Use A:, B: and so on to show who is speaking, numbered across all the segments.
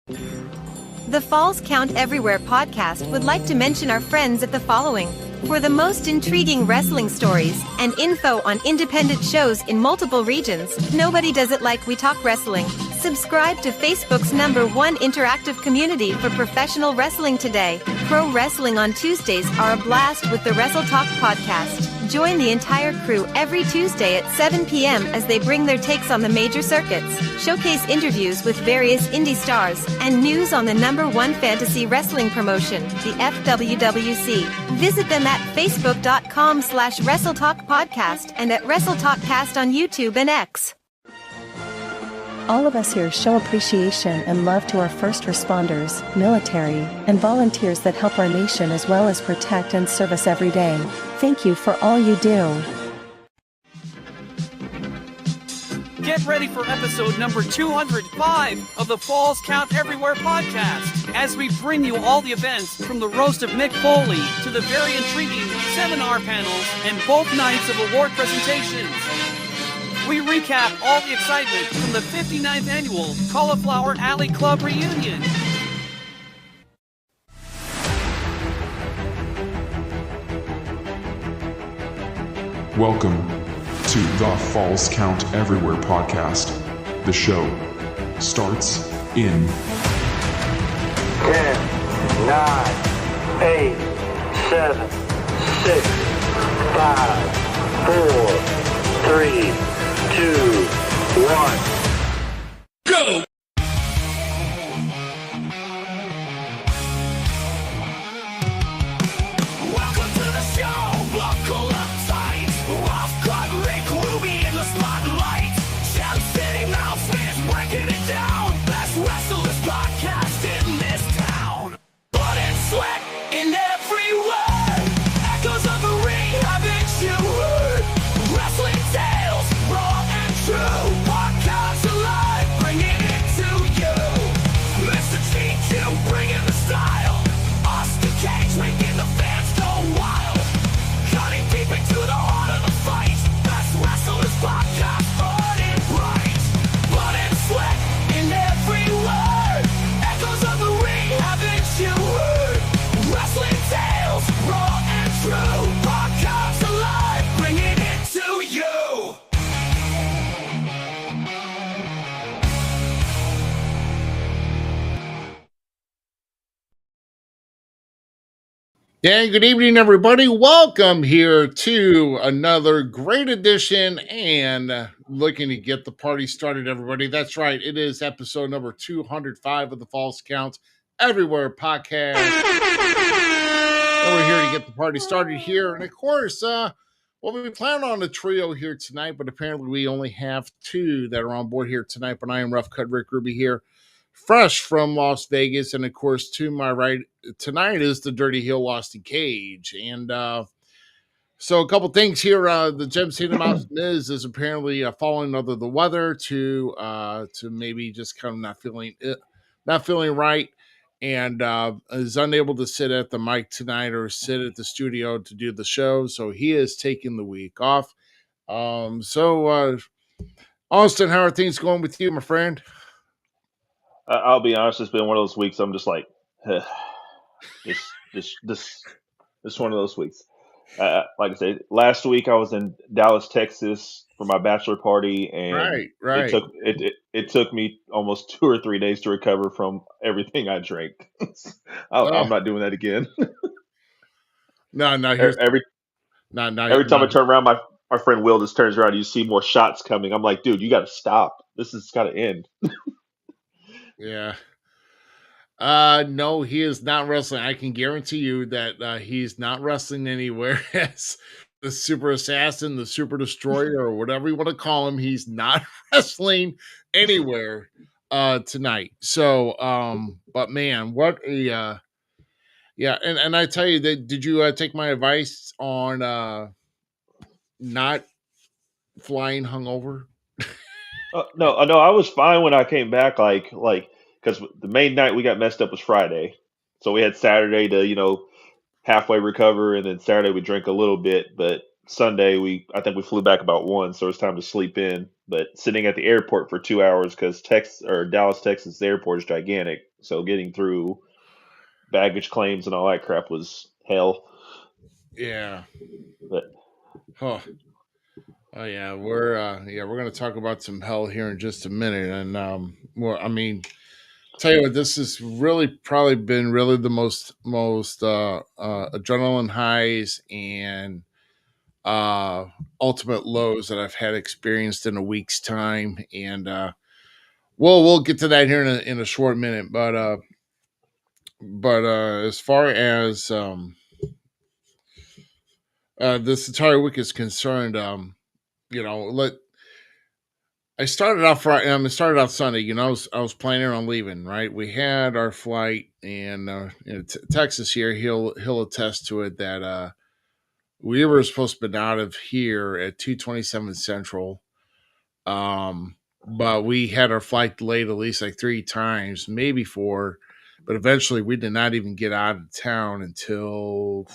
A: The Falls Count Everywhere podcast would like to mention our friends at the following. For the most intriguing wrestling stories and info on independent shows in multiple regions, nobody does it like We Talk Wrestling. Subscribe to Facebook's #1 interactive community for professional wrestling today. Pro wrestling on Tuesdays are a blast with the Wrestle Talk podcast. Join the entire crew every Tuesday at 7 p.m. as they bring their takes on the major circuits, showcase interviews with various indie stars, and news on the #1 fantasy wrestling promotion, the FWWC. Visit them at facebook.com/WrestleTalkPodcast and at WrestleTalkCast on YouTube and X.
B: All of us here show appreciation and love to our first responders, military, and volunteers that help our nation as well as protect and serve us every day. Thank you for all you do.
C: Get ready for episode number 205 of the Falls Count Everywhere podcast, as we bring you all the events from the roast of Mick Foley to the very intriguing seminar panels and both nights of award presentations. We recap all the excitement from the 59th annual Cauliflower Alley Club reunion.
D: Welcome to the Falls Count Everywhere podcast. The show starts in
E: 10, 9, 8, 7, 6, 5, 4, 3, 2, 1.
C: Go! Welcome to the show. Buckle up tight. Off-cut Rick will be in the spotlight. Shout City Mouse is breaking it down. Best wrestlers podcast in this town. Blood and sweat in every word. Echoes of the ring haven't you heard? Wrestling tales, raw and true. Podcast alive, bringing it to you. Mr. G2 bringing the style. Austin Cage making the fans go wild. Cutting deep into the heart of the fight. Best wrestlers podcast, burning bright. Blood and sweat in every word. Echoes of the ring, haven't you heard? Wrestling tales, raw and true. Podcast alive, bringing it to you.
F: And good evening, everybody. Welcome here to another great edition and looking to get the party started, everybody. That's right. It is episode number 205 of the Falls Count Everywhere podcast. And we're here to get the party started here. And of course, we plan on a trio here tonight, but apparently we only have two that are on board here tonight. But I am Rough Cut Rick Ruby here, fresh from Las Vegas. And of course, to my right tonight is the Dirty Heel Losty Cage. And so a couple things here. The Gem City Mouse Zmiz is apparently falling under the weather to maybe just kind of not feeling right, and is unable to sit at the mic tonight or sit at the studio to do the show. So he is taking the week off. Austin, how are things going with you, my friend?
G: I'll be honest, it's been one of those weeks. I'm just like, this one of those weeks. Like I said, last week I was in Dallas, Texas for my bachelor party, and
F: Right.
G: it took me almost 2 or 3 days to recover from everything I drank. I'm not doing that again.
F: No.
G: Every time I turn around, my friend Will just turns around and you see more shots coming. I'm like, dude, you got to stop. This has got to end.
F: Yeah. No, he is not wrestling. I can guarantee you that he's not wrestling anywhere as the Super Assassin, the Super Destroyer, or whatever you want to call him. He's not wrestling anywhere tonight. So, but man, what a yeah. And I tell you that, did you take my advice on not flying hungover?
G: No, I was fine when I came back. Like because the main night we got messed up was Friday, so we had Saturday to halfway recover, and then Saturday we drank a little bit, but Sunday I think we flew back about 1, so it's time to sleep in. But sitting at the airport for 2 hours because Dallas, Texas airport is gigantic, so getting through baggage claims and all that crap was hell.
F: Yeah.
G: But
F: Oh, oh yeah. We're gonna talk about some hell here in just a minute, and well, I mean, tell you what, this has really probably been really the most adrenaline highs and ultimate lows that I've had experienced in a week's time, and we'll get to that here in a short minute, but as far as this entire week is concerned, you know, let I started off Friday. Started off Sunday. You know, I was planning on leaving. Right, we had our flight, and Texas here. He'll attest to it that we were supposed to be out of here at 2:27 Central. Um, but we had our flight delayed at least like three times, maybe four. But eventually, we did not even get out of town until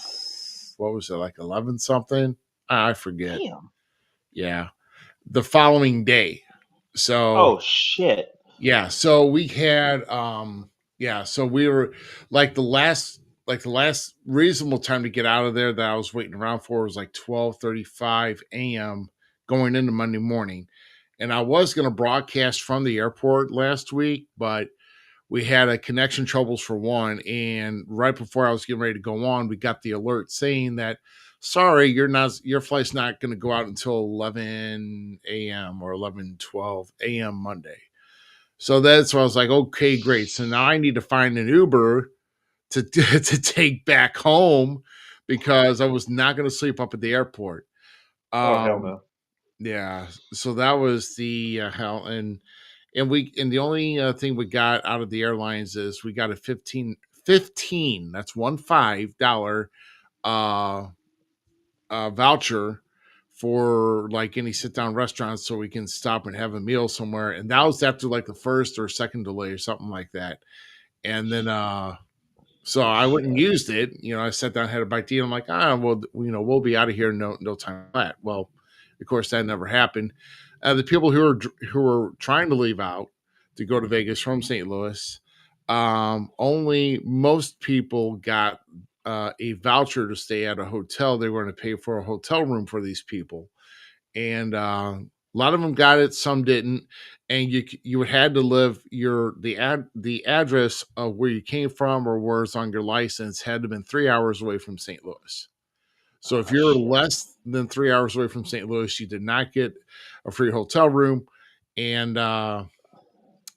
F: what was it, like 11 something? I forget.
G: damn.
F: Yeah, the following day. So
G: Oh shit.
F: yeah, so we had yeah, so we were like the last reasonable time to get out of there that I was waiting around for was like 12:35 a.m. going into Monday morning. And I was going to broadcast from the airport last week, but we had a connection troubles for one, and right before I was getting ready to go on, we got the alert saying that sorry, your flight's not going to go out until 11 a.m. or 11:12 a.m. Monday. So that's why I was like, okay, great. So now I need to find an Uber to take back home because I was not going to sleep up at the airport.
G: Oh hell
F: Um,
G: no.
F: yeah, so that was the hell, and the only thing we got out of the airlines is we got a 15 that's $15 uh voucher for like any sit down restaurants so we can stop and have a meal somewhere, and that was after like the first or second delay or something like that. And then so I went and
G: Shit.
F: used it. You know, I sat down, had a bite to eat. I'm like, well, you know, we'll be out of here no time flat. Well, of course, that never happened. The people who were trying to leave out to go to Vegas from St. Louis, only most people got a voucher to stay at a hotel. They were going to pay for a hotel room for these people, and a lot of them got it, some didn't, and you had to live the address of where you came from or where it's on your license had to have been 3 hours away from St. Louis. So if
G: Oh
F: you're
G: shit.
F: less than 3 hours away from St. Louis, you did not get a free hotel room, and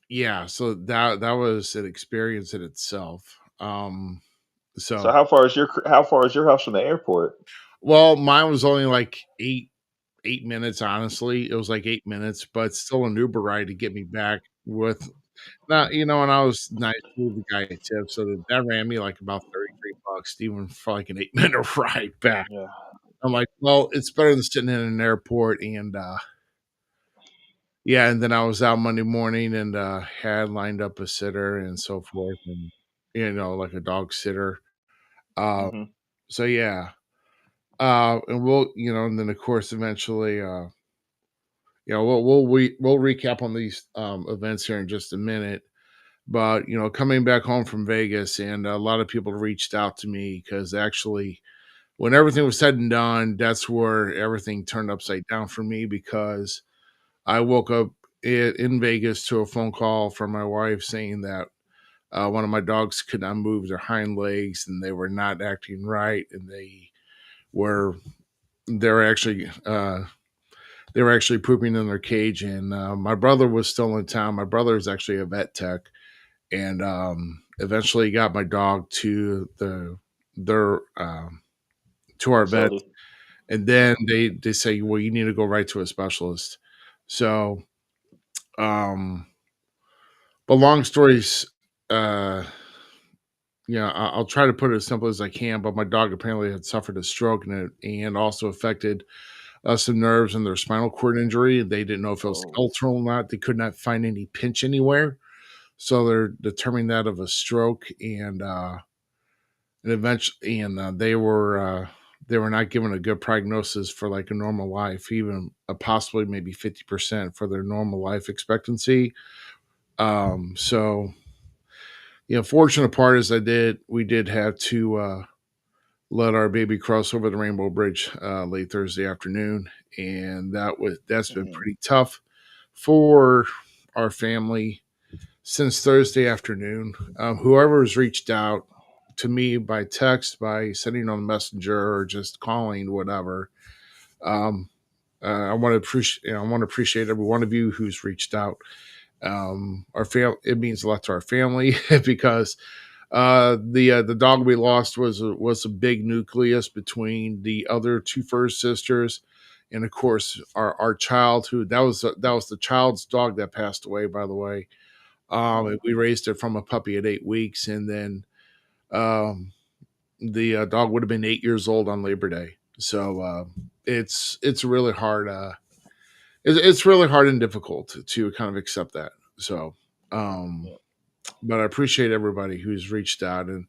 F: yeah, so that was an experience in itself.
G: So
F: So
G: how far is your house from the airport?
F: well, mine was only like 8 minutes, honestly. It was like 8 minutes, but still an Uber ride to get me back with not, you know, and I was nice to the guy a tip, so that ran me like about $33 even for like an 8 minute ride back.
G: Yeah.
F: I'm like, well, it's better than sitting in an airport, and yeah, and then I was out Monday morning and had lined up a sitter and so forth, and you know, like a dog sitter. Uh
G: Hmm.
F: so yeah. And you know, and then of course eventually you know, we'll recap on these events here in just a minute. But you know, coming back home from Vegas, and a lot of people reached out to me because actually, when everything was said and done, that's where everything turned upside down for me because I woke up in Vegas to a phone call from my wife saying that one of my dogs could not move their hind legs and they were not acting right, and were they were actually they were actually pooping in their cage. And my brother was still in town. My brother is actually a vet tech, and eventually got my dog to their to our vet,
G: Facility.
F: and then they say, well, you need to go right to a specialist. So um but long stories, uh yeah, I'll try to put it as simple as I can, but my dog apparently had suffered a stroke, and also affected some nerves in their spinal cord injury. They didn't know if it was
G: Oh.
F: skeletal or not. They could not find any pinch anywhere, so they're determining that of a stroke. And eventually, and they were not given a good prognosis for like a normal life, even possibly maybe 50% for their normal life expectancy. So Fortunate part is we did have to let our baby cross over the Rainbow Bridge late Thursday afternoon, and that's been
G: Mhm.
F: pretty tough for our family since Thursday afternoon. Whoever has reached out to me by text, by sending on Messenger, or just calling, whatever. Um, I want to appreciate every one of you who's reached out. Our it means a lot to our family because the dog we lost was a big nucleus between the other two first sisters, and of course our child, who that was the child's dog that passed away, by the way. And we raised it from a puppy at 8 weeks, and then um, the dog would have been 8 years old on Labor Day. So it's really hard. It's really hard and difficult to kind of accept that. So, um, but I appreciate everybody who's reached out, and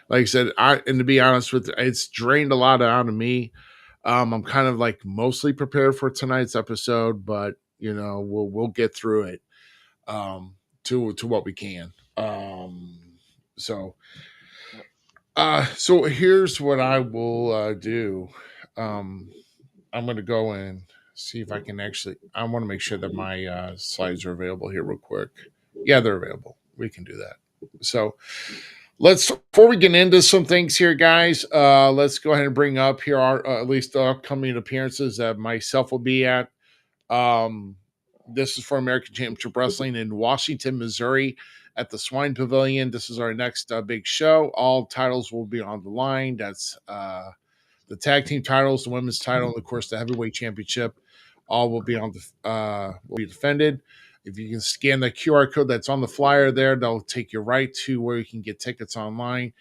F: like I said, and to be honest with you, it's drained a lot out of me. I'm kind of like mostly prepared for tonight's episode, but we'll get through it to what we can. So so here's what I will do. Um, I'm going to go and see if I can actually. I want to make sure that my slides are available here, real quick. Yeah, they're available. We can do that. So before we get into some things here, guys, let's go ahead and bring up here our at least the upcoming appearances that myself will be at. Um, this is for American Championship Wrestling in Washington, Missouri, at the Swine Pavilion. This is our next big show. All titles will be on the line. That's the tag team titles, the women's title, and of course the heavyweight championship. All will be will be defended. If you can scan the QR code that's on the flyer there, they'll take you right to where you can get tickets online.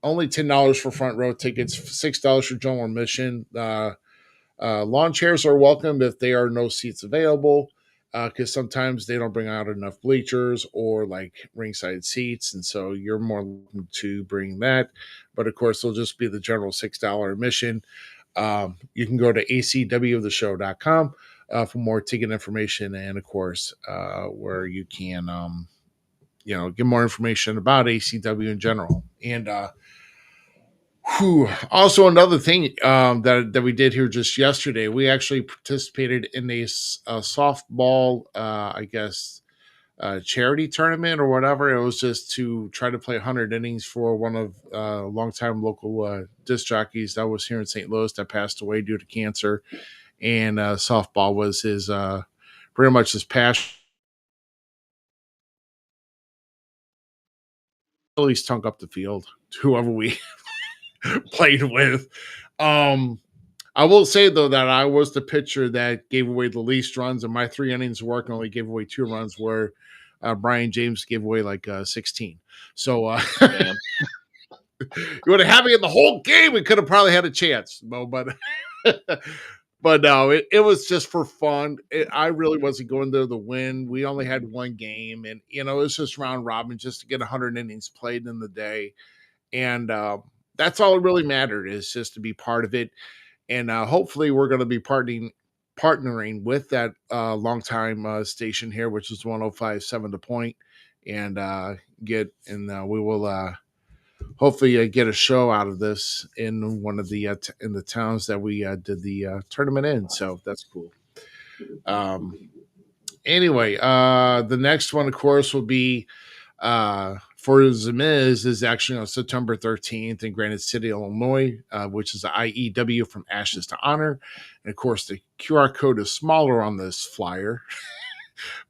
F: Only $10 for front row tickets, $6 for general admission. Lawn chairs are welcome if there are no seats available, because sometimes they don't bring out enough bleachers or like ringside seats, and so you're more welcome to bring that. But of course, it'll just be the general $6 admission. You can go to acwtheshow.com for more ticket information, and of course, where you can get more information about ACW in general. And also, another thing that we did here just yesterday, we actually participated in a softball, I guess, charity tournament or whatever. It was just to try to play 100 innings for one of longtime local disc jockeys that was here in St. Louis that passed away due to cancer. And softball was his pretty much his passion. Really stunk up the field, whoever we played with. Um, I will say though that I was the pitcher that gave away the least runs, and my 3 innings of work only gave away 2 runs, where Brian James gave away like 16. So
G: Damn.
F: you would have had me in the whole game. We could have probably had a chance, Mo, but but no, it was just for fun. I really wasn't going there to win. We only had one game, and it was just round robin just to get 100 innings played in the day, and that's all it really mattered, is just to be part of it. And hopefully we're going to be partnering with that longtime station here, which is 105.7 The Point, and we will hopefully get a show out of this in one of the in the towns that we did the tournament in. So that's cool. Anyway, the next one, of course, will be for Zmiz is actually on September 13th in Granite City, Illinois, which is the IEW From Ashes to Honor. And of course, the QR code is smaller on this flyer,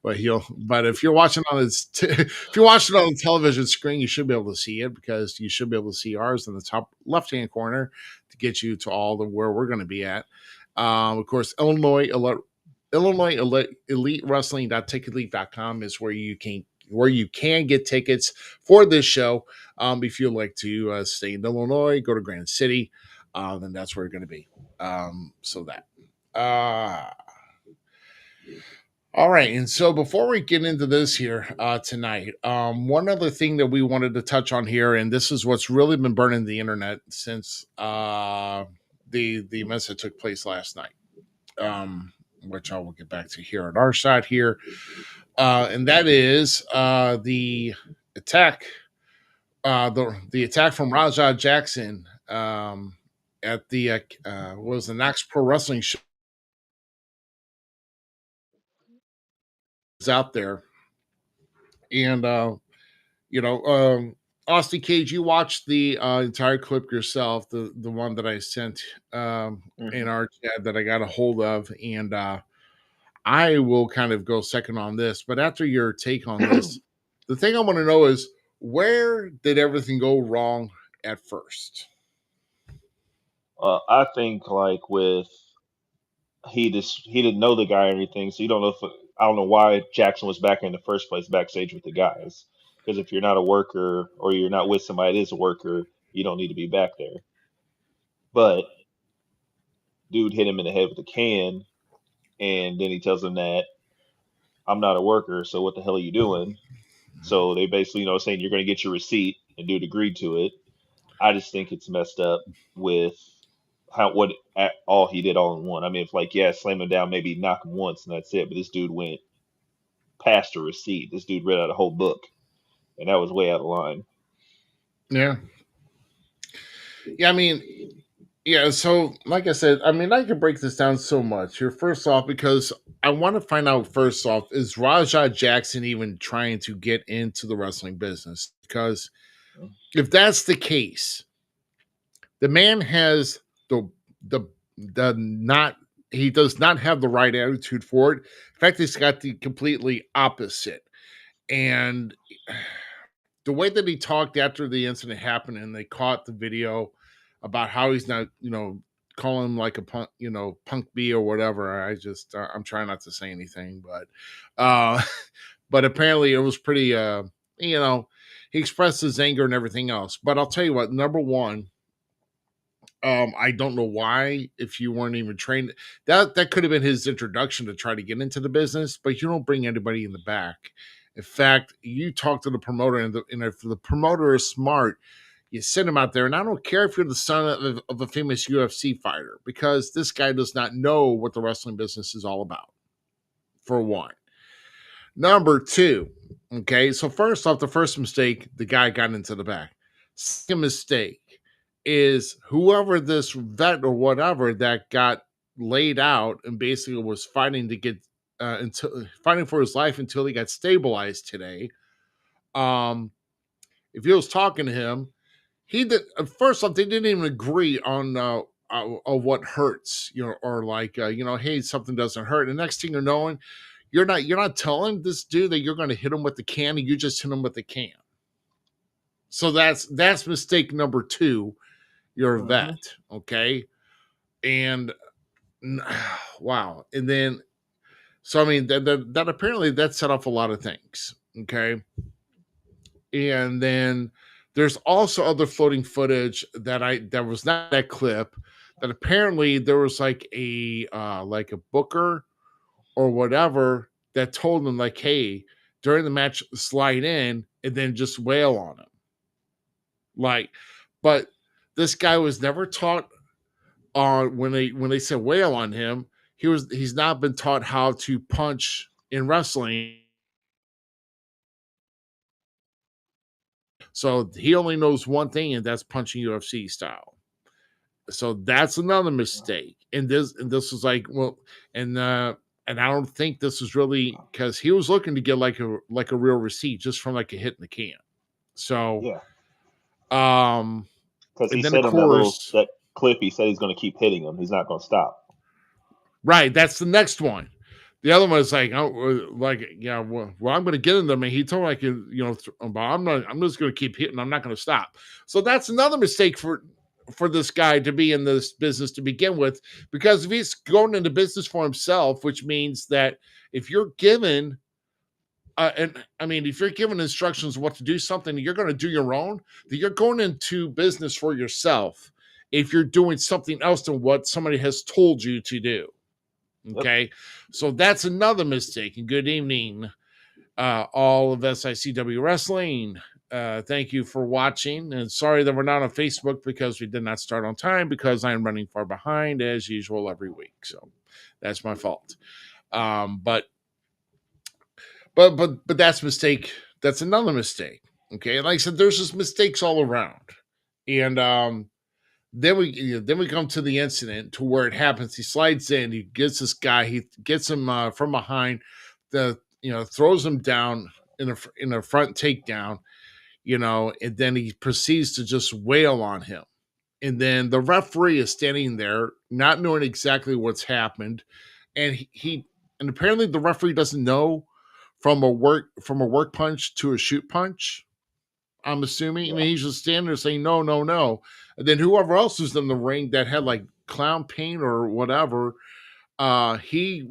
F: but if you're watching on if you're watching on the television screen, you should be able to see it, because you should be able to see ours in the top left-hand corner to get you to all the where we're going to be at. Of course, Illinois Elite Wrestling.ticketlete.com is where you can get tickets for this show. If you'd like to stay in Illinois, go to Granite City, then that's where you're going to be. So that. All right, and so before we get into this here tonight, one other thing that we wanted to touch on here, and this is what's really been burning the internet since the events that took place last night, which I will get back to here on our side here, and that is the attack the attack from Raja Jackson at the was the Knox Pro Wrestling show out there, and Austin Cage, you watched the entire clip yourself, the one that I sent in our chat that I got a hold of, and I will kind of go second on this. But after your take on this, the thing I want to know is, where did everything go wrong at first?
G: I think like with he didn't know the guy or anything, so you don't know if I don't know why Jackson was back in the first place backstage with the guys. Because if you're not a worker or you're not with somebody that is a worker, you don't need to be back there. But dude hit him in the head with a can, and then he tells him that I'm not a worker, so what the hell are you doing? So they basically, saying you're going to get your receipt, and dude agreed to it. I just think it's messed up with all he did all in one. I mean, if like slam him down, maybe knock him once and that's it. But this dude went past a receipt. This dude read out a whole book, and that was way out of line.
F: Yeah. Yeah, I mean, yeah, so like I said, I mean, I could break this down so much. Here, first off, because I want to find out first off, is Raja Jackson even trying to get into the wrestling business? Because if that's the case, the man has the not he does not have the right attitude for it. In fact, he's got the completely opposite. And the way that he talked after the incident happened and they caught the video about how he's not, calling him like a punk, punk B or whatever. I'm trying not to say anything, but apparently it was pretty, he expressed his anger and everything else. But I'll tell you what, number one, I don't know why, if you weren't even trained, that could have been his introduction to try to get into the business, but you don't bring anybody in the back. In fact, you talk to the promoter, and if the promoter is smart, you send him out there. And I don't care if you're the son of a famous UFC fighter, because this guy does not know what the wrestling business is all about, for one. Number two, okay, so first off, the first mistake, the guy got into the back. Second mistake is whoever this vet or whatever that got laid out and basically was fighting to get fighting for his life until he got stabilized today. If he was talking to him, he did. First off, they didn't even agree on what hurts, or like hey, something doesn't hurt. And next thing you're knowing, you're not telling this dude that you're going to hit him with the can, and you just hit him with the can. So that's mistake number two. You're a vet, okay? And wow. And then, so I mean, that apparently that set off a lot of things, okay? And then there's also other floating footage that was not that clip, that apparently there was like a booker or whatever that told them like, hey, during the match, slide in and then just wail on him. Like, but this guy was never taught on when they said wail on him. He's not been taught how to punch in wrestling. So he only knows one thing, and that's punching UFC style. So that's another mistake. And this was like, well, and I don't think this was really, because he was looking to get like a real receipt just from like a hit in the can. So
G: Yeah.
F: Because
G: he said on that clip, he said he's going to keep hitting him. He's not going to stop.
F: Right. That's the next one. The other one is like, well, I'm going to get in them. And he told me, but I'm just going to keep hitting. I'm not going to stop. So that's another mistake for this guy to be in this business to begin with, because if he's going into business for himself, which means that if you're given, if you're given instructions what to do something, you're going to do your own, that you're going into business for yourself if you're doing something else than what somebody has told you to do. Okay. Yep. So that's another mistake. And good evening, all of SICW Wrestling. Thank you for watching. And sorry that we're not on Facebook because we did not start on time, because I am running far behind as usual every week. So that's my fault. But that's a mistake. That's another mistake. Okay, and like I said, there's just mistakes all around, and then we come to the incident to where it happens. He slides in, he gets this guy, he gets him from behind, throws him down in a front takedown, and then he proceeds to just wail on him. And then the referee is standing there, not knowing exactly what's happened, and and apparently the referee doesn't know from a work punch to a shoot punch. I'm assuming. I mean, he's just standing there saying no, no, no, and then whoever else was in the ring that had like clown paint or whatever, he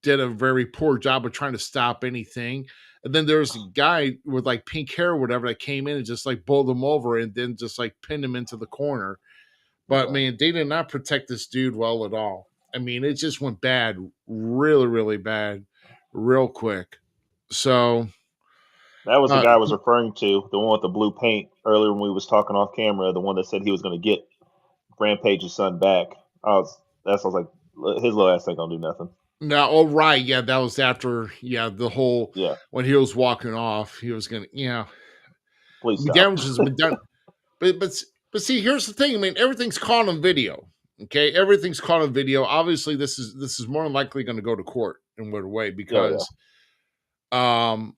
F: did a very poor job of trying to stop anything. And then there's a guy with like pink hair or whatever that came in and just like bowled him over and then just like pinned him into the corner. But man, they did not protect this dude well at all. I mean, it just went bad, really, really bad, real quick. So
G: That was the guy I was referring to, the one with the blue paint earlier when we was talking off camera, the one that said he was going to get Rampage's son back. I was like, his little ass ain't gonna do nothing.
F: now, oh right, yeah, that was after, the whole when he was walking off, he was gonna,
G: Please stop.
F: damage has been done. But see, here's the thing. I mean, everything's caught on video. Okay, everything's caught on video. Obviously, this is more than likely going to go to court in what way because, because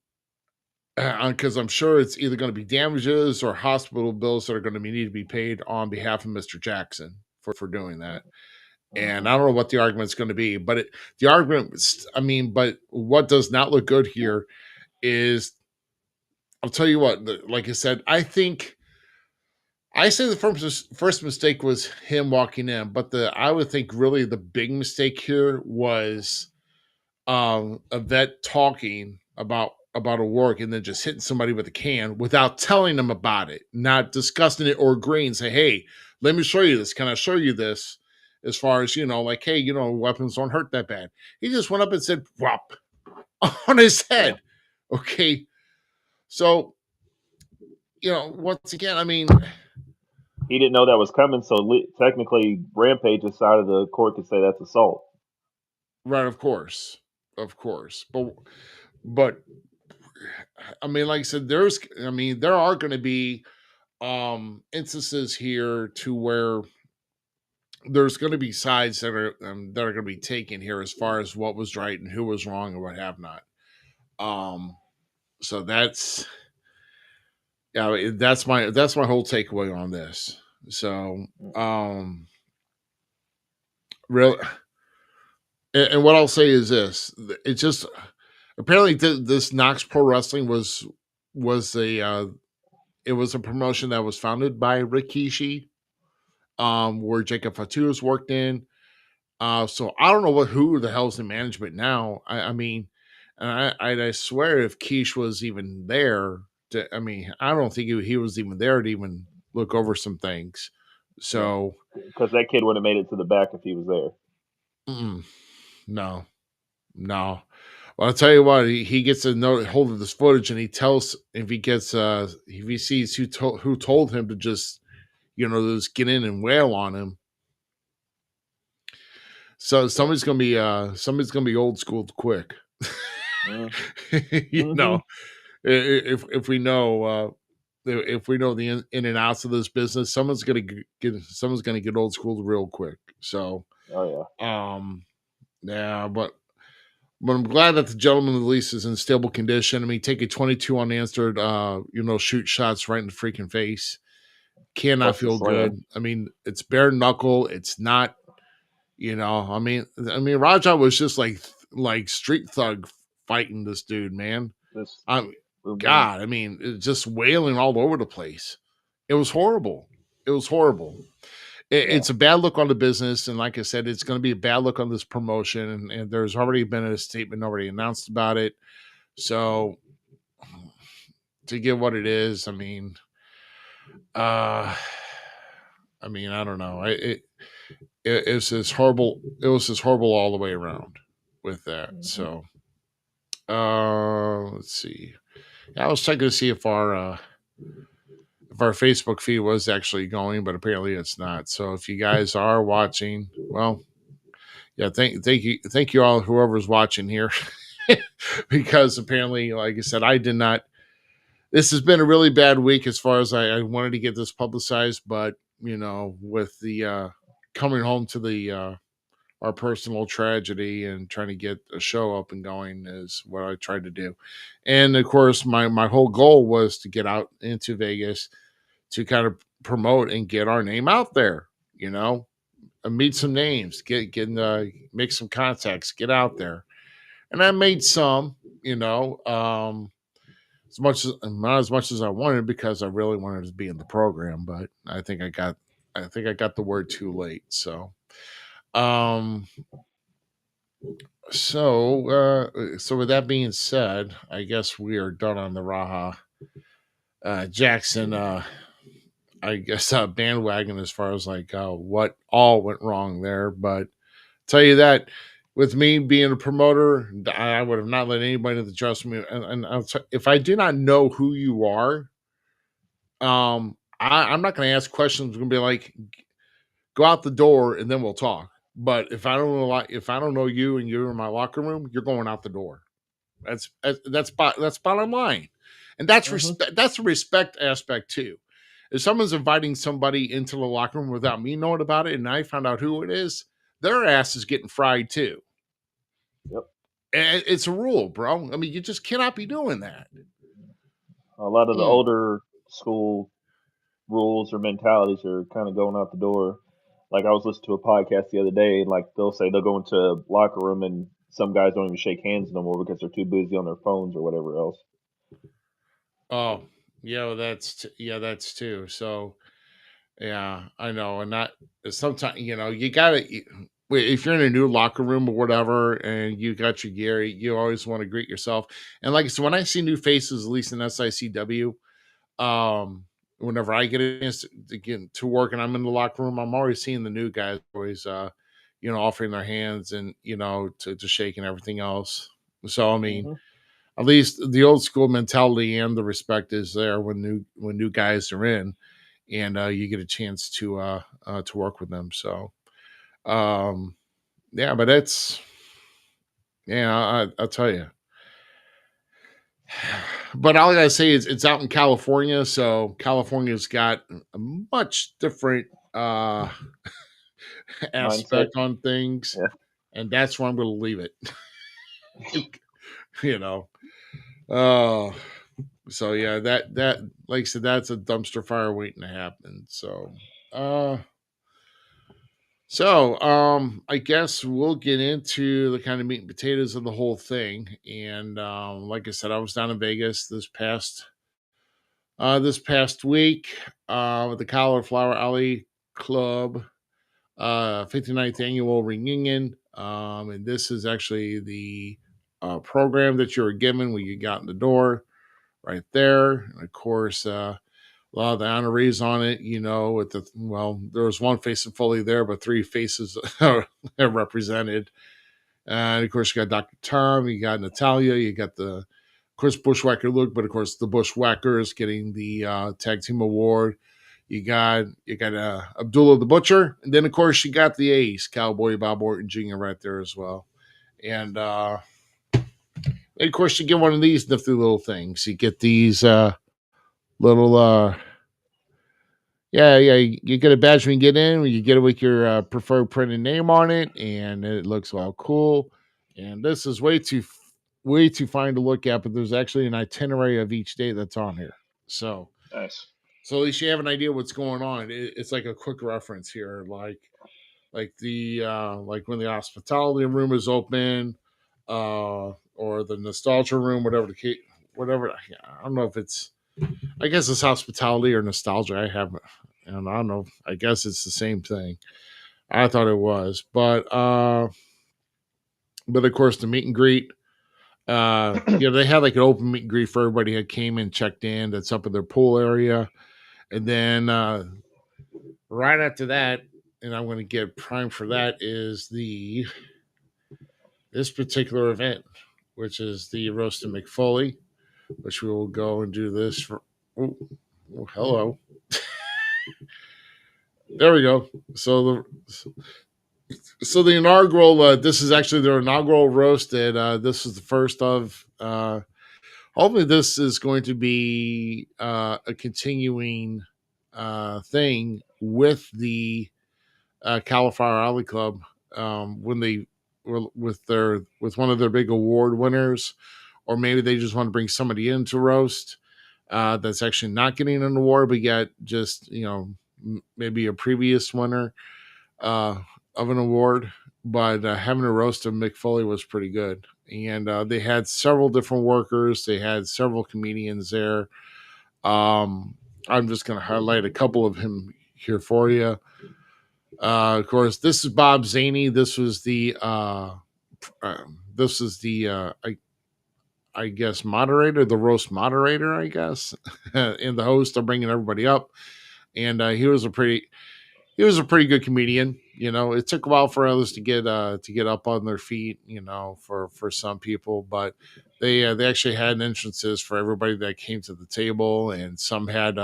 F: I'm sure it's either going to be damages or hospital bills that are going to need to be paid on behalf of Mr. Jackson for doing that. And I don't know what the argument's going to be, but the argument, but what does not look good here is, I'll tell you what. Like I said, I say the first mistake was him walking in, but I would think really the big mistake here was a vet talking about a work and then just hitting somebody with a can without telling them about it, not discussing it or agreeing. Say, hey, let me show you this. Can I show you this? As far as, like, hey, weapons don't hurt that bad. He just went up and said, whop, on his head. Yeah. Okay. So, once again, I mean,
G: he didn't know that was coming, so technically Rampage's side of the court could say that's assault.
F: Right, of course. But I mean, like I said, there are going to be instances here to where there's going to be sides that are going to be taken here as far as what was right and who was wrong and what have not. So that's my whole takeaway on this. So, really, and what I'll say is this: it's just apparently this Knox Pro Wrestling was a promotion that was founded by Rikishi, where Jacob Fatu has worked in. So I don't know who the hell's in management now. I mean, and I swear if Keish was even there, I don't think he was even there to even look over some things. So
G: because that kid would have made it to the back if he was there.
F: No. Well, I'll tell you what, he gets a hold of this footage and he tells if he sees who told him to just get in and wail on him. So somebody's gonna be old school quick. If we know the in and outs of this business, someone's gonna get old school real quick. So but I'm glad that the gentleman at least is in stable condition. I mean, taking 22 unanswered, shoot shots right in the freaking face cannot feel good. I mean, it's bare knuckle. It's not, I mean, Raja was just like street thug fighting this dude, man. God, I mean, just wailing all over the place. It was horrible. It's a bad look on the business, and like I said, it's going to be a bad look on this promotion. And there's already been a statement already announced about it. So, to get what it is, I mean, I don't know. It's just horrible. It was just horrible all the way around with that. So, let's see. I was checking to see if our Facebook feed was actually going, but apparently it's not. So if you guys are watching, well, yeah, thank you all, whoever's watching here, because apparently, like I said, I did not this has been a really bad week as far as I wanted to get this publicized, but with the coming home to the our personal tragedy and trying to get a show up and going is what I tried to do. And of course, my whole goal was to get out into Vegas to kind of promote and get our name out there, and meet some names, make some contacts, get out there. And I made some, as much as not as much as I wanted because I really wanted to be in the program, but I think I got the word too late. Um so with that being said, I guess we are done on the Raha Jackson I guess bandwagon as far as like what all went wrong there. But tell you that with me being a promoter, I would have not let anybody that trust me. And if I do not know who you are, I'm not going to ask questions. I'm going to be like, go out the door and then we'll talk. But if I don't know you and you're in my locker room, you're going out the door. That's bottom line, and that's respect. That's a respect aspect too. If someone's inviting somebody into the locker room without me knowing about it, and I found out who it is, their ass is getting fried too.
G: Yep.
F: And it's a rule, bro. I mean, you just cannot be doing that.
G: A lot of the older school rules or mentalities are kind of going out the door. Like I was listening to a podcast the other day, and like they'll say they'll go into a locker room and some guys don't even shake hands no more because they're too busy on their phones or whatever else.
F: Oh, yeah, that's too. So, yeah, I know, and that sometimes you gotta. If you're in a new locker room or whatever, and you got your gear, you always want to greet yourself. And like I said, when I see new faces, at least in SICW, whenever I get to get to work and I'm in the locker room, I'm always seeing the new guys always, offering their hands and to shake and everything else. So I mean, at least the old school mentality and the respect is there when new guys are in, and you get a chance to work with them. So, yeah, but I'll tell you. But all I gotta say is it's out in California, so California's got a much different aspect
G: Mindset.
F: on things,
G: Yeah.
F: and that's where I'm going to leave it. you know, uh, so yeah, that like I said, that's a dumpster fire waiting to happen. I guess we'll get into the kind of meat and potatoes of the whole thing. And like I said, I was down in Vegas this past week with the Cauliflower Alley Club 59th annual reunion. And this is actually the program that you were given when you got in the door right there. And of course, a lot of the honorees on it, there was one face of Foley there, but three faces are represented. And of course, you got Dr. Tom, you got Natalia, you got of course, Bushwhacker Luke, but of course, the Bushwhackers getting the tag team award. You got Abdullah the Butcher, and then of course you got the Ace, Cowboy Bob Orton Jr. right there as well. And of course, you get one of these nifty little things. You get these little you get a badge when you get in, you get it with your preferred printed name on it, and it looks all cool. And this is way too fine to look at, but there's actually an itinerary of each day that's on here. So
G: Nice.
F: So at least you have an idea what's going on. It's like a quick reference here, like the like when the hospitality room is open, or the nostalgia room, whatever the case, whatever. I don't know if it's. I guess it's hospitality or nostalgia. And I don't know. I guess it's the same thing. I thought it was, but of course the meet and greet. They had like an open meet and greet for everybody that came and checked in. That's up in their pool area. And then right after that, and I'm going to get primed for that, is this particular event, which is the roast of Mick Foley, which we will go and do this for. Oh, hello. There we go. So the inaugural. This is actually their inaugural roast, and this is the first of hopefully this is going to be a continuing thing with the Cauliflower Alley Club when they were with one of their big award winners, or maybe they just want to bring somebody in to roast that's actually not getting an award, but yet just maybe a previous winner uh, of an award. But having a roast of Mick Foley was pretty good, and they had several different workers. They had several comedians there. I'm just going to highlight a couple of him here for you. Of course, this is Bob Zaney. This is the I guess moderator, the roast moderator, I guess, and the host are bringing everybody up. And he was a pretty good comedian. It took a while for others to get up on their feet. For some people, but they actually had entrances for everybody that came to the table, and some had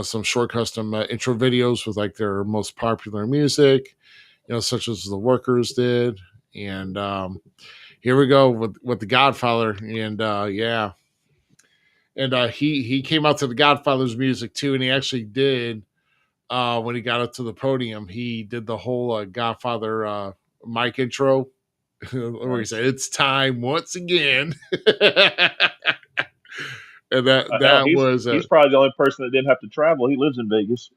F: some short custom intro videos with like their most popular music, such as the workers did. And here we go with the Godfather, and yeah, and he came out to the Godfather's music too, and he actually did when he got up to the podium, he did the whole Godfather mic intro where he said, "It's time once again." And
G: he's probably the only person that didn't have to travel. He lives in Vegas.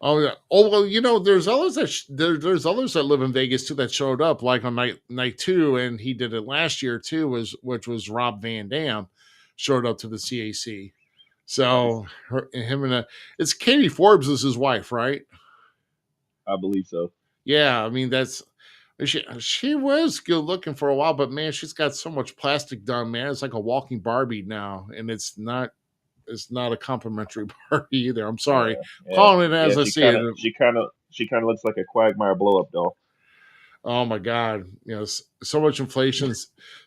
F: Oh yeah. Oh well, there's others there's others that live in Vegas too that showed up, like on night two, and he did it last year too, which was Rob Van Dam showed up to the CAC. So him and it's Katie Forbes is his wife, right?
G: I believe so.
F: Yeah, I mean she was good looking for a while, but man, she's got so much plastic done, man. It's like a walking Barbie now, and it's not a complimentary Barbie either. I'm sorry, calling it as I see it.
G: She kind of looks like a Quagmire blow up doll.
F: Oh my God! So much inflation,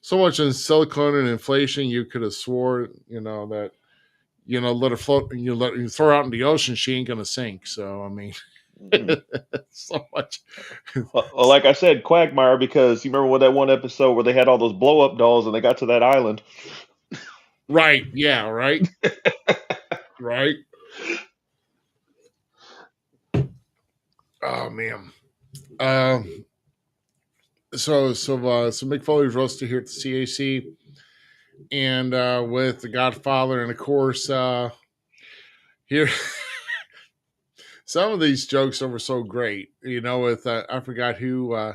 F: so much in silicone and inflation. You could have swore, that let her float. Let you throw her out in the ocean, she ain't gonna sink. So I mean, so much.
G: Well, like I said, Quagmire, because you remember that one episode where they had all those blow up dolls and they got to that island.
F: Right. Yeah. Right. Right. Oh man. So Mick Foley's roasted here at the CAC, and with the Godfather, and of course here some of these jokes were so great. With I forgot who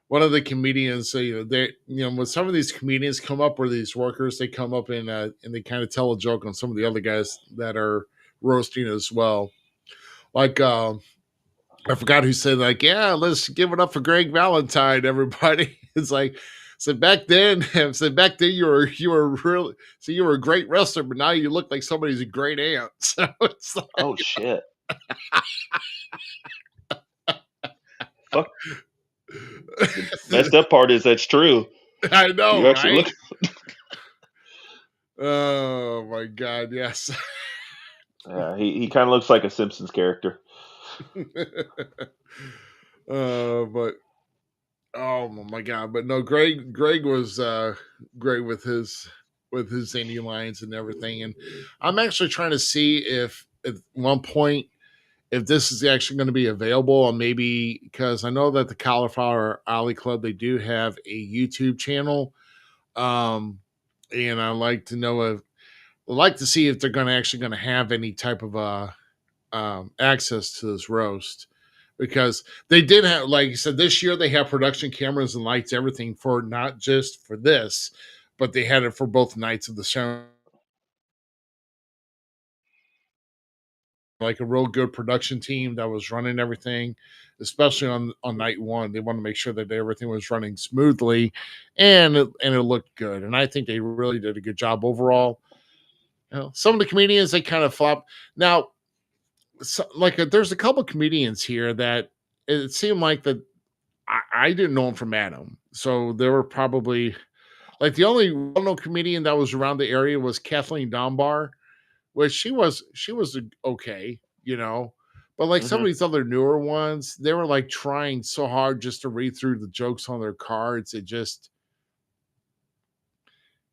F: one of the comedians. They when some of these comedians come up, or these workers, they come up and they kind of tell a joke on some of the other guys that are roasting as well. Like I forgot who said, like, yeah, let's give it up for Greg Valentine, everybody. It's like, so back then you were really, so you were a great wrestler, but now you look like somebody's a great aunt. So it's like,
G: oh shit. Fuck. The messed up part is that's true.
F: I know,
G: you actually
F: right? Oh my God, yes.
G: Yeah, he kind of looks like a Simpsons character.
F: But oh my God, but no, Greg was great with his zany lines and everything. And I'm actually trying to see if at one point if this is actually going to be available, or maybe, because I know that the Cauliflower Alley Club, they do have a YouTube channel. And I like to know if like to see if they're actually going to have any type of access to this roast, because they did have, like you said, this year they have production cameras and lights, everything, for not just for this, but they had it for both nights of the show. Like a real good production team that was running everything, especially on night one. They want to make sure that everything was running smoothly, and it looked good. And I think they really did a good job overall. Some of the comedians, they kind of flop. Now, there's a couple comedians here that it seemed like that I didn't know them from Adam. So they were probably like the only well-known comedian that was around the area was Kathleen Dunbar, which she was okay, but like some of these other newer ones, they were like trying so hard just to read through the jokes on their cards.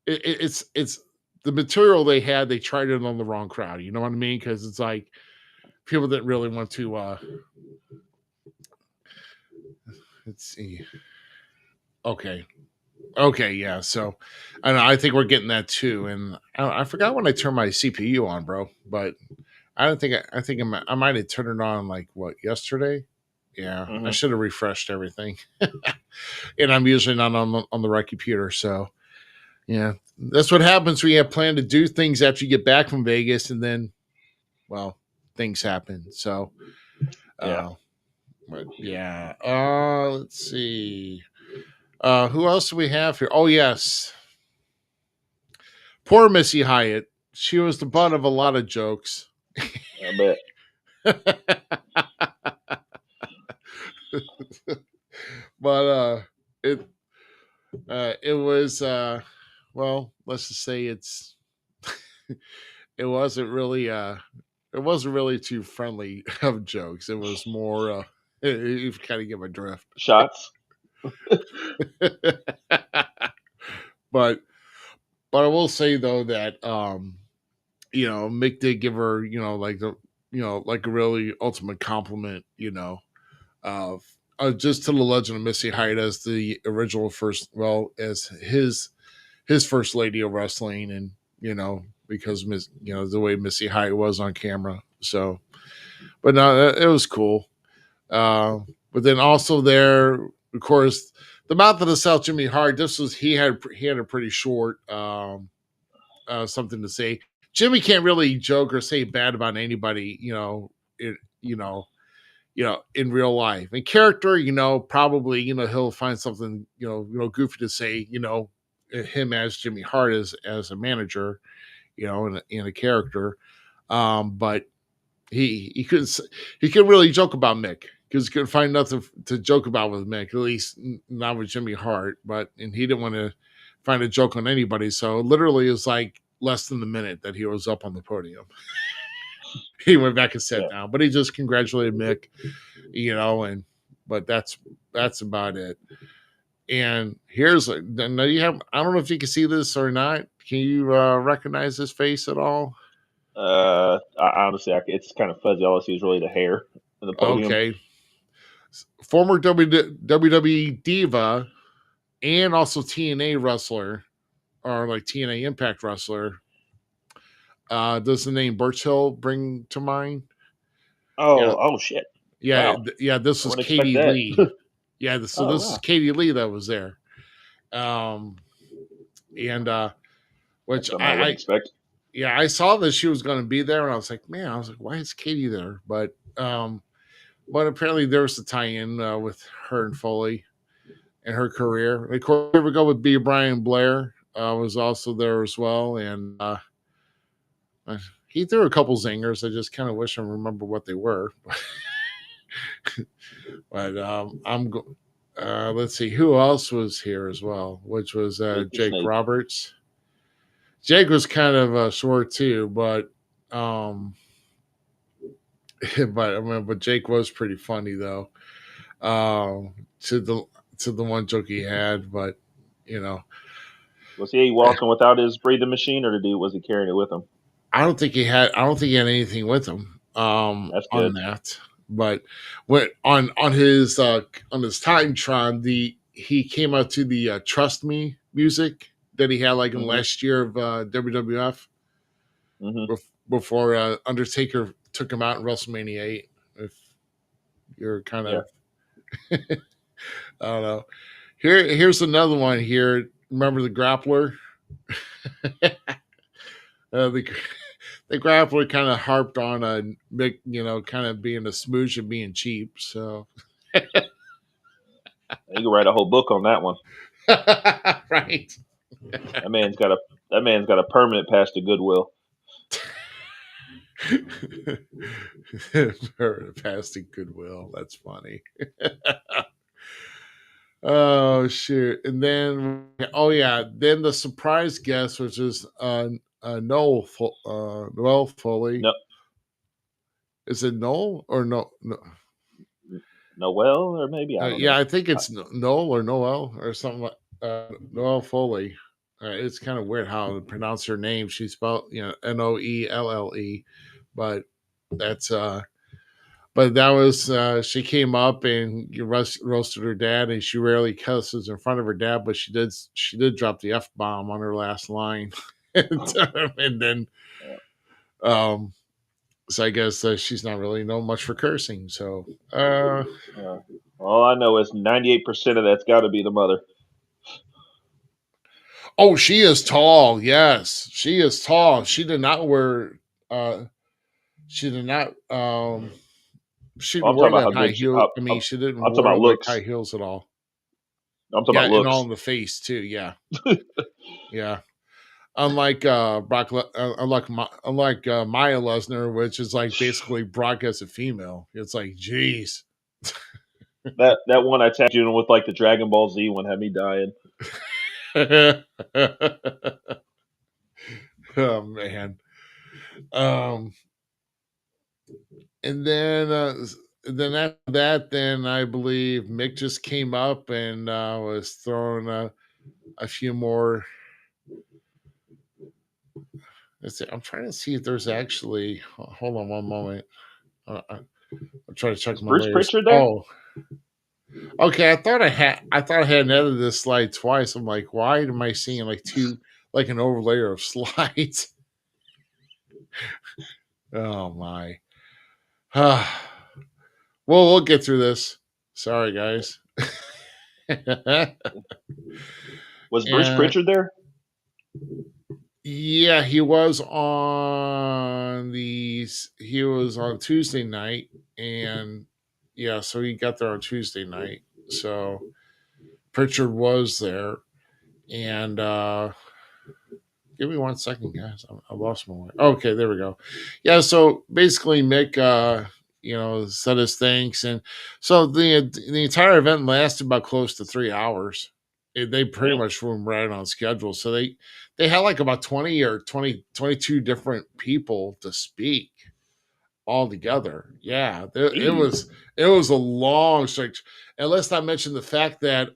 F: it's the material they had. They tried it on the wrong crowd. You know what I mean? Because it's like people that really want to. Let's see. Okay, yeah. So, I think we're getting that too. And I forgot when I turned my CPU on, bro. But I don't think I think I might have turned it on like what yesterday. Yeah, I
G: Hmm.
F: should have refreshed everything. And I'm usually not on the right computer. So yeah, that's what happens when you have planned to do things after you get back from Vegas, and then well, things happen. So
G: Yeah.
F: uh, but yeah. Let's see. Who else do we have here? Oh yes, poor Missy Hyatt. She was the butt of a lot of jokes.
G: I bet.
F: But it it was well, let's just say it wasn't really it wasn't really too friendly of jokes. It was more you kind of get my drift.
G: Shots.
F: but but I will say though that Mick did give her, like a really ultimate compliment, of just to the legend of Missy Hyatt as the original first, well, as his first lady of wrestling, and because the way Missy Hyatt was on camera. So, but no, it was cool. Uh, but then also there, of course, the Mouth of the South, Jimmy Hart. He had a pretty short something to say. Jimmy can't really joke or say bad about anybody, it, in real life. In character, probably, he'll find something, goofy to say, him as Jimmy Hart as a manager, in a character. But he couldn't really joke about Mick because he couldn't find nothing to joke about with Mick, at least not with Jimmy Hart. And he didn't want to find a joke on anybody. So literally, it's like less than the minute that he was up on the podium. He went back and sat
G: Yeah.
F: down, but he just congratulated Mick, but that's about it. And now you have, I don't know if you can see this or not. Can you recognize this face at all?
G: Honestly, it's kind of fuzzy. All I see is really the hair in the podium.
F: Okay. Former WWE diva and also TNA wrestler, or like TNA Impact wrestler. Does the name Birch Hill bring to mind? Yeah.
G: Oh shit!
F: Yeah.
G: Wow,
F: Yeah. This
G: I
F: was
G: wouldn't expect
F: Katie
G: that.
F: Lee. Yeah. So
G: Oh
F: this is
G: wow,
F: Katie Lee that was there. Um, and
G: that's
F: which
G: something I wouldn't expect.
F: I saw that she was going to be there, and I was like, why is Katie there? But apparently there was a tie-in with her and Foley and her career. And of course, here we go with B. Brian Blair was also there as well, and he threw a couple zingers. I just kind of wish I remember what they were. But let's see who else was here as well, which was
G: Jake the
F: Jake
G: Snake.
F: Roberts. Jake was kind of short too, but um, but Jake was pretty funny though. To the one joke he had, but you know,
G: Was he walking without his breathing machine, or was he carrying it with him?
F: I don't think he had anything with him
G: That's
F: on
G: good.
F: that. But when on his Titantron, he came out to the Trust Me music that he had like in
G: Hmm.
F: last year of WWF
G: Hmm.
F: before Undertaker took him out in WrestleMania 8. If you're kind
G: Yeah.
F: of I don't know. Here's another one here. Remember the grappler? The grappler kind of harped on a Mick, kind of being a smooch and being cheap. So
G: You can write a whole book on that one.
F: right.
G: That man's got a permanent pass to Goodwill.
F: Past the Goodwill. That's funny. Oh shoot! And then then the surprise guest, which is Noel Foley.
G: No,
F: Is it Noel or no?
G: Noel, or maybe I don't
F: Yeah,
G: know.
F: I think it's Noel or Noel or something like Noel Foley. It's kind of weird how to pronounce her name. She spelled, Noelle, but that's but that was she came up and roasted her dad, and she rarely cusses in front of her dad, but she did drop the F bomb on her last line, and then um, so I guess she's not really known much for cursing. So
G: All I know is 98% of that's got to be the mother.
F: oh, she is tall. Yes, she is tall. She did not wear. She did not. She
G: I'm
F: didn't
G: talking
F: wear
G: about
F: that
G: how
F: high
G: good she.
F: heel. I mean, she didn't
G: I'm talking
F: wear
G: about
F: like high
G: looks.
F: heels at all.
G: I'm talking
F: Yeah,
G: about
F: and all
G: looks.
F: in the face too. Yeah, yeah. Unlike Maya Lesnar, which is like basically Brock as a female. It's like, geez.
G: That one I tagged you in with, like the Dragon Ball Z one, had me dying.
F: Oh man. Um, and then after that, then I believe Mick just came up and was throwing a few more. Let's see, I'm trying to see if there's actually. Hold on one moment. I'm trying to check
G: Is
F: my
G: Bruce
F: layers.
G: Pritchard there?
F: Oh, okay. I had edited this slide twice. I'm like, why am I seeing like two, like an overlay of slides? Oh my. well, we'll get through this. Sorry, guys.
G: Was Bruce
F: and
G: Pritchard there?
F: yeah, he was on Tuesday night, and yeah, so he got there on Tuesday night. So Pritchard was there, and give me 1 second, guys. I lost my way. Okay, there we go. Yeah, so basically, Mick, said his thanks, and so the entire event lasted about close to 3 hours. They pretty
G: Damn.
F: much were right on schedule. So they had like about 20 or 22 different people to speak all together. Yeah,
G: Jeez.
F: it was a long stretch. And let's not mention the fact that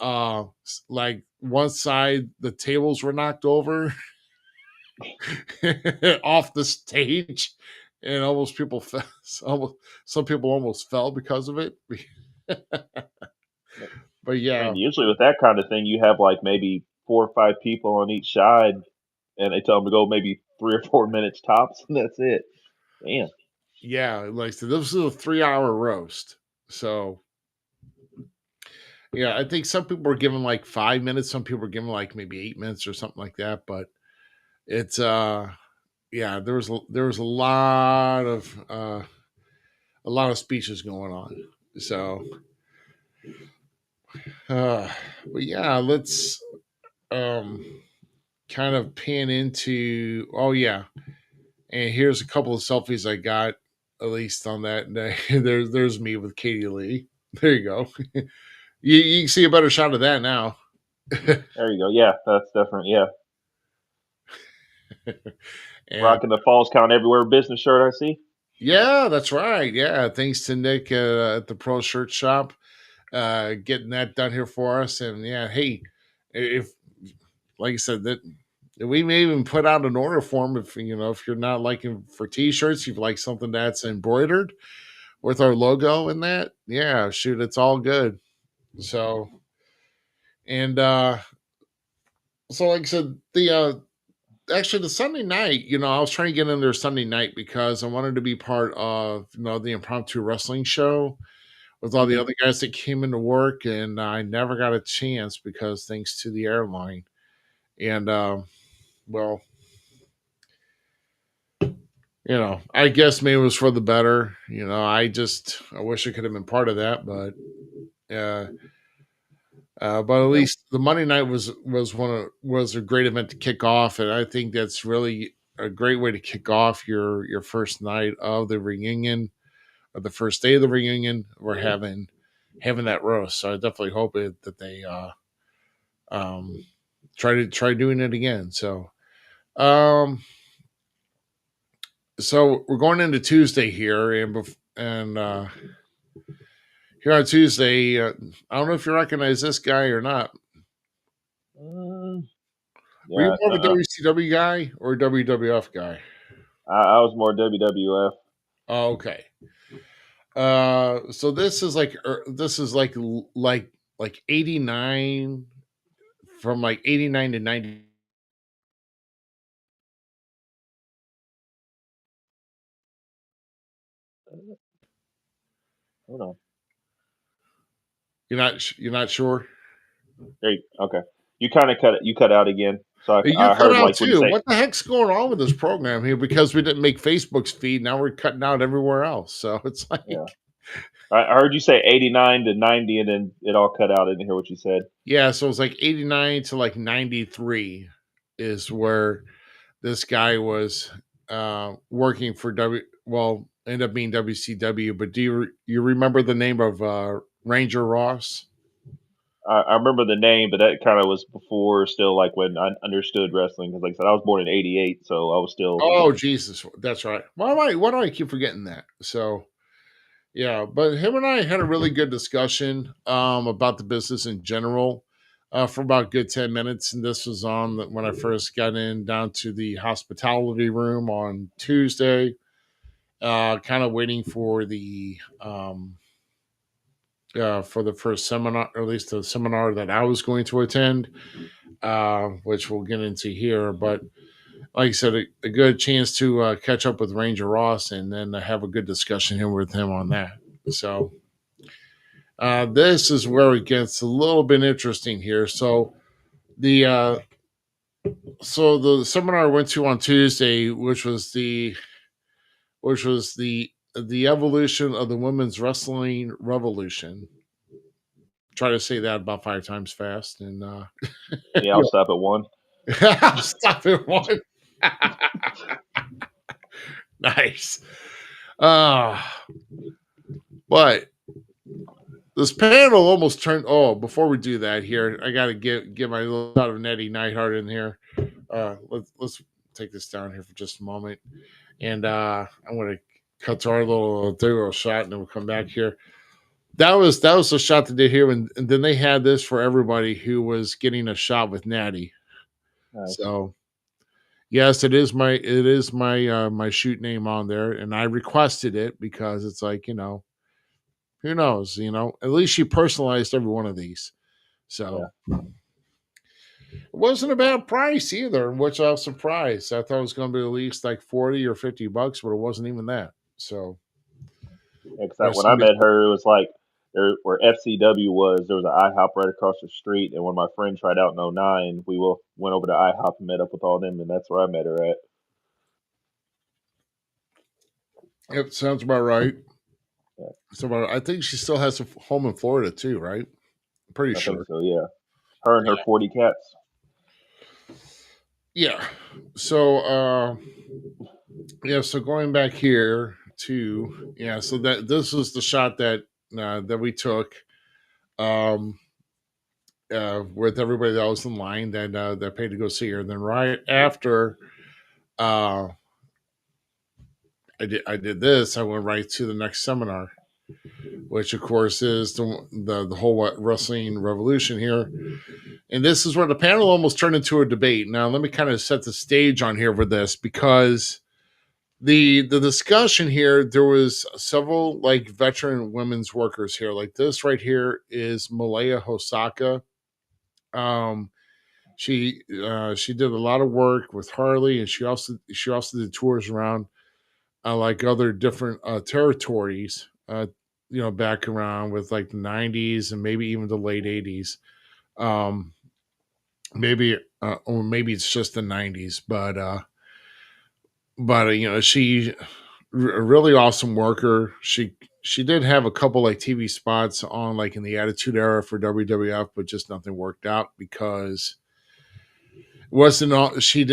F: like one side the tables were knocked over off the stage, and almost people fell. Some people almost fell because of it. But yeah,
G: Man, usually with that kind of thing, you have like maybe 4 or 5 people on each side, and they tell them to go maybe 3 or 4 minutes tops, and that's it. Damn.
F: yeah, like so this is a 3 hour roast. So yeah, I think some people were given like 5 minutes, some people were given like maybe 8 minutes or something like that. But it's yeah, there was a lot of speeches going on. So but yeah, let's um kind of pan into, oh yeah, and here's a couple of selfies I got at least on that day. There's me with Katie Lee. There you go. You can see a better shot of that now.
G: There you go. Yeah, that's different. Yeah.
F: And
G: Rocking the Falls Count Everywhere business shirt, I see.
F: yeah, that's right. Yeah, thanks to Nick at the Pro Shirt Shop, getting that done here for us. And yeah, hey, if like I said, that we may even put out an order form if you're not liking for t-shirts, you'd like something that's embroidered with our logo in that. Yeah, shoot, it's all good. So and so like I said, the actually the Sunday night, I was trying to get in there Sunday night because I wanted to be part of the impromptu wrestling show with all the
G: Hmm.
F: other guys that came into work, and I never got a chance because thanks to the airline. And well, I guess maybe it was for the better. I wish I could have been part of that, uh, but at
G: Yeah.
F: least the Monday night was a great event to kick off, and I think that's really a great way to kick off your first night of the reunion, or the first day of the reunion. We're having that roast, so I definitely hope that they um, try doing it again. Um, so we're going into Tuesday here, and here on Tuesday, I don't know if you recognize this guy or not.
G: Uh,
F: Were you
G: Yeah,
F: more of a WCW guy or a WWF guy?
G: I was more WWF.
F: Oh, okay. So this is like 89 from like 89 to 90.
G: Hold on.
F: You're not sure?
G: Okay. You kind of cut out again. So
F: You
G: I
F: cut
G: heard
F: out
G: like when you
F: too.
G: say,
F: What the heck's going on with this program here? Because we didn't make Facebook's feed, now we're cutting out everywhere else. So it's
G: yeah.
F: like,
G: I heard you say 89 to 90 and then it all cut out. I didn't hear what you said.
F: yeah, so it's like 89 to like 93 is where this guy was working for ended up being WCW. But you remember the name of Ranger Ross?
G: I remember the name, but that kind of was before still like when I understood wrestling. Because like I said, I was born in '88, so I was still.
F: Oh Jesus, that's right. Why do I keep forgetting that? So yeah, but him and I had a really good discussion about the business in general for about a good 10 minutes. And this was when I first got in down to the hospitality room on Tuesday, kind of waiting for the first seminar, or at least the seminar that I was going to attend, which we'll get into here. But like I said, a good chance to catch up with Ranger Ross and then have a good discussion here with him on that. So this is where it gets a little bit interesting here. The the seminar I went to on Tuesday, which was the evolution of the women's wrestling revolution. Try to say that about 5 times fast, and
G: Yeah, I'll stop at one.
F: stop it one. Nice. Uh, but this panel almost turned. Oh, before we do that, here I got to get my little shot of Nettie Neidhart in here. Let's take this down here for just a moment, and I'm going to cut to our little shot, and then we'll come back here. That was the shot that they did here, and then they had this for everybody who was getting a shot with Natty.
G: Nice.
F: So yes, it is my shoot name on there, and I requested it because it's like, who knows, at least she personalized every one of these. So it wasn't a bad price either, which I was surprised. I thought it was going to be at least like 40 or $50, but it wasn't even that. So
G: Yeah, when I met her, it was like where FCW was. There was an IHOP right across the street, and when my friend tried out in '09, went over to IHOP and met up with all them, and that's where I met her at.
F: it sounds about right.
G: Yeah,
F: So I think she still has a home in Florida too, right? I'm pretty
G: I think
F: sure.
G: so. Yeah, her and her 40 cats.
F: Yeah. So so going back here to so that this was the shot that we took with everybody that was in line that paid to go see her. And then right after I did this, I went right to the next seminar, which of course is the whole wrestling revolution here. And this is where the panel almost turned into a debate. Now let me kind of set the stage on here for this, because the discussion here, there was several like veteran women's workers here. Like this right here is Malaya Hosaka. She did a lot of work with Harley, and she also did tours around like other different territories. Back around with like the 90s and maybe even the late 80s. Um, maybe or maybe it's just the 90s, but she a really awesome worker. She did have a couple like TV spots on like in the Attitude Era for WWF, but just nothing worked out because it wasn't all she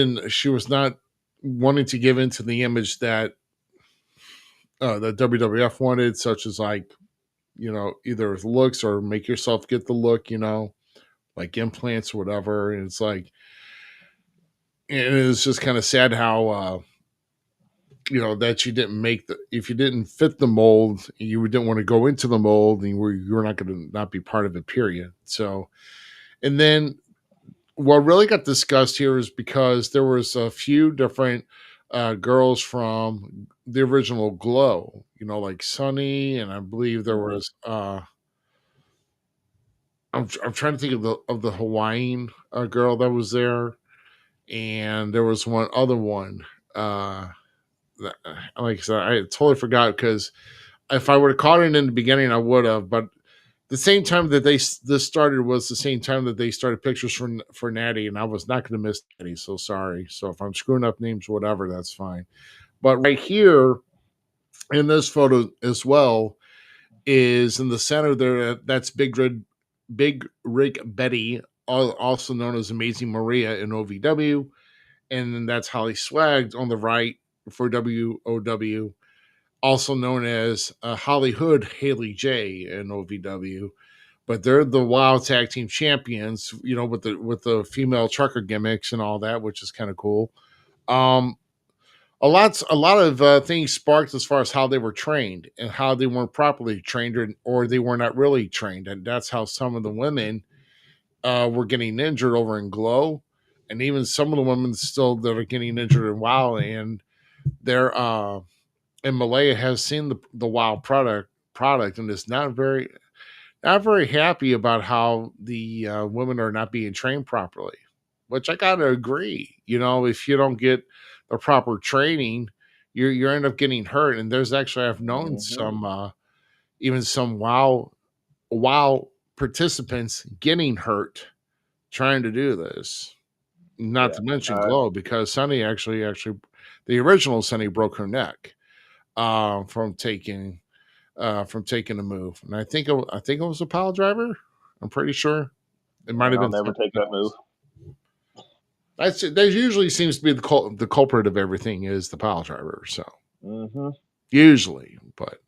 F: was not wanting to give into the image that the WWF wanted, such as like either looks or make yourself get the look, like implants or whatever. And it's like, and it's just kind of sad how that you didn't if you didn't fit the mold, you didn't want to go into the mold, and you were not going to not be part of it, period. So, and then what really got discussed here is because there was a few different girls from the original Glow, like Sunny, and I believe there
G: Mhm.
F: was I'm trying to think of the Hawaiian girl that was there, and there was one other one. Like I said, I totally forgot because if I would have caught it in the beginning, I would have. But the same time that this started was the same time that they started pictures for Natty, and I was not going to miss Natty. So sorry. So if I'm screwing up names, whatever, that's fine. But right here in this photo as well is in the center there. That's Big Rig Betty, also known as Amazing Maria in OVW, and then that's Holly Swag on the right for WOW, also known as Hollywood Haley J in OVW. But they're the Wild Tag Team Champions, with the female trucker gimmicks and all that, which is kind of cool. Um, a lot of things sparked as far as how they were trained and how they weren't properly trained, or they were not really trained, and that's how some of the women were getting injured over in Glow, and even some of the women still that are getting injured in WoW, and they're and Malaya has seen the WoW product and is not very happy about how the women are not being trained properly, which I gotta agree. If you don't get the proper training, you end up getting hurt. And there's actually I've known
G: Mhm.
F: some even some WoW participants getting hurt trying to do this. Not
G: Yeah.
F: to mention
G: I
F: Glow, because Sunny actually the original Sunny broke her neck uh, from taking from taking a move, and I think it was a pile driver. I'm pretty sure it might have
G: I'll
F: been
G: never
F: something
G: take that move.
F: else. That usually seems to be the culprit of everything is the pile driver. So
G: Hmm.
F: usually, but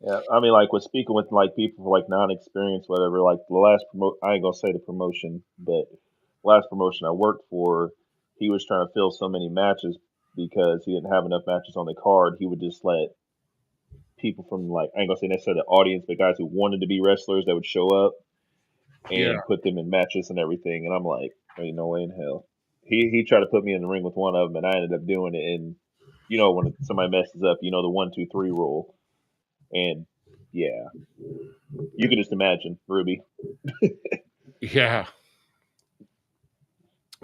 G: Yeah, I mean, like with speaking with like people for like non-experience, whatever. Like the last I ain't gonna say the promotion, but last promotion I worked for, he was trying to fill so many matches because he didn't have enough matches on the card. He would just let people from like I ain't gonna say necessarily the audience, but guys who wanted to be wrestlers that would show up
F: yeah,
G: and put them in matches and everything. And I'm like, ain't no way in hell. He tried to put me in the ring with one of them, and I ended up doing it. And when somebody messes up, the 1, 2, 3 rule. And yeah, you can just imagine Ruby.
F: yeah.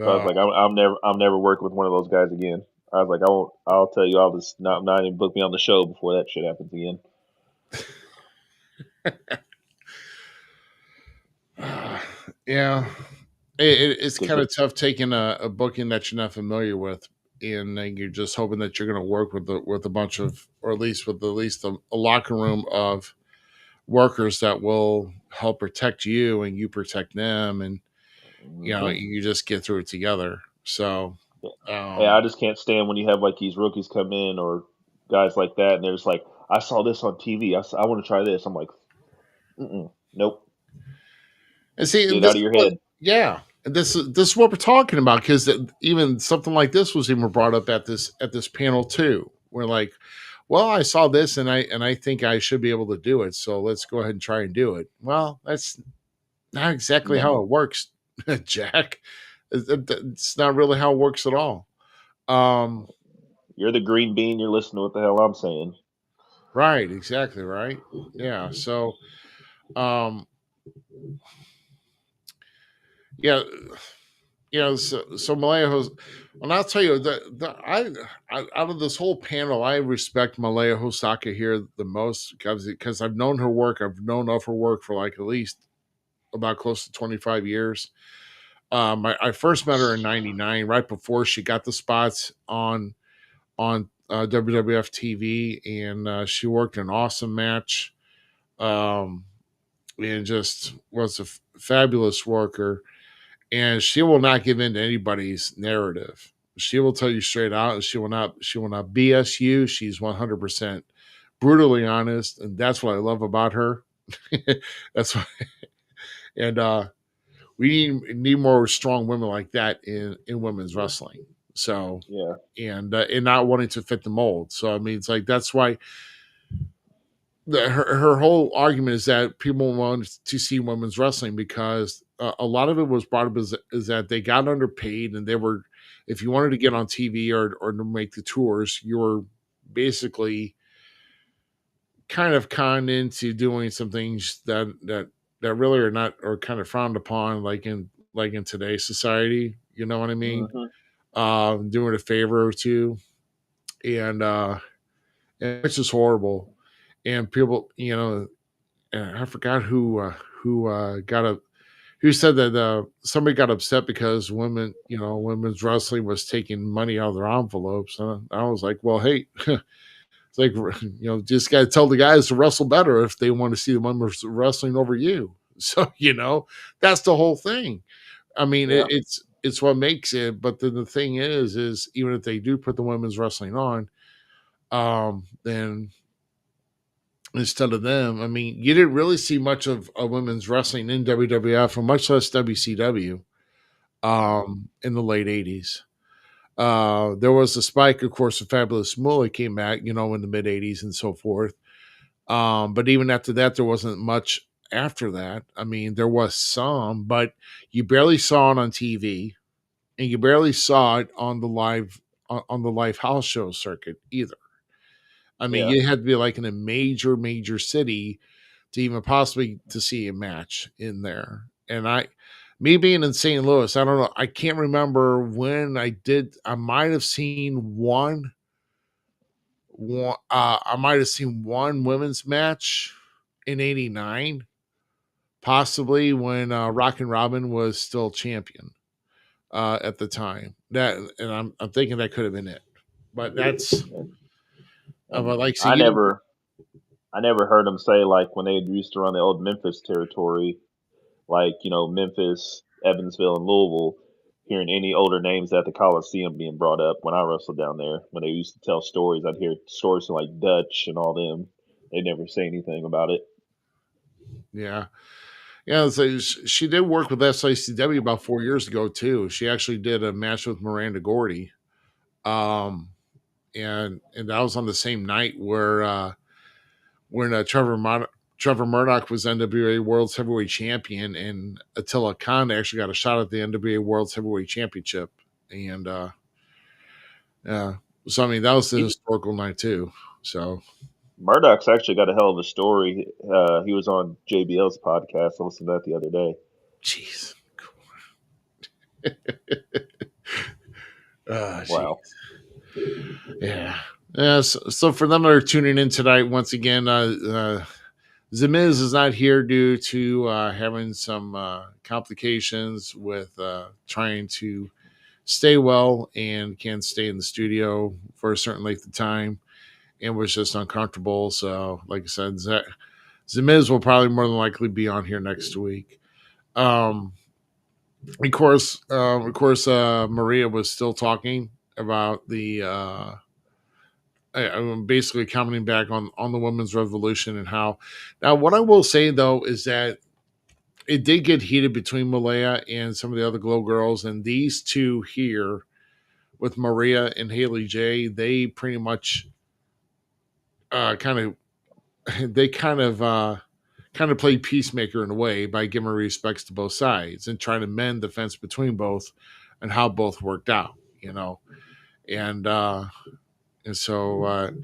G: So I was
F: Uh,
G: like, I'm never working with one of those guys again. I was like, I won't. I'll tell you, I'll just not even book me on the show before that shit happens again.
F: yeah, it's
G: Because
F: kind of tough taking a booking that you're not familiar with, and then you're just hoping that you're going to work with a bunch of, or at least a locker room of workers that will help protect you and you protect them, and you just get through it together. So,
G: yeah, I
F: um,
G: just can't stand when you have like these rookies come in or guys like that, and they're just like, I saw this on TV. I want to try this. I'm like, nope,
F: and see,
G: get
F: and
G: it out of your head.
F: yeah, and this is what we're talking about, because even something like this was even brought up at this panel too. We're like, well, I saw this and I think I should be able to do it, so let's go ahead and try and do it. Well, that's not exactly how
G: No,
F: it works, Jack. It's not really how it works at all. Um,
G: you're the green bean. You're listening to what the hell I'm saying.
F: right, exactly, right. Yeah, so um, yeah, so Malaya Jose, and I'll tell you that out of this whole panel, I respect Malaya Hosaka here the most because I've known her work. I've known of her work for like at least about close to 25 years. I first met her in '99, right before she got the spots on WWF TV, and she worked an awesome match, um, and just was a fabulous worker. And she will not give in to anybody's narrative. She will tell you straight out, and she will not BS you. She's 100% brutally honest, and that's what I love about her. That's why, and we need more strong women like that in women's wrestling. So,
G: Yeah,
F: and not wanting to fit the mold. So I mean, it's like that's why her whole argument is that people want to see women's wrestling because a lot of it was brought up is that they got underpaid and they were, if you wanted to get on TV or to make the tours, you were basically kind of conned into doing some things that really are not, or kind of frowned upon, like in today's society. You know what I mean?
G: Hmm.
F: Doing a favor or two, and and it's just horrible. And people, I forgot who got a who said that somebody got upset because women's wrestling was taking money out of their envelopes. And I was like, well, hey, it's like, just got to tell the guys to wrestle better if they want to see the women's wrestling over you. So, that's the whole thing. I mean,
G: Yeah.
F: it's what makes it. But then the thing is even if they do put the women's wrestling on, then instead of them, I mean, you didn't really see much of women's wrestling in WWF or much less WCW in the late 80s. There was a spike, of course, of Fabulous Moolah came back, in the mid 80s and so forth. But even after that, there wasn't much after that. I mean, there was some, but you barely saw it on TV and you barely saw it on the live house show circuit either. I mean,
G: Yeah.
F: you had to be like in a major city to even possibly to see a match in there. And me being in St. Louis, I don't know. I can't remember when I did. I might have seen one. I might have seen one women's match in '89, possibly when Rockin' Robin was still champion at the time. And I'm thinking that could have been it. But that's
G: And
F: like so
G: I
F: you didn't.
G: never, I never heard them say like when they used to run the old Memphis territory, like Memphis, Evansville, and Louisville. Hearing any older names at the Coliseum being brought up when I wrestled down there, when they used to tell stories, I'd hear stories from like Dutch and all them. They never say anything about it.
F: Yeah. Yeah, so she did work with SICW about 4 years ago too. She actually did a match with Miranda Gordy, um, and that was on the same night where when Trevor Murdoch was NWA World's Heavyweight Champion, and Attila Khan actually got a shot at the NWA World's Heavyweight Championship, and yeah, so I mean that was the
G: He,
F: historical night too. So
G: Murdoch's actually got a hell of a story. He was on JBL's podcast. I listened to that the other day.
F: jeez, jeez.
G: Wow.
F: Yeah. Yeah. So for them that are tuning in tonight, once again, Zmiz is not here due to having some complications with trying to stay well and can't stay in the studio for a certain length of time and was just uncomfortable. So, like I said, Zmiz will probably more than likely be on here next week. Um, Maria was still talking about the I'm basically commenting back on the women's revolution and how. Now, what I will say though is that it did get heated between Malaya and some of the other Glow girls, and these two here with Maria and Haley J, they pretty much kind of they kind of played peacemaker in a way by giving respects to both sides and trying to mend the fence between both and how both worked out, and and so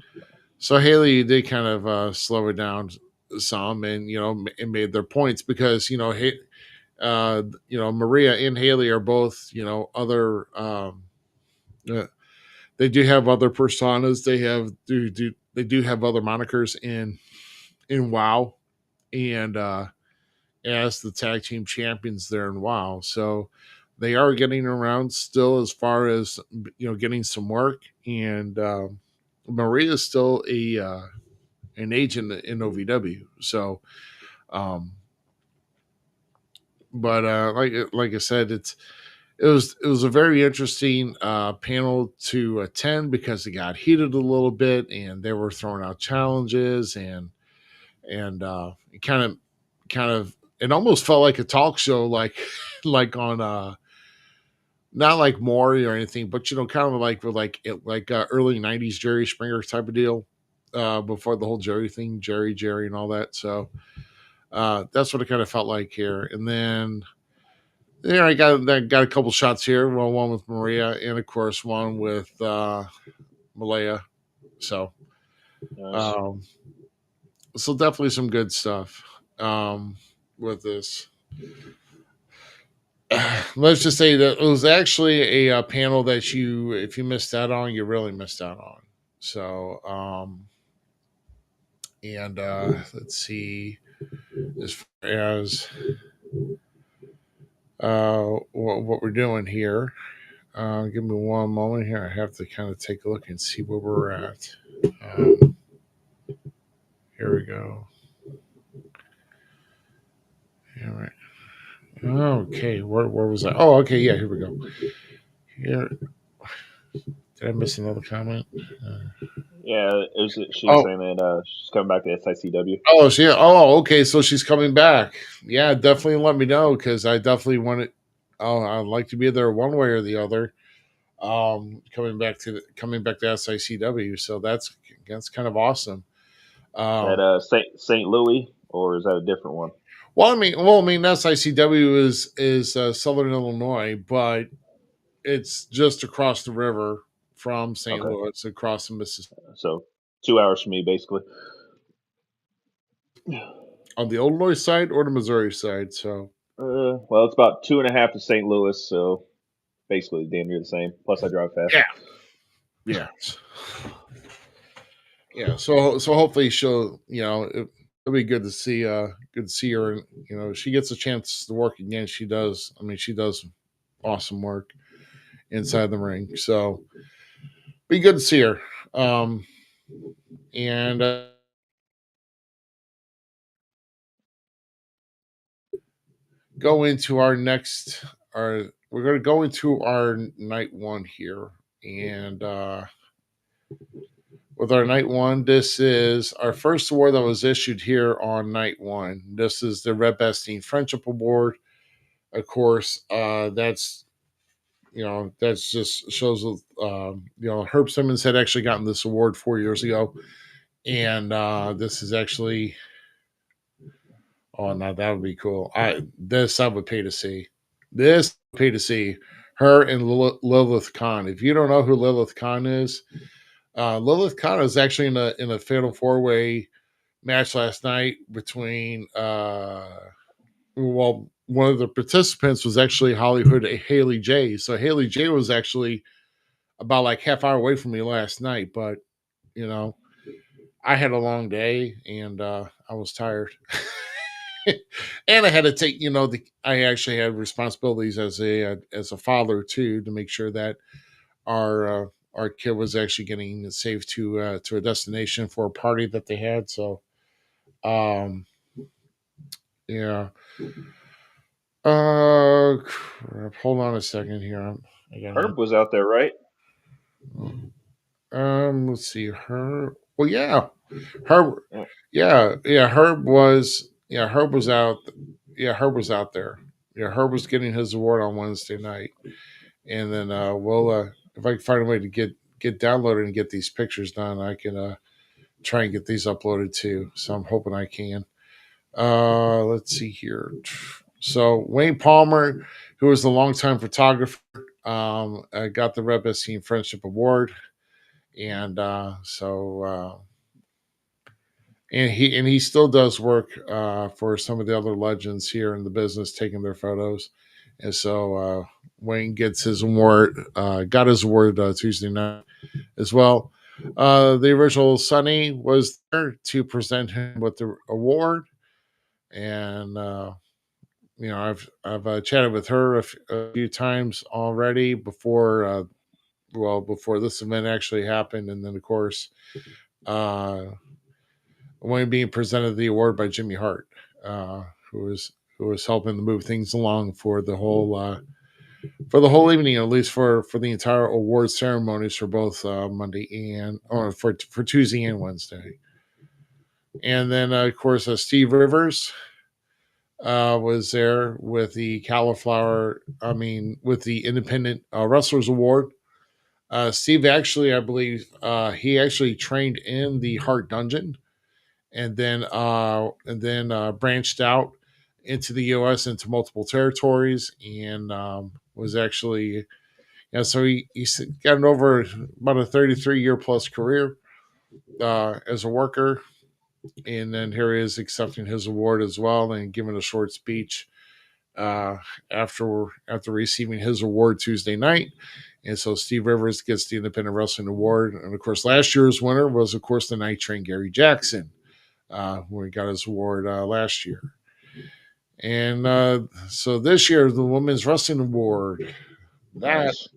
F: Haley did kind of slow it down some, and and made their points because Maria and Haley are both other uh, they do have other personas. They do have other monikers in WoW, and as the tag team champions there in WoW, so they are getting around still as far as getting some work, and Maria is still an agent in OVW. So, um, but like I said, it was a very interesting panel to attend because it got heated a little bit, and they were throwing out challenges, and it kind of it almost felt like a talk show, like like on not like Maury or anything, but kind of like with like early '90s Jerry Springer type of deal. before the whole Jerry thing, Jerry, and all that. So that's what it kind of felt like here. And then I got a couple shots here. Well, one with Maria, and of course one with Malaya. So,
G: Nice.
F: um, so definitely some good stuff with this. Let's just say that it was actually a panel that if you missed out on, you really missed out on. So, and let's see, as far as what we're doing here. Give me one moment here. I have to kind of take a look and see where we're at. Um, Here we go. All right. Okay, where was I? Oh, okay, yeah, here we go. Here, did I miss another comment?
G: Yeah, she was
F: Oh,
G: saying that she's coming back to SICW.
F: okay, so she's coming back. Yeah, definitely let me know because I definitely want it. Oh, I'd like to be there one way or the other. Coming back to SICW, so that's kind of awesome.
G: At
F: Um,
G: St. Louis, or is that a different one?
F: SICW is Southern Illinois, but it's just across the river from St.
G: Okay,
F: Louis, across the Mississippi,
G: so 2 hours from me, basically.
F: on the Illinois side or the Missouri side. So
G: Well, it's about 2.5 to St. Louis, so basically damn near the same. Plus, I drive fast.
F: yeah, yeah, yeah. So hopefully she'll, it'll be good to see her. And she gets a chance to work again. She does. I mean, she does awesome work inside the ring. So be good to see her. And go into our next. We're going to go into our night one here, and with our night one, this is our first award that was issued here on night one. This is the Red Bastine Friendship Award. Of course, that's just shows. Herb Simmons had actually gotten this award 4 years ago, and this is actually. Oh, no, that would be cool. I would pay to see. This I would pay to see her and Lilith Khan. If you don't know who Lilith Khan is, Lilith Khan is actually in a fatal 4-way match last night between one of the participants was actually Hollywood Haley J. So Haley J was actually about like half hour away from me last night, but you know, I had a long day and I was tired. And I had to take, I actually had responsibilities as a father too to make sure that our kid was actually getting safe to a destination for a party that they had. So, um, yeah. Crap. Hold on a second here. I got
G: Herb was out there, right?
F: let's see. Herb. Well, yeah. Herb.
G: Yeah.
F: Yeah. Herb was out. Yeah, Herb was out there. Yeah, Herb was getting his award on Wednesday night, and then if I can find a way to get downloaded and get these pictures done, I can try and get these uploaded too. So I'm hoping I can. Let's see here. So Wayne Palmer, who was the longtime photographer, got the Red Bastine Friendship Award, and he still does work for some of the other legends here in the business, taking their photos. And so Wayne gets his award, got his award Tuesday night as well. The original Sonny was there to present him with the award, and I've chatted with her a few times already before this event actually happened, and then of course uh, Wayne being presented the award by Jimmy Hart, uh, who was helping to move things along for the whole evening, at least for the entire award ceremonies for both Monday and or for Tuesday and Wednesday. And then of course Steve Rivers was there with the Cauliflower. I mean, with the Independent Wrestlers Award. Steve actually, I believe, he actually trained in the Heart Dungeon, and then branched out into the U.S. into multiple territories, and was actually so he's got an over about a 33-year plus career as a worker, and then here he is accepting his award as well and giving a short speech uh, after receiving his award Tuesday night. And so Steve Rivers gets the Independent Wrestling Award. And of course, last year's winner was, of course, the Night Train Gary Jackson, when he got his award last year. And so this year, the Women's Wrestling Award, that,
G: Nice.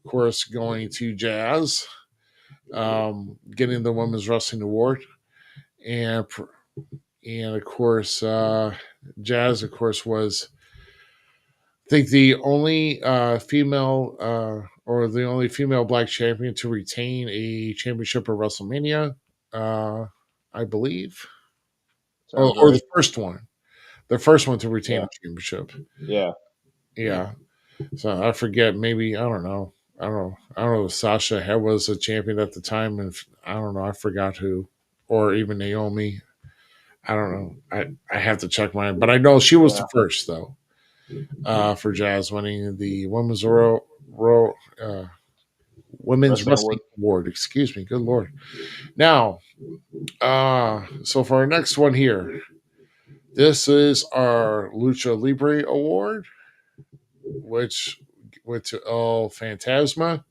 F: of course, going to Jazz, getting the Women's Wrestling Award. And, and of course, Jazz, of course, was, I think, the only female or the only female black champion to retain a championship at WrestleMania, I believe,
G: Sounds
F: or the
G: right.
F: first one to retain
G: Yeah.
F: a championship.
G: Yeah.
F: Yeah, so I forget. Maybe I don't know. If Sasha was a champion at the time, and I don't know. I forgot who, or even Naomi. I don't know. I have to check mine, but I know she was the
G: Yeah.
F: first though. For Jazz winning the Women's
G: Wrestling
F: Wrestling
G: Award.
F: Award. Excuse me. Good Lord. Now, so for our next one here, this is our Lucha Libre Award, which went to El Fantasma.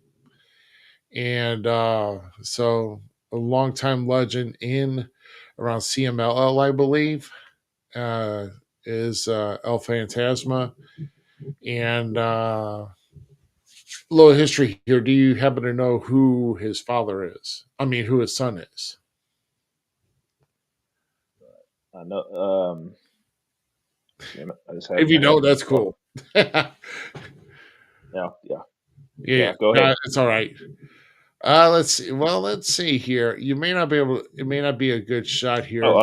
F: And so a longtime legend in around CMLL, I believe, uh, is El Fantasma. And little history here. Do you happen to know who his father is? I mean, who his son is?
G: I know. Damn it, I just had
F: If
G: it in
F: you
G: my head.
F: know, that's
G: Well,
F: cool. Yeah,
G: yeah. Yeah. Go ahead.
F: it's all right. Let's see. Well, let's see here. You may not be able. It may not be a good shot here.
G: Oh,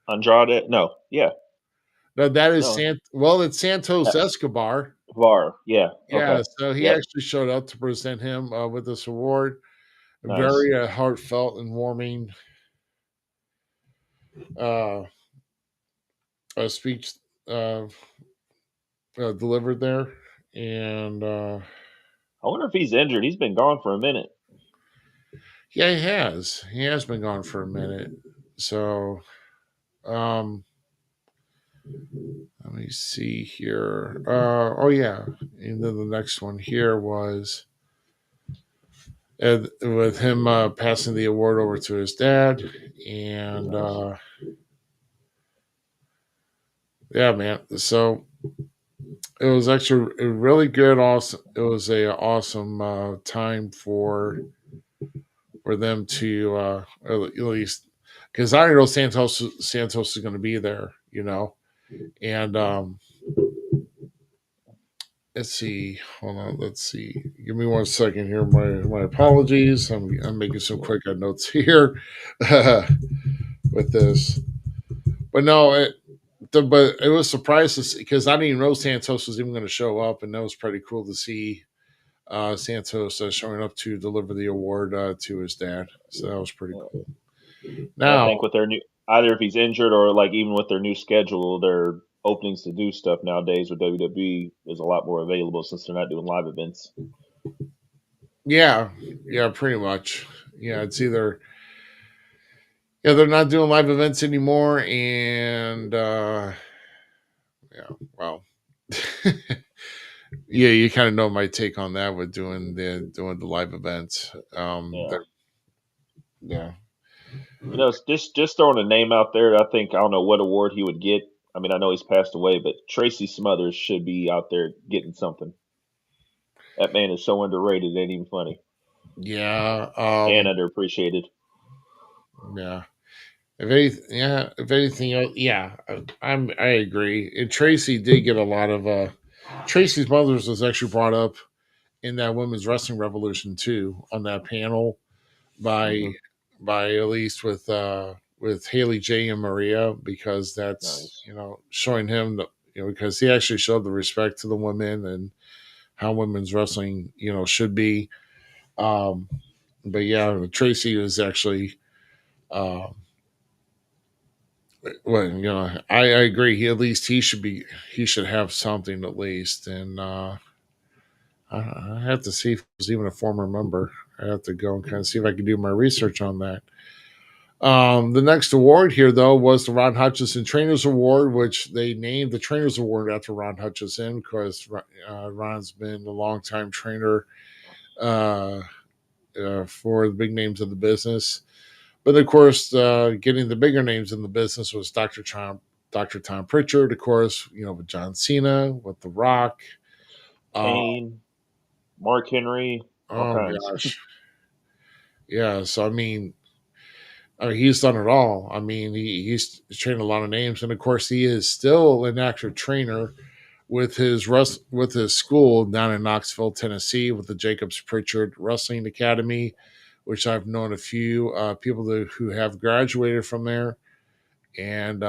G: Andrade. No. Yeah.
F: No, that is
G: No.
F: It's Santos
G: Uh,
F: Escobar.
G: VAR. Yeah.
F: Yeah,
G: Okay.
F: so he
G: Yep.
F: actually showed up to present him with this award.
G: Nice.
F: Very heartfelt and warming uh, speech uh, delivered there, and
G: I wonder if he's injured. He's been gone for a minute.
F: yeah, he has. He has been gone for a minute. So, um, let me see here. Oh yeah, and then the next one here was with him passing the award over to his dad, and
G: Nice.
F: yeah, man. So it was actually a really good. Awesome. It was a awesome time for them to at least, because I know Santos is going to be there, and let's see. Hold on. Let's see. Give me 1 second here. My apologies. I'm making some quick notes here with this, but no, but it was surprising because I didn't even know Santos was even going to show up, and that was pretty cool to see Santos showing up to deliver the award to his dad. So that was pretty cool.
G: And I
F: Now,
G: think with their new, either if he's injured or like even with their new schedule, their openings to do stuff nowadays with WWE is a lot more available since they're not doing live events.
F: yeah, pretty much. Yeah, it's either they're not doing live events anymore, and yeah, well, yeah, you kind of know my take on that with doing the live events.
G: Yeah.
F: Yeah,
G: It's just throwing a name out there. I think I don't know what award he would get. I mean, I know he's passed away, but Tracy Smothers should be out there getting something. That man is so underrated, it ain't even funny,
F: yeah,
G: and underappreciated.
F: yeah. If anything else, yeah, I agree. And Tracy did get a lot of Tracy's Mothers was actually brought up in that women's wrestling revolution too on that panel by
G: Hmm.
F: at least with Haley J and Maria, because that's
G: Nice.
F: showing him because he actually showed the respect to the women and how women's wrestling should be. Um, but yeah, Tracy was actually, uh, well, I agree. He should have something at least. And I have to see if he was even a former member. I have to go and kind of see if I can do my research on that. The next award here, though, was the Ron Hutchinson Trainers Award, which they named the Trainers Award after Ron Hutchinson because Ron's been a longtime trainer uh, for the big names of the business. But of course, getting the bigger names in the business was Dr. Tom Pritchard, of course, with John Cena, with The Rock. Uh,
G: Kane, Mark Henry, all
F: oh
G: kinds.
F: gosh, yeah. So he's done it all. I mean, he's trained a lot of names, and of course, he is still an active trainer with with his school down in Knoxville, Tennessee, with the Jacobs Pritchard Wrestling Academy, which I've known a few people who have graduated from there, and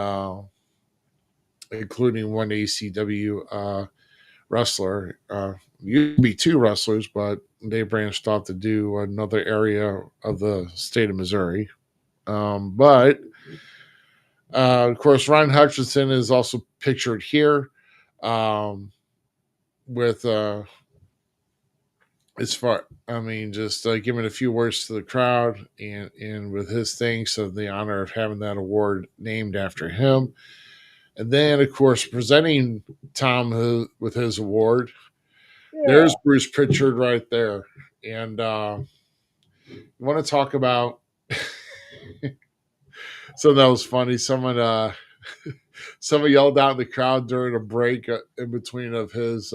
F: including one ACW wrestler. Used to be two wrestlers, but they branched off to do another area of the state of Missouri. But of course, Ryan Hutchinson is also pictured here with as far, I mean, just giving a few words to the crowd and with his thing. So the honor of having that award named after him. And then, of course, presenting Tom with his award.
G: Yeah.
F: There's Bruce Pritchard right there. And you want to talk about so that was funny. Someone yelled out in the crowd during a break in between of his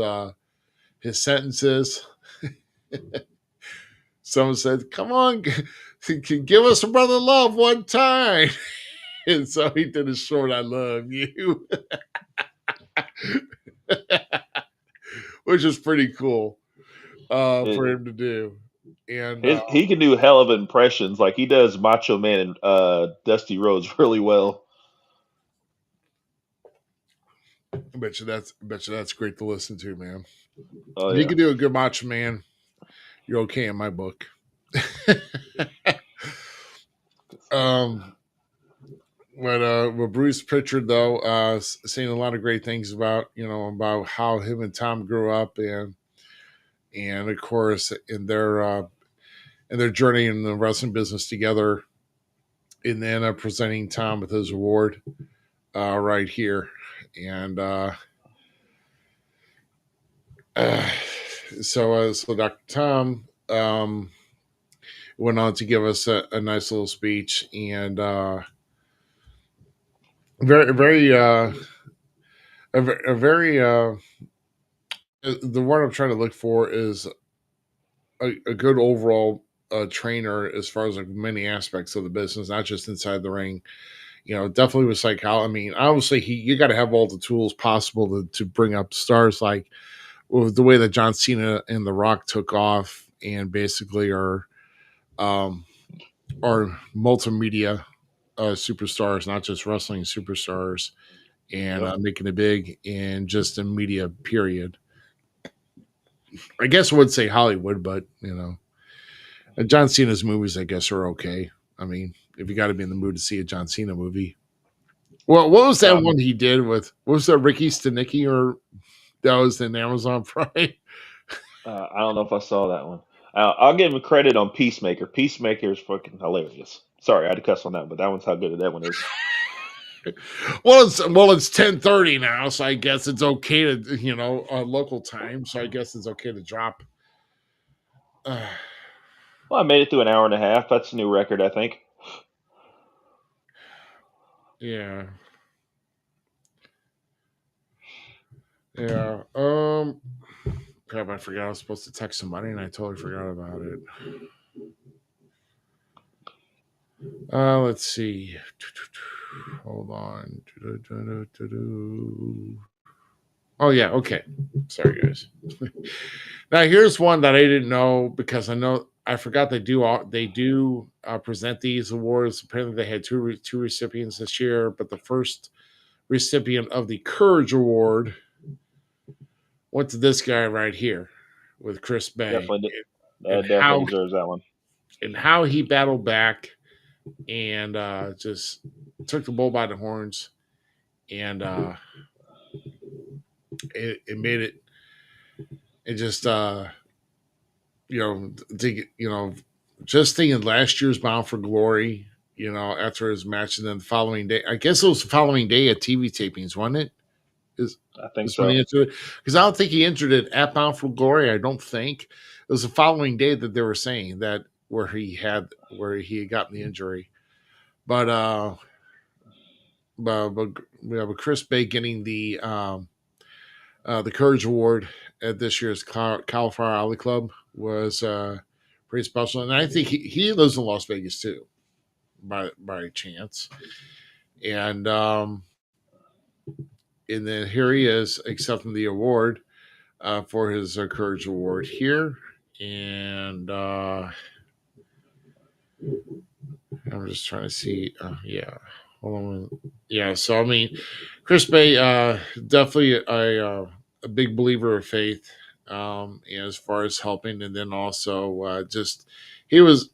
F: sentences. Someone said, "Come on, give us a brother love one time." And so he did a short "I love you," which is pretty cool for
G: It,
F: him to do. And
G: he can do hell of impressions. Like he does Macho Man and Dusty Rhodes really well.
F: I bet you that's great to listen to, man.
G: Oh
F: If you
G: yeah.
F: can do a good Macho Man, you're okay in my book. um, with Bruce Pritchard though, seeing a lot of great things about how him and Tom grew up and of course in their journey in the wrestling business together, and then presenting Tom with his award right here, and uh, so Dr. Tom went on to give us a nice little speech and very very a very the word I'm trying to look for is a good overall trainer as far as like many aspects of the business, not just inside the ring. Definitely with psychology. I mean, obviously, you got to have all the tools possible to bring up stars like the way that John Cena and The Rock took off and basically um, are multimedia superstars, not just wrestling superstars, and
G: Yep.
F: making it big in just a media period. I guess I would say Hollywood, but John Cena's movies, I guess, are okay. I mean, if you got to be in the mood to see a John Cena movie. Well, what was that
G: Um,
F: one he did with? What was that Ricky Stenicki or that was in Amazon Prime?
G: I don't know if I saw that one. I'll give him credit on Peacemaker. Peacemaker is fucking hilarious. Sorry, I had to cuss on that, but that one's how good that one is.
F: Well, it's 10:30 now, so I guess it's okay to local time. So I guess it's okay to drop. Uh,
G: Well, I made it through an hour and a half. That's a new record, I think.
F: yeah, yeah. Crap, I forgot I was supposed to text somebody, and I totally forgot about it. Let's see. Hold on. Oh yeah, okay. Sorry guys. Now here's one that I didn't know because I forgot they do present these awards. Apparently they had two recipients this year, but the first recipient of the Courage Award went to this guy right here with Chris Bay.
G: Definitely,
F: and
G: That definitely deserves that one.
F: how he battled back and just took the bull by the horns, and it made it. It just just thinking last year's Bound for Glory, after his match, and then the following day, I guess it was the following day at TV tapings, wasn't it?
G: I think
F: Is when
G: so.
F: he entered it, because I don't think he entered it at Bound for Glory. I don't think it was the following day that they were saying that where he had gotten the injury, but but Chris Bay getting the Courage Award at this year's Cauliflower Alley Club was pretty special, and I think he lives in Las Vegas too, by chance, and and then here he is accepting the award for his Courage Award here, and I'm just trying to see, yeah. Hold on. Yeah, so I mean, Chris Bay, definitely a big believer of faith, as far as helping, and then also just he was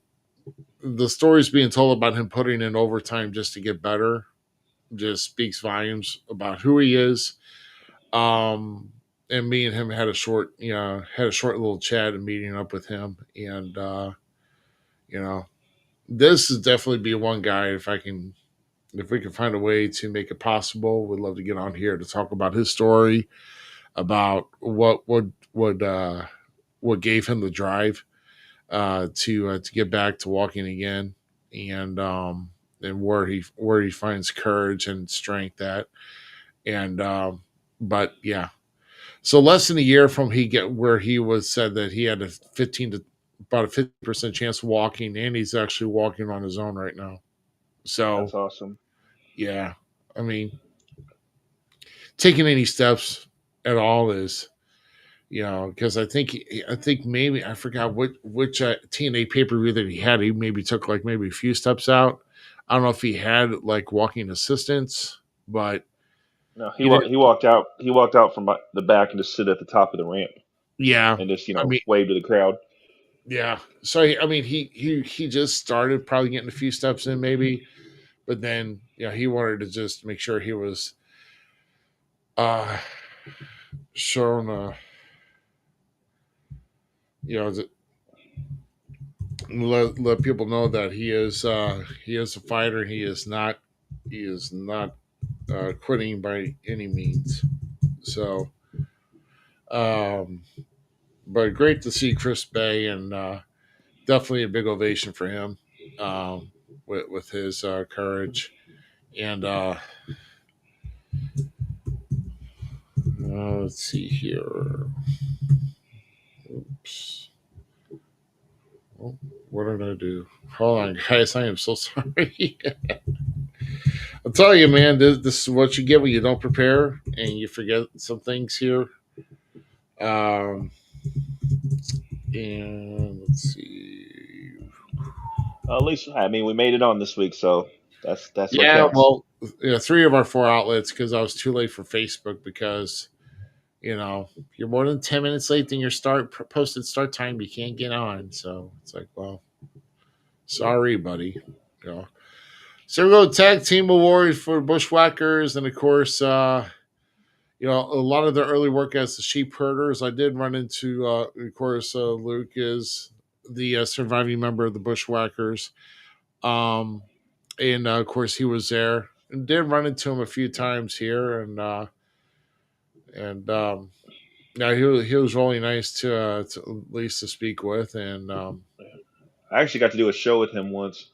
F: the stories being told about him putting in overtime just to get better, just speaks volumes about who he is. And me and him had a short little chat and meeting up with him, and this is definitely be one guy if we can find a way to make it possible, we'd love to get on here to talk about his story, about what gave him the drive to get back to walking again, and where he finds courage and strength at, and but yeah, so less than a year from where he was said that he had about a 50% chance of walking, and he's actually walking on his own right now. So
G: That's awesome.
F: yeah, I mean, taking any steps at all is, because I think maybe I forgot which TNA pay per view that he had. He maybe took like maybe a few steps out. I don't know if he had like walking assistance, but
G: No,
F: he did.
G: he walked out. He walked out from the back and just stood at the top of the ramp
F: Yeah,
G: and just
F: I mean,
G: waved to the crowd.
F: yeah. So I mean, he just started probably getting a few steps in maybe, but then he wanted to just make sure he was uh shown that let people know that he is a fighter. He is not quitting by any means. So, um, but great to see Chris Bay, and definitely a big ovation for him, with his courage. And let's see here. Oops. Oh, what did I do? Hold on, guys. I am so sorry. I'll tell you, man, this is what you get when you don't prepare and you forget some things here. Um, and let's see.
G: At least, I mean, we made it on this week, so that's what
F: Yeah,
G: counts.
F: well, 3 of our 4 outlets, because I was too late for Facebook, because you're more than 10 minutes late than your posted start time. You can't get on, so it's like, well, sorry, buddy. So we go tag team awards for Bushwhackers, and of course, a lot of the early work as the sheep herders. I did run into, of course, Luke is the surviving member of the Bushwhackers. And of course, he was there. And did run into him a few times here, and yeah, he was really nice to at least to speak with. And
G: I actually got to do a show with him once.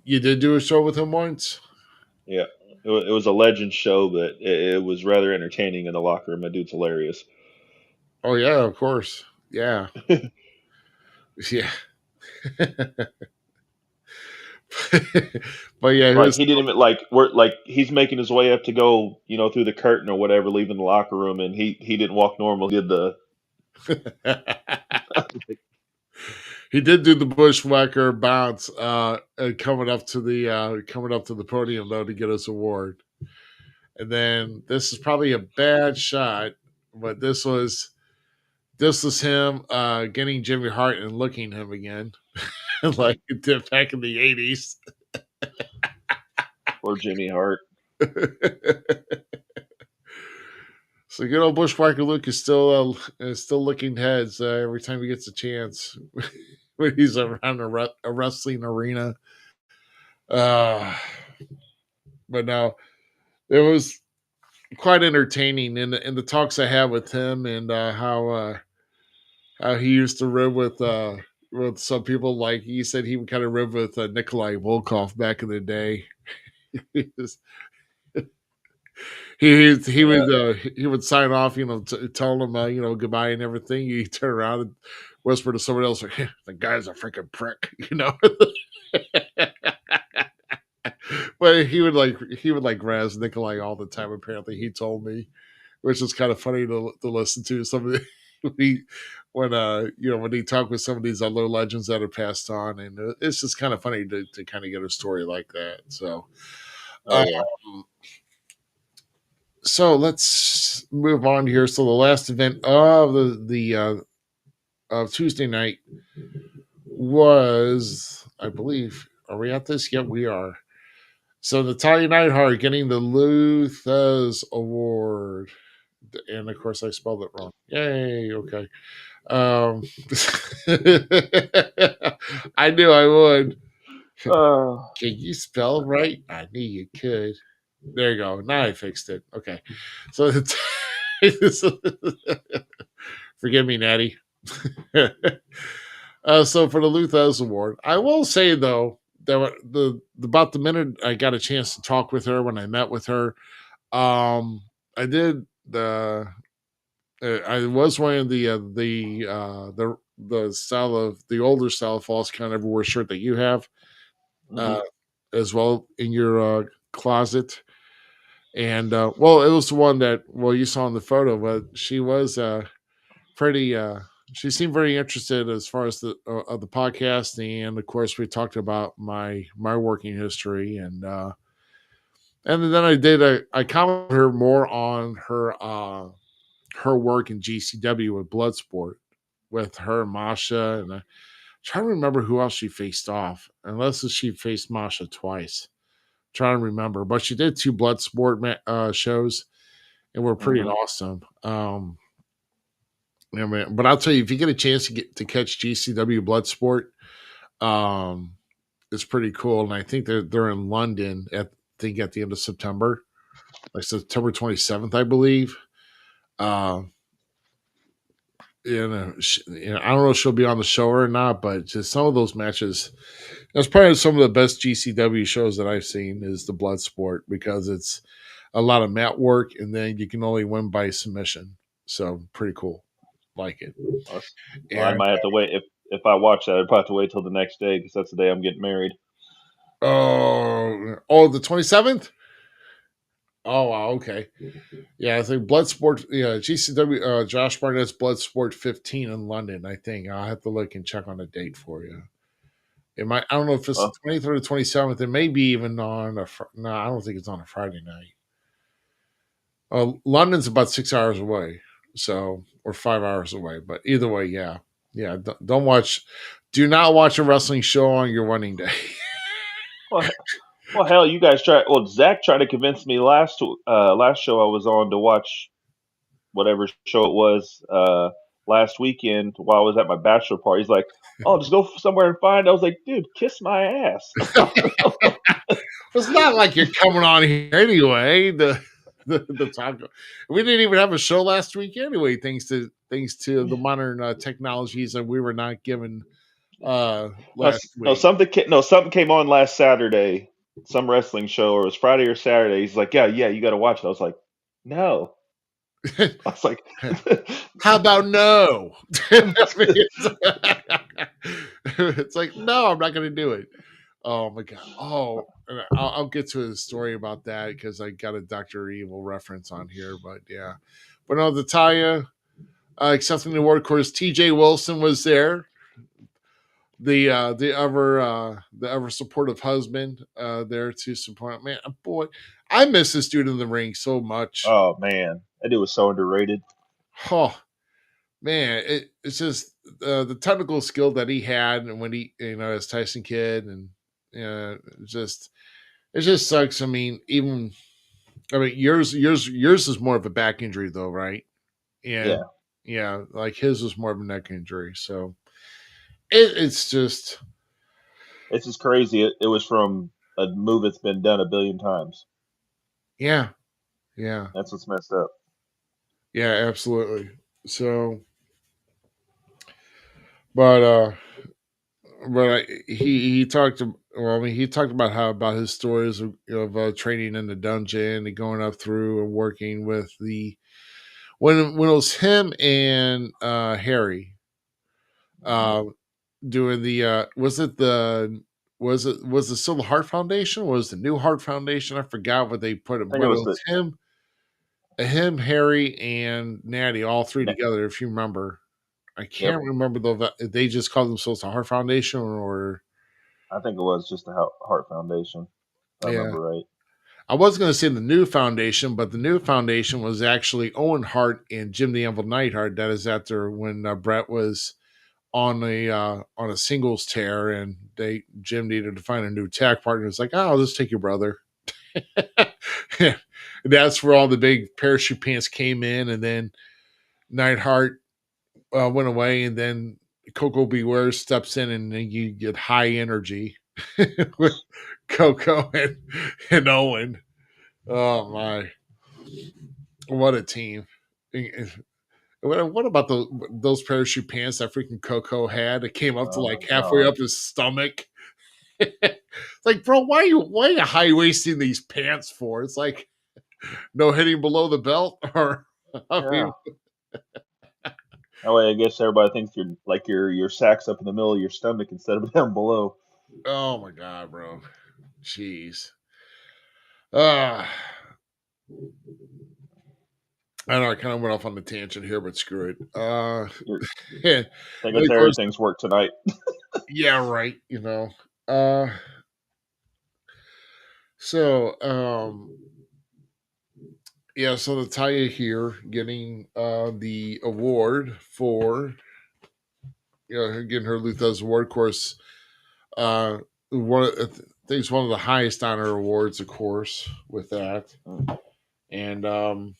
F: you did do a show with him once.
G: Yeah, it was a legend show, but it was rather entertaining in the locker room. That dude's hilarious.
F: Oh yeah, of course. Yeah, yeah. But yeah,
G: Like he didn't even he's making his way up to go through the curtain or whatever, leaving the locker room, and he didn't walk normal. He did the
F: he did do the bushwhacker bounce, coming up to the podium though to get his award. And then this is probably a bad shot, but this was this was him getting Jimmy Hart and looking him again, like it did back in the 80s.
G: Or Jimmy Hart.
F: So good old Bushwhacker Luke is still looking heads every time he gets a chance when he's around a wrestling arena. But no, it was quite entertaining in the talks I had with him, and how he used to rib with some people. Like he said, he would kind of rib with Nikolai Volkov back in the day. he, was- he would sign off, telling him goodbye and everything. He turn around and whisper to someone else, like, "The guy's a freaking prick," But he would razz Nikolai all the time. Apparently, he told me, which is kind of funny to listen to. Some of the when he talked with some of these other legends that have passed on, and it's just kind of funny to kind of get a story like that. So,
G: Oh yeah.
F: so let's move on here. So the last event of the of Tuesday night was, I believe, are we at this? Yep, we are. So Natalia Neidhart getting the Luthas Award. And of course I spelled it wrong. Yay, okay. Um I knew I would.
G: Uh,
F: Can you spell right? I knew you could. There you go. Now I fixed it. Okay. So forgive me, Natty. So for the Luthas Award, I will say though that about the minute I got a chance to talk with her when I met with her, I did I was wearing the style of the older style of false count everywhere shirt that you have, uh, as well in your closet. And well, it was the one that you saw in the photo, but she was pretty. She seemed very interested as far as the of the podcast, and of course, we talked about my working history, and then I commented her more on her work in GCW with Bloodsport with her and Masha, and I try to remember who else she faced off, unless she faced Masha twice. Trying to remember, but she did two Bloodsport shows, and were pretty awesome. Yeah, man. But I'll tell you, if you get a chance to catch GCW Bloodsport, um, it's pretty cool. And I think they're in London at the end of September, like September 27th, I believe. Uh, I don't know if she'll be on the show or not, but just some of those matches. That's probably some of the best GCW shows that I've seen is the Bloodsport, because it's a lot of mat work, and then you can only win by submission. So pretty cool, like it.
G: well, I
F: And
G: might have to wait if I watch that. I'd probably have to wait till the next day because that's the day I'm getting married.
F: the 27th. Oh, wow, okay. Yeah, I think Bloodsport. Yeah, GCW. Josh Barnett's Bloodsport 15 in London. I think I'll have to look and check on the date for you. It might. I don't know if it's the
G: Well,
F: 23rd or 27th. It may be even on a. No, I don't think it's on a Friday night. London's about 6 hours away, so or 5 hours away. But either way, yeah, yeah. Don't watch. Do not watch a wrestling show on your wedding day.
G: well, well, hell, you guys tried. Well, Zach tried to convince me last show I was on to watch whatever show it was last weekend while I was at my bachelor party. He's like, "Oh, just go somewhere and find." I was like, "Dude, kiss my ass."
F: It's not like you're coming on here anyway. The taco. We didn't even have a show last week anyway, thanks to the modern technologies that we were not given last
G: No,
F: week.
G: something came on last Saturday, some wrestling show, or it was Friday or Saturday. He's like, "Yeah, you got to watch it." I was like, "No." I was like,
F: How about no? It's like, no, I'm not going to do it. Oh my god. Oh, and I'll get to a story about that because I got a Dr. Evil reference on here. But yeah, but no, the Taya accepting the award. Of course, TJ Wilson was there. The ever supportive husband there to support. Man, boy, I miss this dude in the ring so much.
G: "Oh man, that dude was so underrated."
F: Oh man, it's just the technical skill that he had, and when he, as Tyson Kidd, and just it just sucks. I mean, yours is more of a back injury though, right? And
G: Yeah,
F: yeah, like his was more of a neck injury. So it's just
G: it's just crazy. It was from a move that's been done a billion times.
F: yeah, yeah,
G: That's what's messed up.
F: yeah, absolutely. So, but he talked well. I mean, he talked about how about his stories of training in the dungeon and going up through and working with the when it was him and Harry
G: Hmm.
F: uh, doing the was it still the Heart Foundation? Or was the New Heart Foundation? I forgot what they put
G: I
F: it,
G: think it
F: but it
G: was
F: was him, Harry, and Natty, all three
G: the
F: together. If you remember, I
G: yep.
F: can't remember though. If they just called themselves the Heart Foundation, or
G: I think it was just the Heart Foundation, if I
F: yeah.
G: remember right.
F: I was going to say the New Foundation, but the New Foundation was actually Owen Hart and Jim the Anvil Neidhart. That is after when Brett was on a singles tear, and Jim needed to find a new tag partner. It's like, oh, I'll just take your brother. That's where all the big parachute pants came in, and then Neidhart went away, and then Coco Beware steps in, and then you get high energy with Coco and Owen. Oh my, what a team! What about those parachute pants that freaking Coco had? It came up to
G: Oh my
F: like halfway
G: god.
F: up his stomach. Like, bro, why are you high waisting these pants for? It's like no hitting below the belt, or I
G: Yeah.
F: mean,
G: That way, I guess everybody thinks you're like your sack's up in the middle of your stomach instead of down below.
F: oh my god, bro, jeez. Uh I know I kind of went off on the tangent here, but screw it.
G: You're
F: Yeah,
G: thinking
F: of course,
G: everything's work tonight.
F: yeah, right. Uh, so yeah, so Natalia here getting the award for her getting her Lutha's award. Of course, uh, I think it's one of the highest honor awards, of course, with that,
G: Mm.
F: and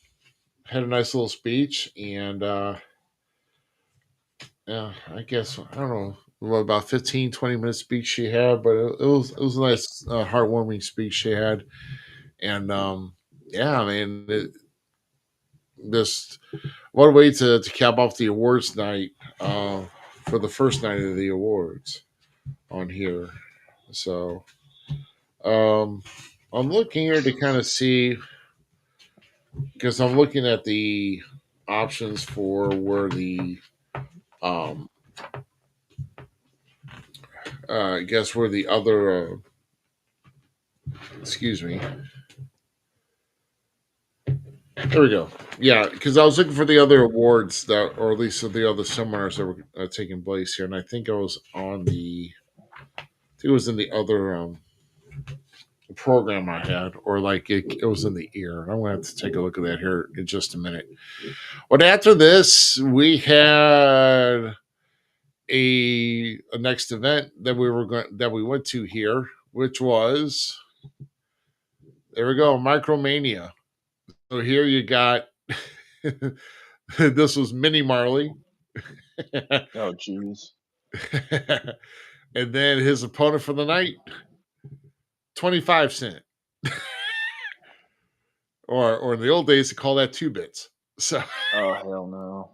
F: had a nice little speech, and yeah, I guess I don't know what about 15, 20 minute speech she had, but it was a nice heartwarming speech she had, and yeah, I mean, just what a way to cap off the awards night uh, for the first night of the awards on here. So I'm looking here to kind of see because I'm looking at the options for where the um I guess where the other excuse me. There we go. Yeah, because I was looking for the other awards that, or at least the other seminars that were taking place here, and I think I was on the, I think it was in the other program I had, or like it was in the ear. And I'm going to have to take a look at that here in just a minute. But after this, we had a next event that we went to here, which was there we go, Micromania. So here you got this was Mini Marley.
G: Oh jeez.
F: And then his opponent for the night, 25 cent. Or in the old days, they call that 2 bits. So
G: Oh hell no.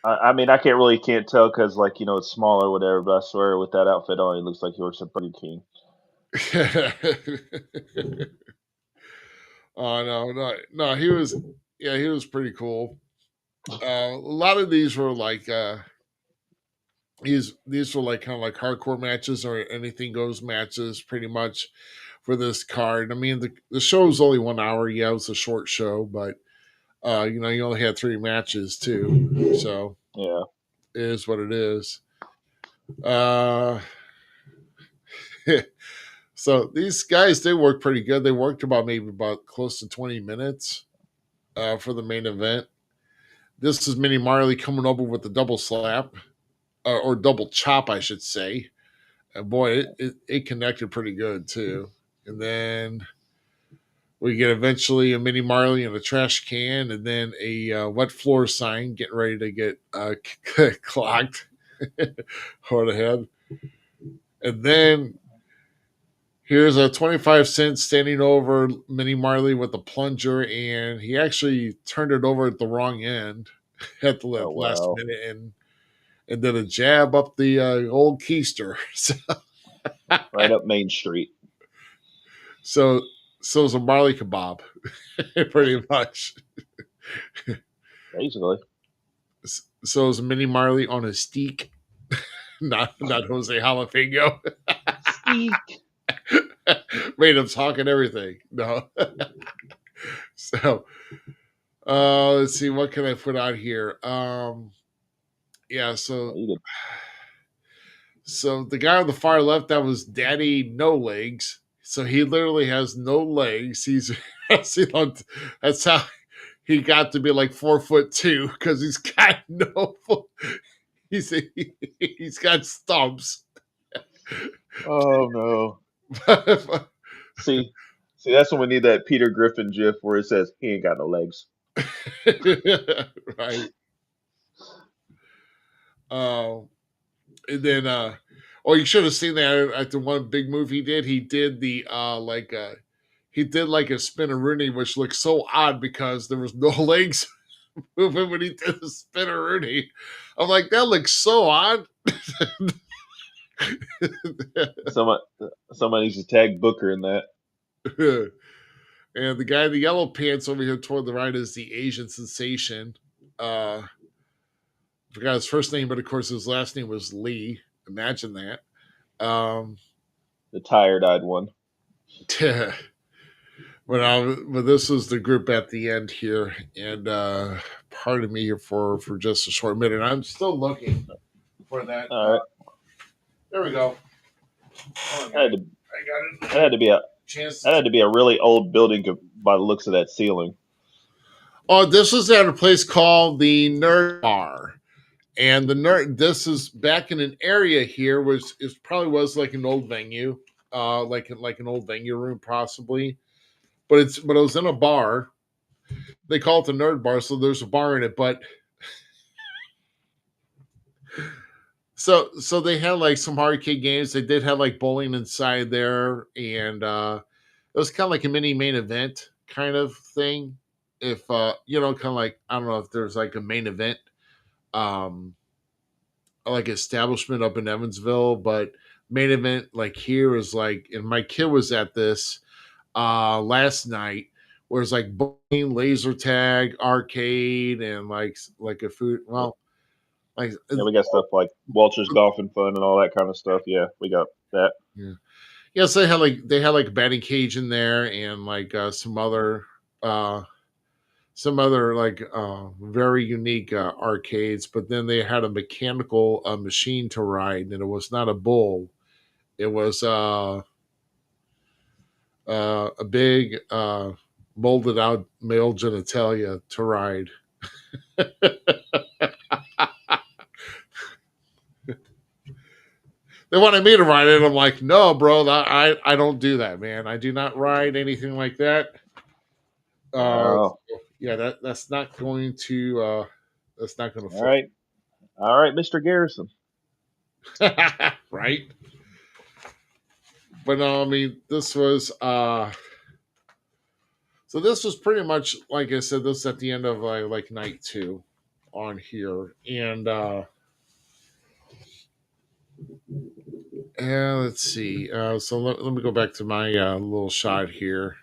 G: I mean, I can't tell because like it's small or whatever. But I swear, with that outfit on, he looks like he works at Burger King.
F: oh no, he was yeah, he was pretty cool. A lot of these were like these were like kind of like hardcore matches or anything goes matches pretty much for this card. I mean the show was only 1 hour, yeah, it was a short show, but you only had 3 matches too. So
G: Yeah.
F: it is what it is. Uh so these guys they worked pretty good. They worked about maybe about close to 20 minutes for the main event. this is Minnie Marley coming over with the double slap, or double chop, I should say. And boy, it connected pretty good too. And then we get eventually a Minnie Marley in a trash can, and then a wet floor sign getting ready to get clocked on the head. And then here's a 25 cent standing over Minnie Marley with a plunger, and he actually turned it over at the wrong end at the
G: Oh
F: last
G: wow!
F: minute, and then a jab up the old keister.
G: Right up Main Street.
F: So it's a Marley kebab, pretty much.
G: Basically.
F: So it's Minnie Marley on a steak, not Jose Jalapeno.
G: Steak.
F: Made him talk and everything. No. So let's see, what can I put out here? Yeah, so
G: You could,
F: so the guy on the far left, that was Daddy No Legs. So he literally has no legs. That's how he got to be like 4'2", because he's got no foot. He's got stumps.
G: oh no! See, that's when we need that Peter Griffin gif where it says he ain't got no legs.
F: Right. And then oh, you should have seen that at the one big move he did. He did the he did like a spinneroonie, which looked so odd because there was no legs moving when he did the spinneroonie. I'm like, that looks so odd.
G: Somebody needs to tag Booker in that.
F: And the guy in the yellow pants over here toward the right is the Asian sensation. I forgot his first name, but of course his last name was Lee. Imagine that.
G: The tired-eyed one.
F: But this was the group at the end here, and pardon me here for just a short minute. I'm still looking for that.
G: All right.
F: There we go.
G: That had to be a
F: Chance.
G: that had to be a really old building by the looks of that ceiling.
F: Oh, this was at a place called the Nerd Bar. And this is back in an area here, which is probably was like an old venue, like an old venue room, possibly. But it was in a bar. They call it the Nerd Bar, so there's a bar in it. But so they had like some arcade games. They did have like bowling inside there, and it was kind of like a mini main event kind of thing. If kind of like, I don't know if there's like a main event like establishment up in Evansville, but main event like here is like, and my kid was at this last night, where it's like bowling, laser tag, arcade, and like a food. Well, like
G: Yeah, we got stuff like Walter's Golf and Fun and all that kind of stuff. Yeah, we got that.
F: Yeah. Yes, they had like a batting cage in there, and like some other like very unique arcades. But then they had a mechanical machine to ride, and it was not a bull. It was a big molded out male genitalia to ride. They wanted me to ride it. I'm like, no, bro, I don't do that, man. I do not ride anything like that.
G: Oh.
F: Yeah, that's not going to
G: All right, Mr. Garrison.
F: Right. But no, I mean, this was so this was pretty much, like I said, this is at the end of like night 2 on here, and let's see. So let me go back to my little shot here,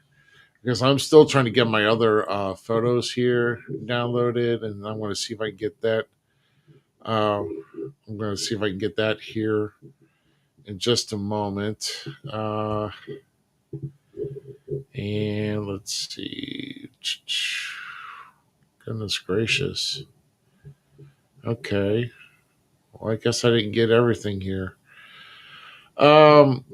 F: because I'm still trying to get my other photos here downloaded, and I want to see if I can get that. I'm going to see if I can get that here in just a moment. And let's see. Goodness gracious. Okay. Well, I guess I didn't get everything here. Well,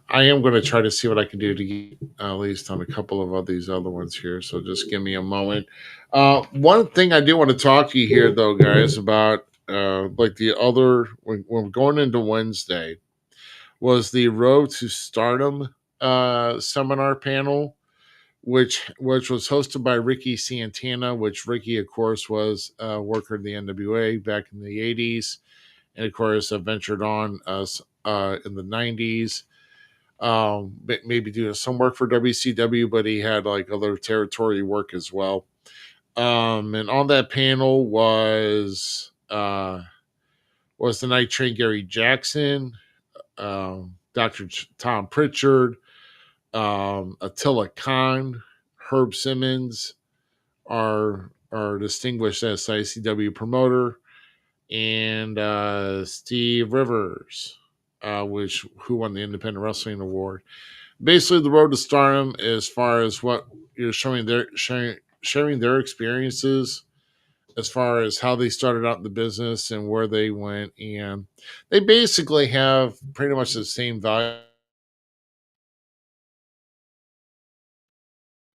F: I am going to try to see what I can do to get at least on a couple of these other ones here. So just give me a moment. One thing I do want to talk to you here, though, guys, about like the other when we're going into Wednesday was the Road to Stardom seminar panel, which was hosted by Ricky Santana, which Ricky, of course, was a worker in the NWA back in the 80s, and of course ventured on us in the 90s. Maybe doing some work for WCW, but he had like other territory work as well. And on that panel was the Night Train Gary Jackson, Dr. Tom Pritchard, Attila Khan, Herb Simmons, our distinguished SICW promoter, and Steve Rivers, who won the Independent Wrestling Award. Basically, the road to stardom, as far as what you're sharing their experiences, as far as how they started out in the business and where they went, and they basically have pretty much the same values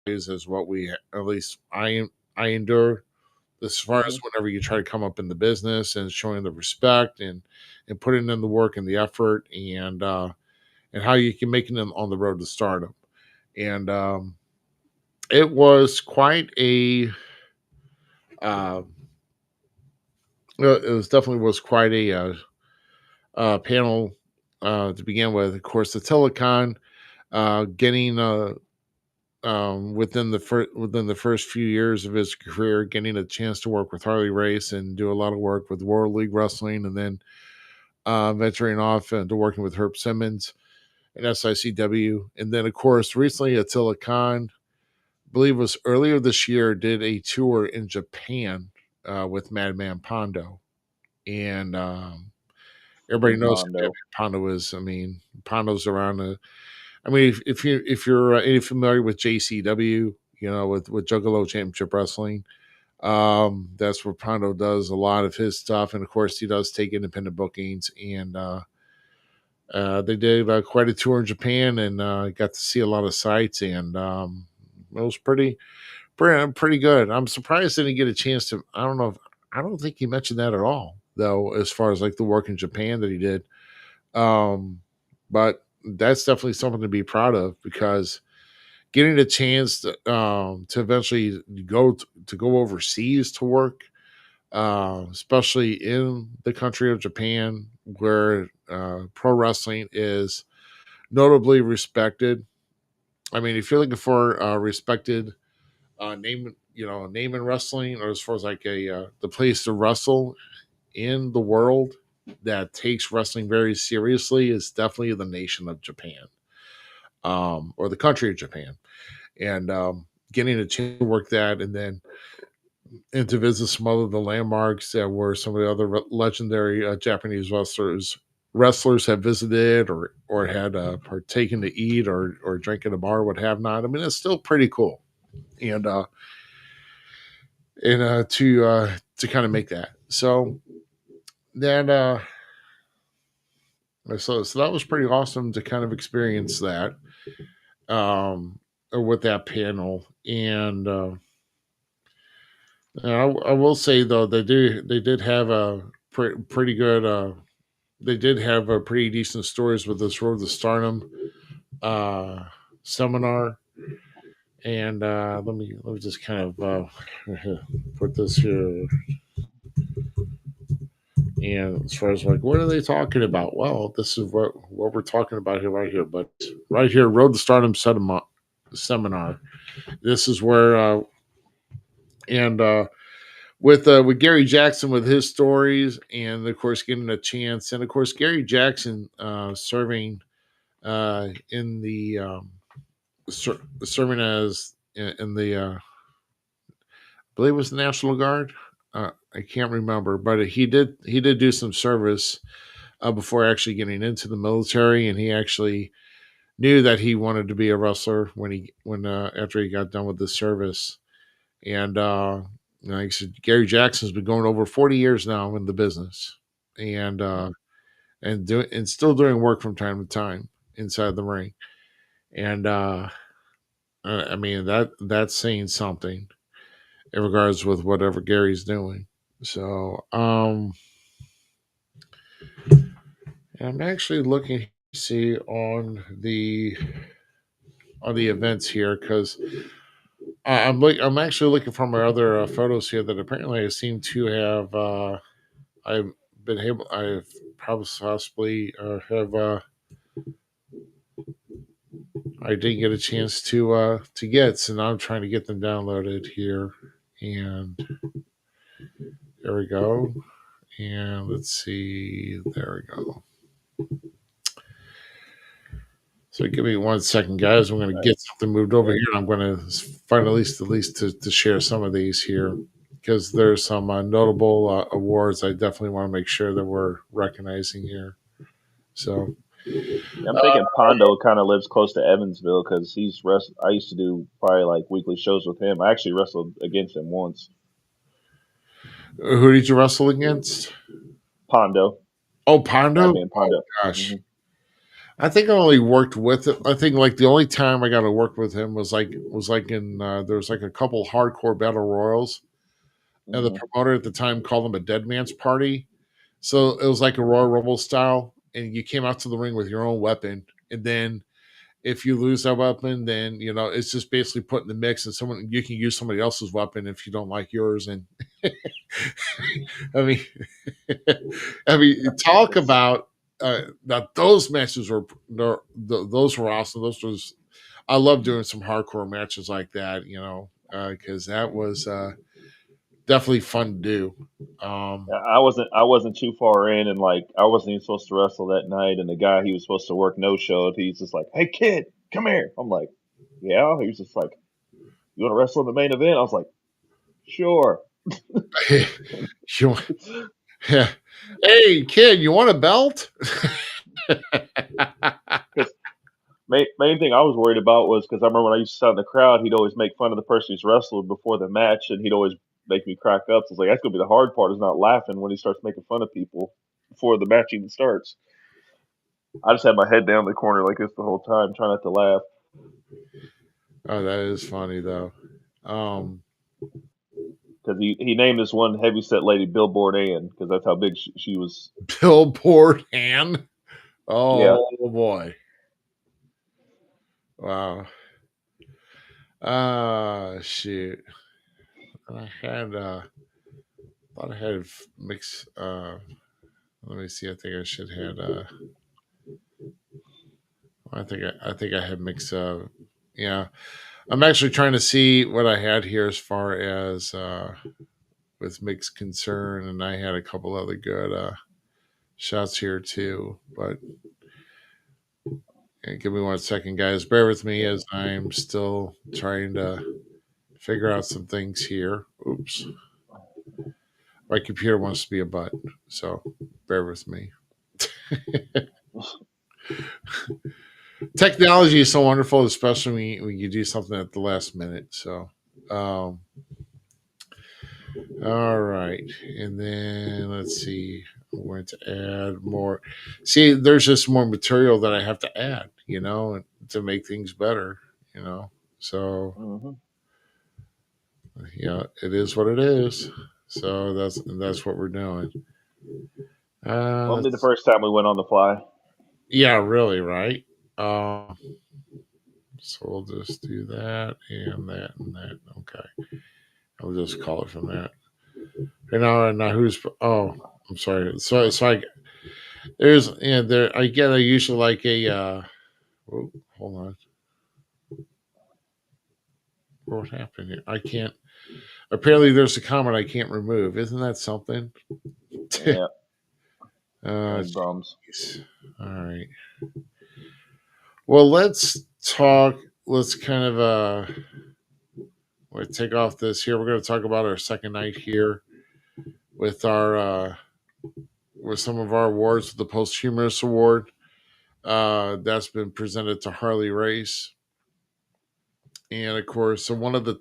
F: as what we, at least I endure, as far as
G: Mhm.
F: whenever you try to come up in the business and showing the respect and putting in the work and the effort, and how you can make it on the road to stardom. And it was quite a uh, it was definitely was quite a panel to begin with. Of course, the telecon getting within the first few years of his career, getting a chance to work with Harley Race and do a lot of work with World League Wrestling, and then venturing off into working with Herb Simmons and SICW, and then of course recently Attila Khan, I believe it was earlier this year, did a tour in Japan with Madman Pondo, and everybody
G: Big
F: knows who Madman
G: Pondo.
F: Pondo is. I mean, Pondo's around the. I mean, if you're any familiar with JCW, you know, with Juggalo Championship Wrestling, that's where Pondo does a lot of his stuff, and of course he does take independent bookings, and they did quite a tour in Japan, and got to see a lot of sights, and it was pretty good. I'm surprised I didn't get a chance to. I don't know. I don't think he mentioned that at all, though, as far as like the work in Japan that he did. Um, but that's definitely something to be proud of, because getting a chance to eventually to go overseas to work, especially in the country of Japan, where pro wrestling is notably respected. I mean, if you're looking for respected name in wrestling, or as far as like a the place to wrestle in the world that takes wrestling very seriously, is definitely the nation of Japan, or the country of Japan, and getting a chance to work that, and to visit some other the landmarks that were some of the other legendary Japanese wrestlers have visited, or had partaken to eat or drink in a bar, what have not. I mean, it's still pretty cool, and to kind of make that. So that so that was pretty awesome to kind of experience that with that panel. And I will say though, they did have a pretty good they did have a pretty decent stories with this Road to Stardom uh seminar. And let me just kind of put this here. And as far as like, what are they talking about? Well, this is what we're talking about here, right here. But right here, Road to Stardom seminar. This is where, and with Gary Jackson with his stories, and of course getting a chance, and of course Gary Jackson serving in the serving as in the I believe it was the National Guard. I can't remember, but he did do some service before actually getting into the military, and he actually knew that he wanted to be a wrestler when after he got done with the service. And like I said, Gary Jackson's been going over 40 years now in the business, and and still doing work from time to time. inside the ring, and I mean that's saying something in regards with whatever Gary's doing. So I'm actually looking to see on the events here because I'm actually looking for my other photos here that apparently I seem to have I've been able I've probably possibly have I didn't get a chance to get, so now I'm trying to get them downloaded here, and there we go. And let's see, there we go. So give me 1 second, guys. I'm going to get something moved over here. I'm going to find at least to share some of these here because there's some notable awards I definitely want to make sure that we're recognizing here. So
G: I'm thinking Pondo kind of lives close to Evansville because I used to do probably like weekly shows with him. I actually wrestled against him once.
F: who did you wrestle against?
G: Pondo,
F: Oh, Pondo.
G: Madman Pondo.
F: Oh, gosh.
G: hmm
F: I think I only worked with it. I think like the only time I got to work with him was like in there was like a couple hardcore battle royals, and the
G: hmm
F: promoter at the time called them a dead man's party. So it was like a Royal Rumble style, and you came out to the ring with your own weapon, and then if you lose that weapon, then you know it's just basically put in the mix, and someone you can use somebody else's weapon if you don't like yours. And I mean, I mean, talk about now. Those matches were those were awesome. Those was I love doing some hardcore matches like that. You know, because that was definitely fun to do.
G: I wasn't too far in, and like I wasn't even supposed to wrestle that night. And the guy he was supposed to work no showed. He's just like, "Hey kid, come here." I'm like, "Yeah." He was just like, "You want to wrestle in the main event?" I was like, "Sure."
F: You- yeah. Hey kid, you want a belt?
G: Because main thing I was worried about was because I remember when I used to sit in the crowd, he'd always make fun of the person who's wrestled before the match, and he'd always make me crack up. So it's like that's gonna be the hard part is not laughing when he starts making fun of people before the match even starts. I just had my head down in the corner like this the whole time, trying not to laugh.
F: Oh, that is funny though. Um,
G: Because he named this one heavyset lady Billboard Ann because that's how big she was.
F: Billboard hand.
G: Yeah,
F: Oh boy. Wow. Shoot. I had thought I had mix let me see, I think I should had I think I had mix yeah. I'm actually trying to see what I had here as far as with mixed concern, and I had a couple other good shots here too. But give me 1 second, guys. Bear with me as I'm still trying to figure out some things here. Oops. My computer wants to be a butt, so bear with me. Technology is so wonderful, especially when you do something at the last minute. So, um, all right. And then let's see. I'm going to add more. See, there's just more material that I have to add, you know, to make things better, you know. So,
G: hmm
F: yeah, it is what it is. So that's what we're doing.
G: only the
F: Let's
G: first time we went on the fly.
F: Yeah, really, right? So we'll just do that and that and that. Okay. I'll just call it from that. And now who's, oh, I'm sorry. So I, there's, yeah, there, I get a usually like a, oh, hold on. What happened here? I can't, apparently there's a comment I can't remove. Isn't that something?
G: Yeah, and bums.
F: Jeez. All right. Well, let's kind of, we'll take off this here. We're going to talk about our second night here with our, with some of our awards, with the posthumous award that's been presented to Harley Race, and of course, so one of the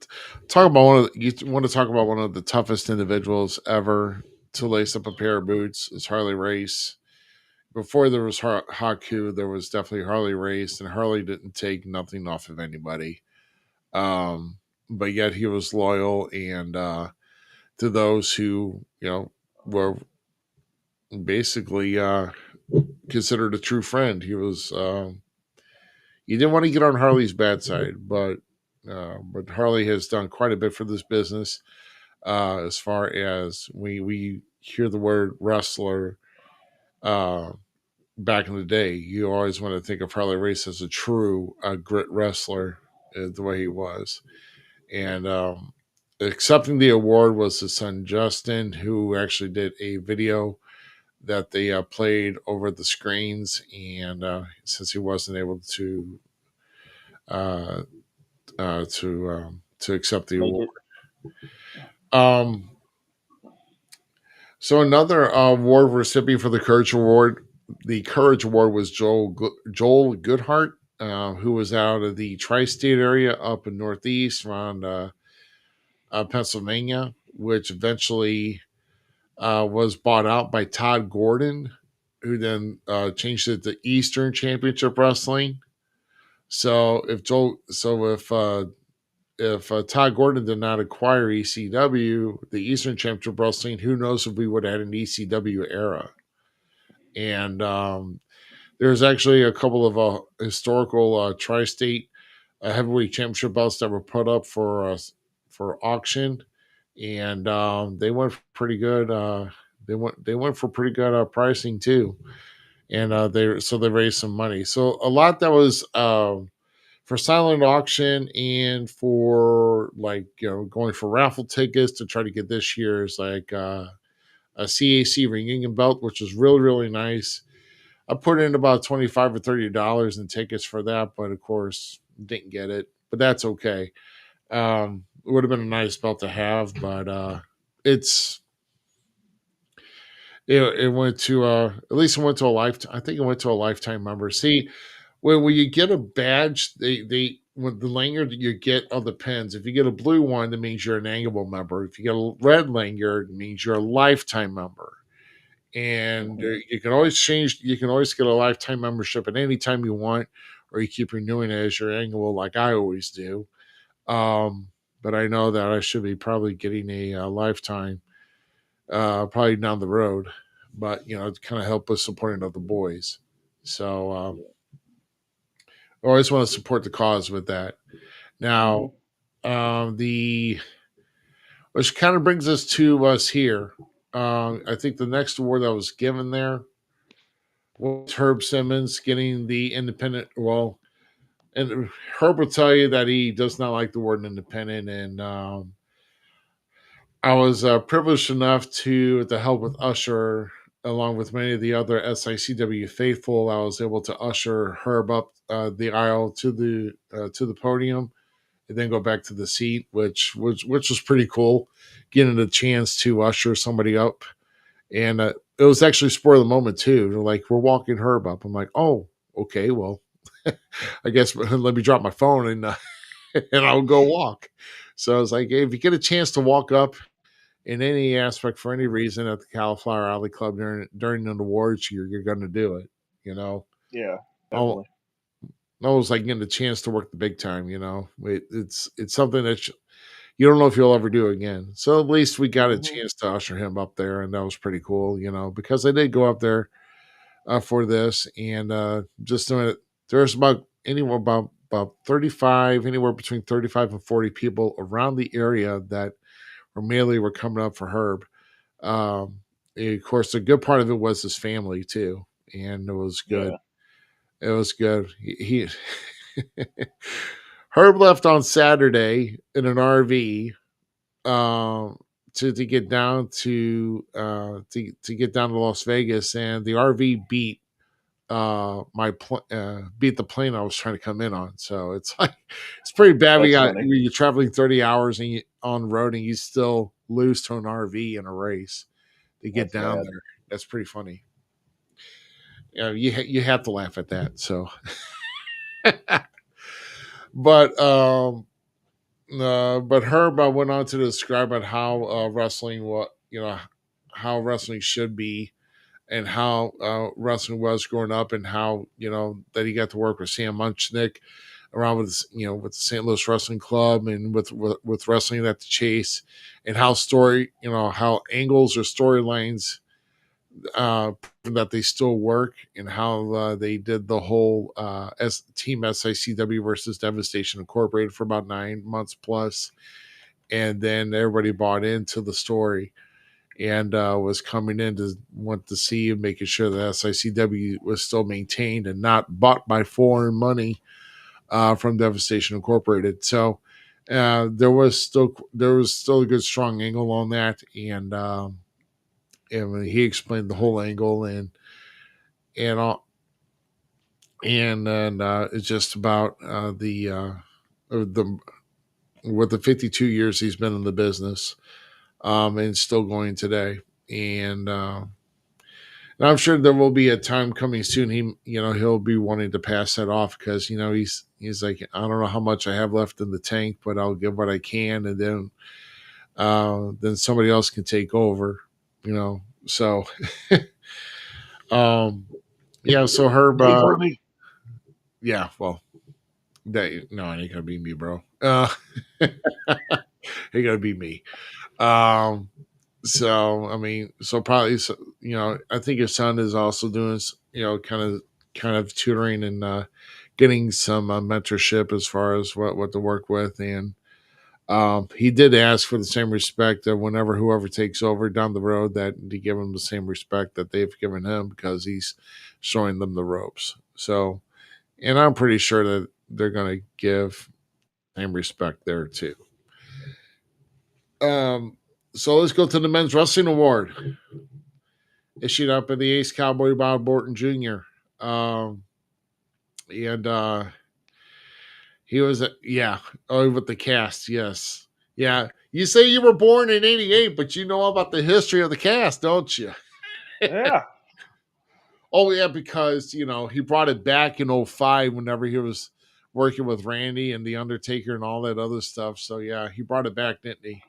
F: talk about one of the, you want to talk about one of the toughest individuals ever to lace up a pair of boots is Harley Race, before there was Haku, there was definitely Harley Race, and Harley didn't take nothing off of anybody. But yet he was loyal and to those who were basically considered a true friend. He was you didn't want to get on Harley's bad side, but Harley has done quite a bit for this business. As far as we hear the word wrestler, uh, back in the day, you always want to think of Harley Race as a true grit wrestler, the way he was. And accepting the award was his son Justin, who actually did a video that they played over the screens. And since he wasn't able uh, to accept the
G: Make
F: award,
G: it.
F: um, so another award recipient for the Courage Award was Joel Goodhart, who was out of the tri-state area up in Northeast around Pennsylvania, which eventually was bought out by Todd Gordon, who then changed it to Eastern Championship Wrestling. So if Todd Gordon did not acquire ECW, the Eastern Championship Wrestling, who knows if we would have had an ECW era. And there's actually a couple of historical tri-state heavyweight championship belts that were put up for auction, and they went for pretty good. They went for pretty good pricing too, and they raised some money. So a lot that was for silent auction and for going for raffle tickets to try to get this year's a CAC reunion belt, which was really really nice. I put in about $25 or $30 in tickets for that, but of course didn't get it. But that's okay. It would have been a nice belt to have, but it's it went to at least it went to a lifetime. I think it went to a lifetime member. See, when you get a badge, they when the lanyard that you get on the pins, if you get a blue one, that means you're an annual member. If you get a red lanyard, it means you're a lifetime member. And you can always change. You can always get a lifetime membership at any time you want, or you keep renewing it as your annual, like I always do. But I know that I should be probably getting a lifetime, probably down the road. But to kind of help with supporting other boys. So I always want to support the cause with that. Now, the which kind of brings us to us here. I think the next award that was given there was Herb Simmons getting the independent. Well, and Herb will tell you that he does not like the word independent, and I was privileged enough to help with Usher, along with many of the other SICW faithful. I was able to usher Herb up the aisle to the podium, and then go back to the seat, which was pretty cool, getting a chance to usher somebody up. And it was actually spur of the moment too. They're like, we're walking Herb up. I'm like, oh, okay, well, I guess let me drop my phone and and I'll go walk. So I was like, hey, if you get a chance to walk up in any aspect for any reason at the Cauliflower Alley Club during an awards, you're going to do it. You know,
G: Yeah,
F: Al-
G: definitely.
F: almost like getting a chance to work the big time. It's something that you don't know if you'll ever do again. So at least we got a chance to usher him up there, and that was pretty cool. Because I did go up there for this, and just doing it. There's about 35, anywhere between 35 and 40 people around the area that were coming up for Herb. Of course, the good part of it was his family too, and it was good.
G: Yeah.
F: It was good. Herb left on Saturday in an RV to get down to get down to Las Vegas, and the RV beat beat the plane I was trying to come in on. So it's like it's pretty bad.
G: That's funny.
F: You're traveling 30 hours on the road and you still lose to an RV in a race to get
G: That's
F: down
G: bad.
F: there. That's pretty funny. You have to laugh at that. So, but Herb went on to describe about how wrestling how wrestling should be, and how wrestling was growing up, and how that he got to work with Sam Munchnick around with with the St. Louis Wrestling Club, and with wrestling at the Chase, and how how angles or storylines that they still work, and how they did the whole Team SICW versus Devastation Incorporated for about 9 months plus, and then everybody bought into the story, and was coming in to want to see and making sure that SICW was still maintained and not bought by foreign money from Devastation Incorporated. So there was still a good strong angle on that, and he explained the whole angle, and all, and then it's just about the with the 52 years he's been in the business, and still going today, and I'm sure there will be a time coming soon. He'll be wanting to pass that off, because he's like, I don't know how much I have left in the tank, but I'll give what I can, and then somebody else can take over. So yeah. So Herb, yeah. Well, no, it ain't gonna be me, bro. It gotta be me. So I mean, so probably, I think his son is also doing, kind of tutoring, and getting some mentorship as far as what to work with, and he did ask for the same respect that whenever whoever takes over down the road, that to give him the same respect that they've given him, because he's showing them the ropes. So, and I'm pretty sure that they're going to give same respect there too. So let's go to the Men's Wrestling Award, issued up by the Ace Cowboy Bob Orton Jr. And he was, with the cast, yes. Yeah. You say you were born in 88, but you know about the history of the cast, don't you?
G: Yeah.
F: Oh, yeah, because, he brought it back in 05 whenever he was working with Randy and The Undertaker and all that other stuff. So, yeah, he brought it back, didn't he?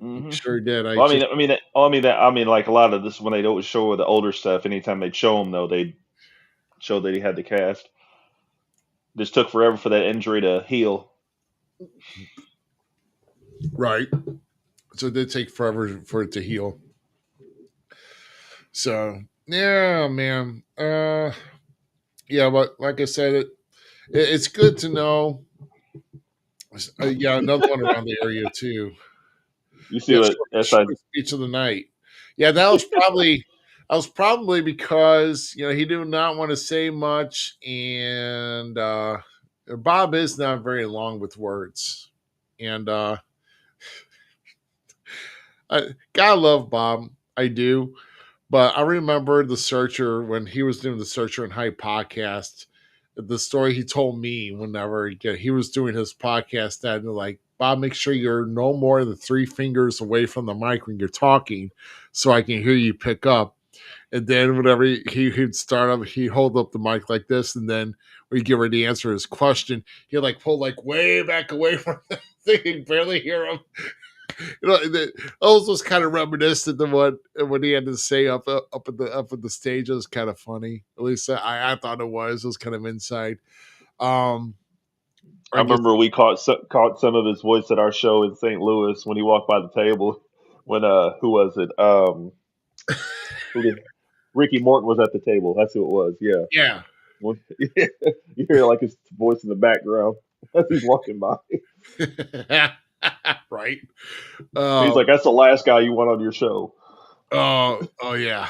G: Mm-hmm.
F: He sure did.
G: Well, I mean, like a lot of this, when they don't show the older stuff, anytime they'd show him, though, they'd show that he had the cast. This took forever for that injury to heal.
F: Right. So it did take forever for it to heal. So, yeah, man. Yeah, but like I said, it's good to know. Yeah, another one around the area too.
G: You see
F: Yeah,
G: what
F: short speech of the night. Yeah, that was probably because he did not want to say much, and Bob is not very long with words, and gotta love Bob, I do. But I remember the Searcher, when he was doing the Searcher and Hype podcast, the story he told me whenever he was doing his podcast, that like, Bob, make sure you're no more than 3 fingers away from the mic when you're talking, so I can hear you pick up. And then whenever he'd start up, he'd hold up the mic like this, and then when he'd get ready to answer his question, he'd like pull like way back away from the thing and barely hear him. Those was kind of reminiscent of what he had to say up at the stage. It was kind of funny. At least I thought it was. It was kind of inside.
G: I remember we caught some of his voice at our show in St. Louis when he walked by the table. When who was it? Ricky Morton was at the table. That's who it was. Yeah.
F: Yeah.
G: You hear like his voice in the background as he's walking by.
F: Right.
G: He's like, "That's the last guy you want on your show."
F: Oh yeah.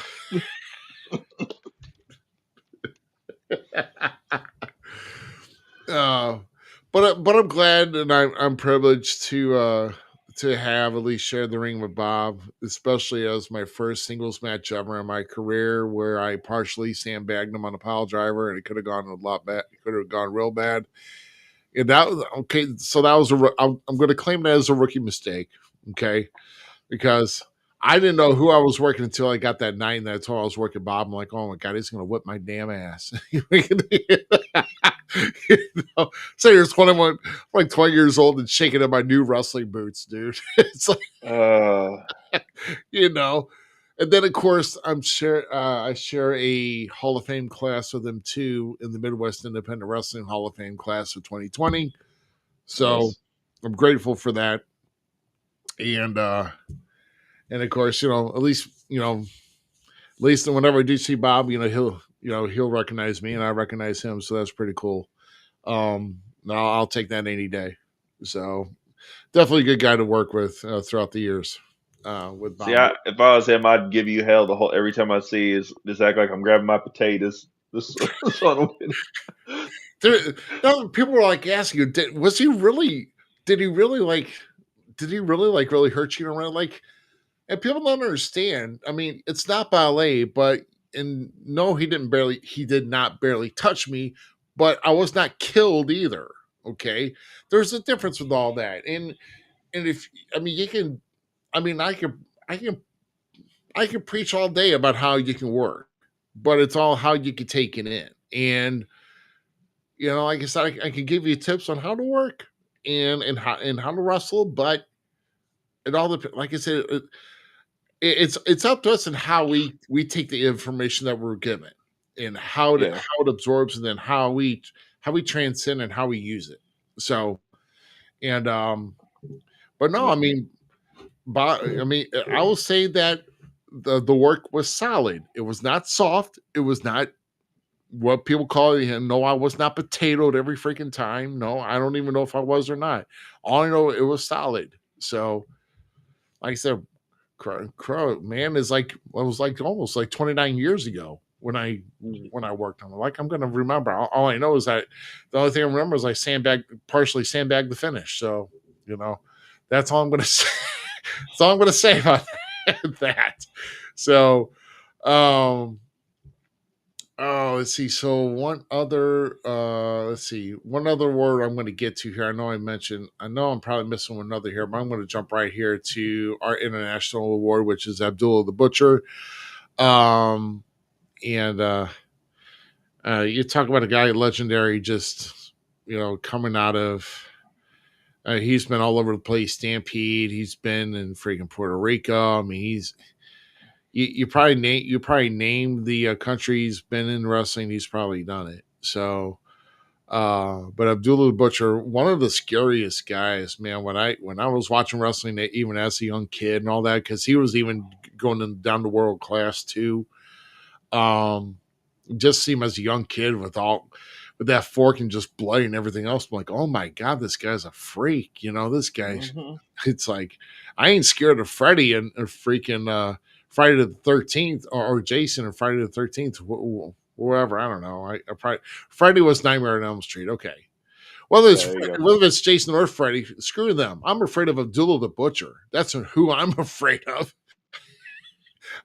F: But I'm glad, and I'm privileged to have at least shared the ring with Bob, especially as my first singles match ever in my career, where I partially sandbagged him on a pile driver, and it could have gone a lot bad. It could have gone real bad. And that was okay. So that was I'm going to claim that as a rookie mistake, okay? Because I didn't know who I was working until I got that night, and I told I was working Bob. I'm like, oh my god, he's going to whip my damn ass. So here's 21, like 20 years old and shaking in my new wrestling boots, dude. It's like, And then, of course, I share a Hall of Fame class with him too in the Midwest Independent Wrestling Hall of Fame class of 2020. So
G: Nice.
F: I'm grateful for that. And of course, at least whenever I do see Bob, he'll recognize me and I recognize him. So that's pretty cool. No, I'll take that any day. So definitely a good guy to work with throughout the years with
G: See,
F: Bob.
G: if I was him, I'd give you hell the whole every time I see is just act like I'm grabbing my potatoes. This on
F: There, no, people were like asking you, was he really? Did he really like? Did he really really hurt you around? Like, and people don't understand. I mean, it's not ballet, but and no, he did not barely touch me, but I was not killed either. Okay, there's a difference with all that, and if I mean you can, I mean I can preach all day about how you can work, but it's all how you can take it in. And like I said, I can give you tips on how to work and how to wrestle, but it all like I said, it's up to us and how we take the information that we're given and
G: Yeah.
F: how it absorbs and then how we transcend and how we use it. So and but no,
G: Yeah.
F: I mean, I will say that the work was solid. It was not soft. It was not what people call it. No, I was not potatoed every freaking time. No, I don't even know if I was or not. All I know, it was solid. So, like I said, Crow man is like it was like almost like 29 years ago when I worked on it. Like I'm gonna remember. All I know is that the only thing I remember is I partially sandbagged the finish. So that's all I'm gonna say. That's all I'm gonna say about that. So, um, oh, let's see. So one other word I'm going to get to here. I know I'm probably missing one other here, but I'm going to jump right here to our international award, which is Abdullah the Butcher. Um, and you talk about a guy legendary, just coming out of. He's been all over the place. Stampede. He's been in freaking Puerto Rico. I mean, you probably name the country he's been in wrestling. He's probably done it. So, but Abdullah the Butcher, one of the scariest guys, man. When I was watching wrestling, even as a young kid and all that, because he was even going down to world class too. Um, just see him as a young kid with that fork and just blood and everything else. I'm like, oh my god, this guy's a freak. This guy.
G: Mm-hmm.
F: It's like I ain't scared of Freddy and freaking Friday the 13th or Jason and Friday the 13th, wherever. I don't know. I probably Friday was Nightmare on Elm Street. Okay,
G: There you go.
F: whether it's Jason or Freddy, screw them. I'm afraid of Abdullah the Butcher. That's who I'm afraid of.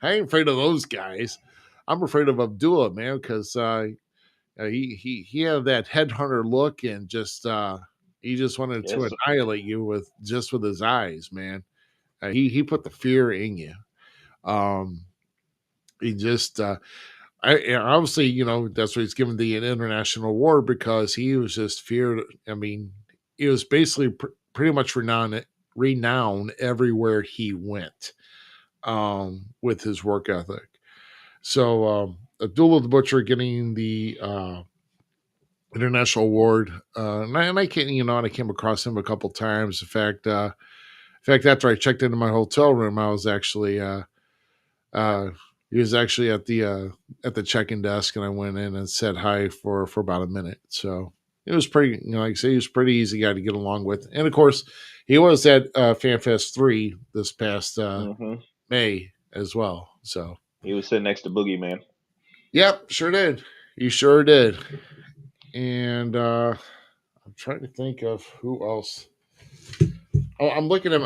F: I ain't afraid of those guys. I'm afraid of Abdullah, man, because he had that headhunter look and just he just wanted to
G: Yes.
F: annihilate you with his eyes, man. He put the fear in you. He just obviously that's why he's given the international award because he was just feared. I mean, he was basically pretty much renowned everywhere he went with his work ethic. So Abdullah the Butcher getting the international award, and I can't, I came across him a couple times. In fact, after I checked into my hotel room, I was actually he was actually at the check-in desk, and I went in and said hi for about a minute. So it was pretty, like I say, he was a pretty easy guy to get along with. And of course, he was at FanFest 3 this past
G: Mm-hmm.
F: May as well. So
G: He was sitting next to Boogeyman.
F: yep, sure did. He sure did. And I'm trying to think of who else. Oh, I'm looking at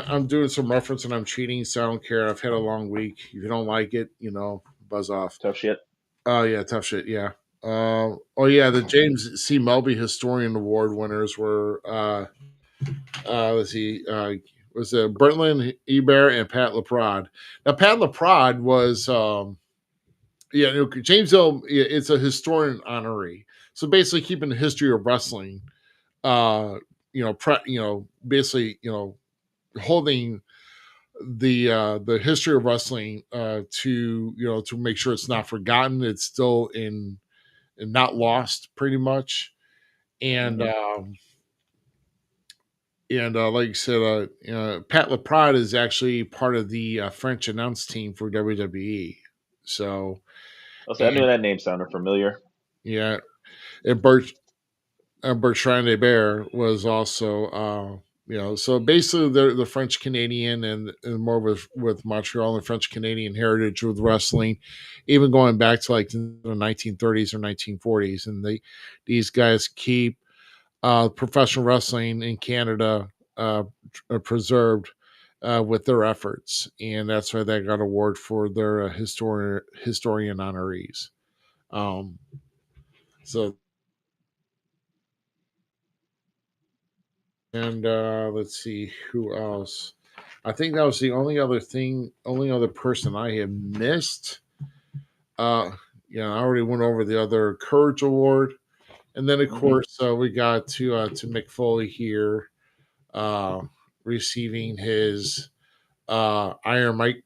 F: I'm doing some reference and I'm cheating, so I don't care. I've had a long week. If you don't like it, buzz off.
G: Tough shit.
F: Oh yeah, tough shit. Yeah. Oh yeah, the James C. Melby Historian Award winners were let's see, was Bertlin Ebert and Pat LaPrade. Now Pat LaPrade was James L. It's a historian honoree. So basically keeping the history of wrestling, basically, holding the history of wrestling, to make sure it's not forgotten. It's still in and not lost, pretty much. And
G: Hmm.
F: like you said, Pat LaPrade is actually part of the French announce team for WWE. So,
G: I knew
F: and
G: that name sounded familiar.
F: yeah, and Bertrand de Bear was also, so basically they're the French Canadian and more with Montreal and French Canadian heritage with wrestling, even going back to like the 1930s or 1940s. And these guys keep professional wrestling in Canada preserved with their efforts. And that's why they got award for their historian honorees. Um, so And let's see who else. I think that was the only other person I had missed. Uh, I already went over the other Courage Award, and then of
G: Hmm.
F: course we got to Mick Foley here, uh, receiving his Iron Mike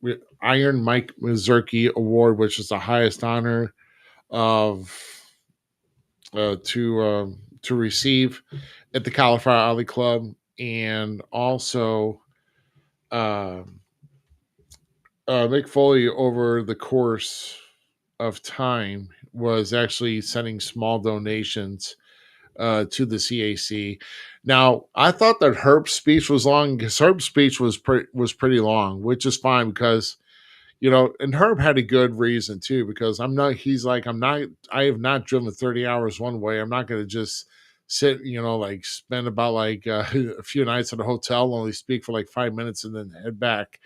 F: Mazurki Award, which is the highest honor of to receive at the Cauliflower Alley Club, and also uh, Mick Foley over the course of time was actually sending small donations to the CAC. Now, I thought that Herb's speech was long because Herb's speech was pretty long, which is fine because and Herb had a good reason too, because I have not driven 30 hours one way. I'm not going to just sit, like spend about like a few nights at a hotel, only speak for like 5 minutes and then head back.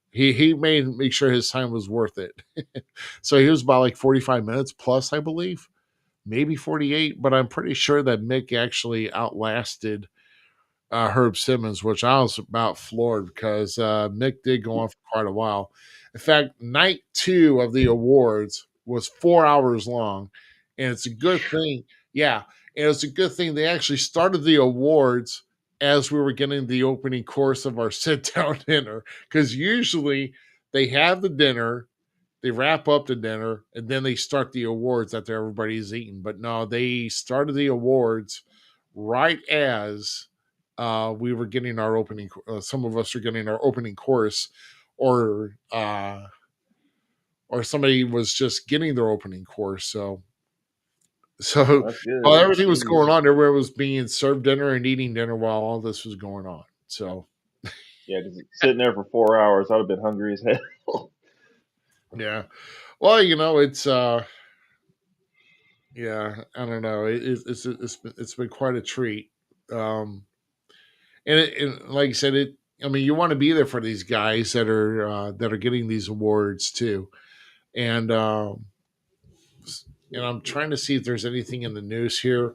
F: He made make sure his time was worth it. So he was about like 45 minutes plus, I believe, maybe 48, but I'm pretty sure that Mick actually outlasted Herb Simmons, which I was about floored because Mick did go on for quite a while. In fact, night two of the awards was 4 hours long, and it's a good thing. Yeah, and it's a good thing they actually started the awards as we were getting the opening course of our sit down dinner, because usually they have the dinner, they wrap up the dinner, and then they start the awards after everybody's eaten. But no, they started the awards right as we were getting our opening. Some of us are getting our opening course, or somebody was just getting their opening course. So
G: That's good.
F: while
G: That's
F: everything was
G: genius.
F: going on, everywhere was being served dinner and eating dinner while all this was going on. So
G: Yeah, because sitting there for 4 hours, I'd have been hungry as hell.
F: yeah, well, it's yeah, I don't know. It's been quite a treat. Um, and like I said, I mean, you want to be there for these guys that are getting these awards too. And I'm trying to see if there's anything in the news here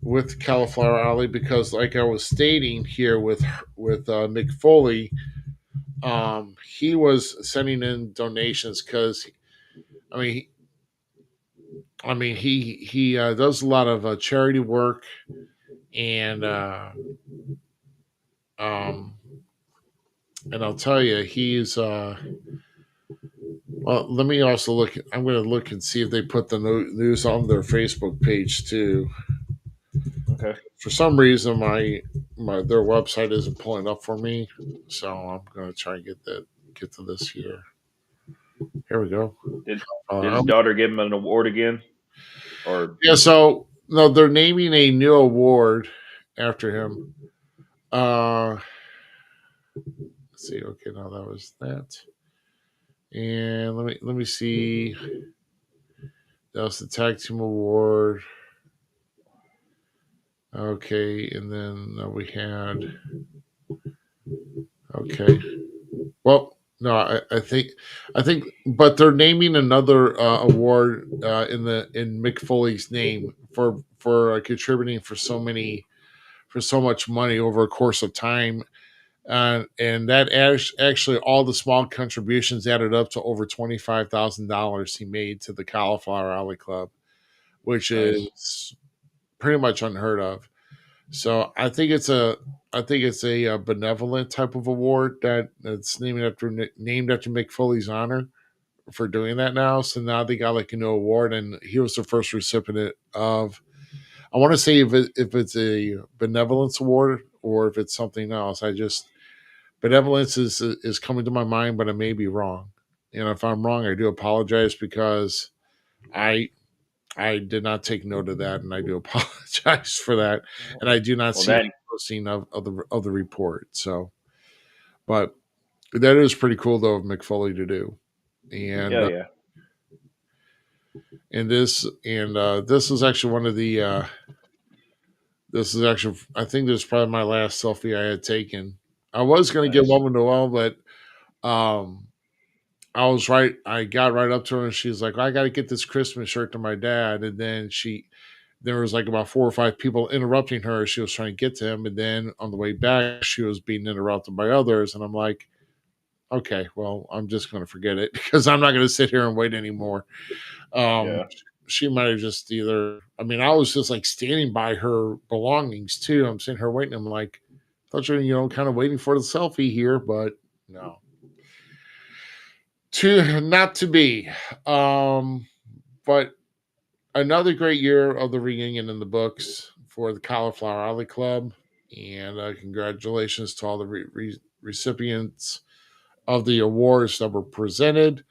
F: with Cauliflower Alley, because, like I was stating here with Mick Foley, he was sending in donations because I mean. He does a lot of charity work, and um, I'll tell you, he's well. Let me also look. I'm going to look and see if they put the news on their Facebook page too.
G: Okay.
F: For some reason, my their website isn't pulling up for me, so I'm going to try and get to this here. Here we go.
G: Did did his daughter give him an award again? Or
F: Yeah. So no, they're naming a new award after him. Uh, let's see. Okay, now that was that. And let me see. That was the tag team award. Okay, and then we had okay. Well, no, I think, but they're naming another award in Mick Foley's name for contributing for so much money over a course of time, and that actually all the small contributions added up to over $25,000 he made to the Cauliflower Alley Club, which
G: nice.
F: is pretty much unheard of. So I think it's a, benevolent type of award that's named after Mick Foley's honor for doing that now. So now they got like a new award, and he was the first recipient of. I want to say if it's a benevolence award or if it's something else. I just benevolence is coming to my mind, but I may be wrong. And if I'm wrong, I do apologize because I I did not take note of that, and I do apologize for that. And I do not
G: Well,
F: see
G: that
F: any posting of the report. So, but that is pretty cool though of McFoley to do. And
G: yeah, yeah.
F: this is actually one of the this is actually I think this is probably my last selfie I had taken. I was going to get
G: Nice.
F: one with Noelle, but um, I was right. I got right up to her, and she's like, "I got to get this Christmas shirt to my dad." And then there was like about 4 or 5 people interrupting her. She was trying to get to him, and then on the way back, she was being interrupted by others. And I'm like, okay, well, I'm just going to forget it because I'm not going to sit here and wait anymore. Um,
G: Yeah.
F: she might have just either. I mean, I was just like standing by her belongings too. I'm sitting here waiting. I'm like, thought you're kind of waiting for the selfie here, but no, to not to be. But another great year of the reunion in the books for the Cauliflower Alley Club, and congratulations to all the recipients of the awards that were presented.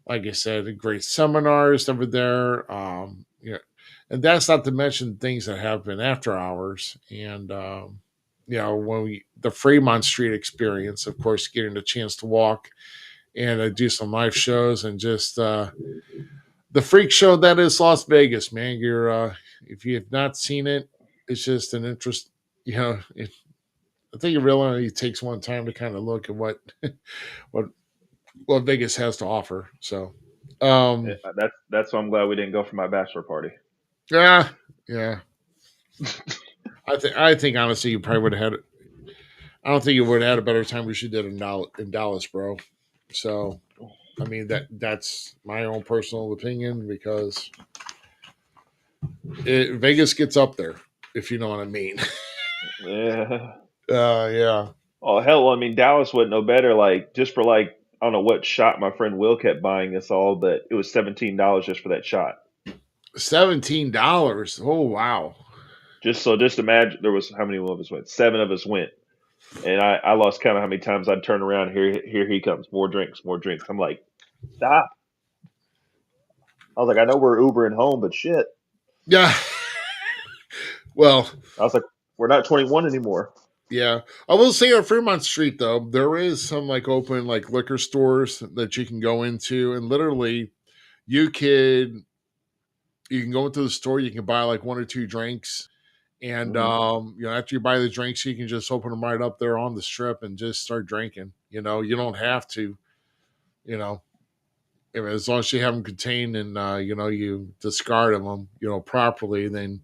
F: Like I said, great seminars that were there. And that's not to mention things that have been after hours. And when the Fremont Street experience, of course, getting the chance to walk and do some live shows and just the freak show that is Las Vegas, man. If you have not seen it, it's just an interest. I think it really only takes one time to kind of look at what what Vegas has to offer. So,
G: Yeah,
F: um,
G: that's why I'm glad we didn't go for my bachelor party.
F: yeah, yeah. I think honestly, you probably would have had. I don't think you would have had a better time we should did in Dallas, bro. So, I mean that's my own personal opinion because Vegas gets up there, if you know what I mean.
G: Yeah.
F: Yeah.
G: Oh hell, I mean Dallas wasn't no better. Like just for like I don't know what shot my friend Will kept buying us all, but it was $17 just for that shot.
F: $17. Oh wow.
G: Just imagine there was how many of us went? 7 of us went, and I lost count of how many times I'd turn around. Here he comes, more drinks, more drinks. I'm like, stop. I was like, I know we're Ubering home, but shit.
F: Yeah. Well,
G: I was like, we're not 21 anymore.
F: yeah. I will say on Fremont Street though, there is some like open like liquor stores that you can go into, and literally you could you can go into the store, you can buy like 1 or 2 drinks, and
G: Mm.
F: after you buy the drinks, you can just open them right up there on the strip and just start drinking. You don't have to. You know, as long as you have them contained and you discard them, properly, then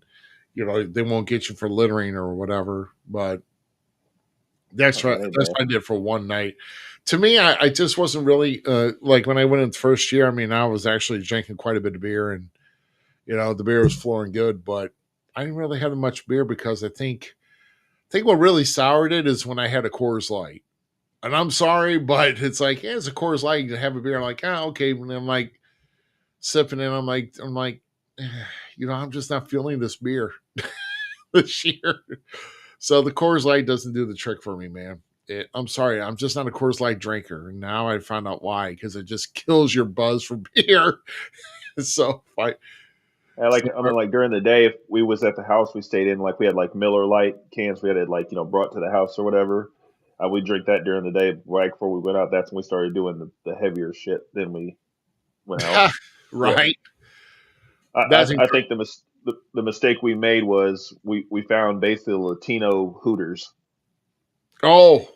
F: they won't get you for littering or whatever. But that's
G: Oh,
F: right.
G: that ain't
F: That's
G: bad.
F: what I did for one night. To me, I just wasn't really like when I went in the first year. I mean, I was actually drinking quite a bit of beer, and the beer was flowing good, but I didn't really have much beer because I think what really soured it is when I had a Coors Light. And I'm sorry, but it's like, yeah, it's a Coors Light. You can have a beer. I'm like, okay. And I'm like sipping it. I'm like, I'm just not feeling this beer this year. So the Coors Light doesn't do the trick for me, man. I'm sorry, I'm just not a Coors Light drinker. And now I found out why, because it just kills your buzz for beer. so I,
G: And
F: so
G: like I mean, like during the day, if we was at the house we stayed in, like we had like Miller Lite cans, we had it like brought to the house or whatever. We drink that during the day right before we went out. That's when we started doing the heavier shit. Then we went out. Yeah,
F: right.
G: I
F: That's
G: I, I think the mistake we made was we found basically Latino Hooters.
F: oh,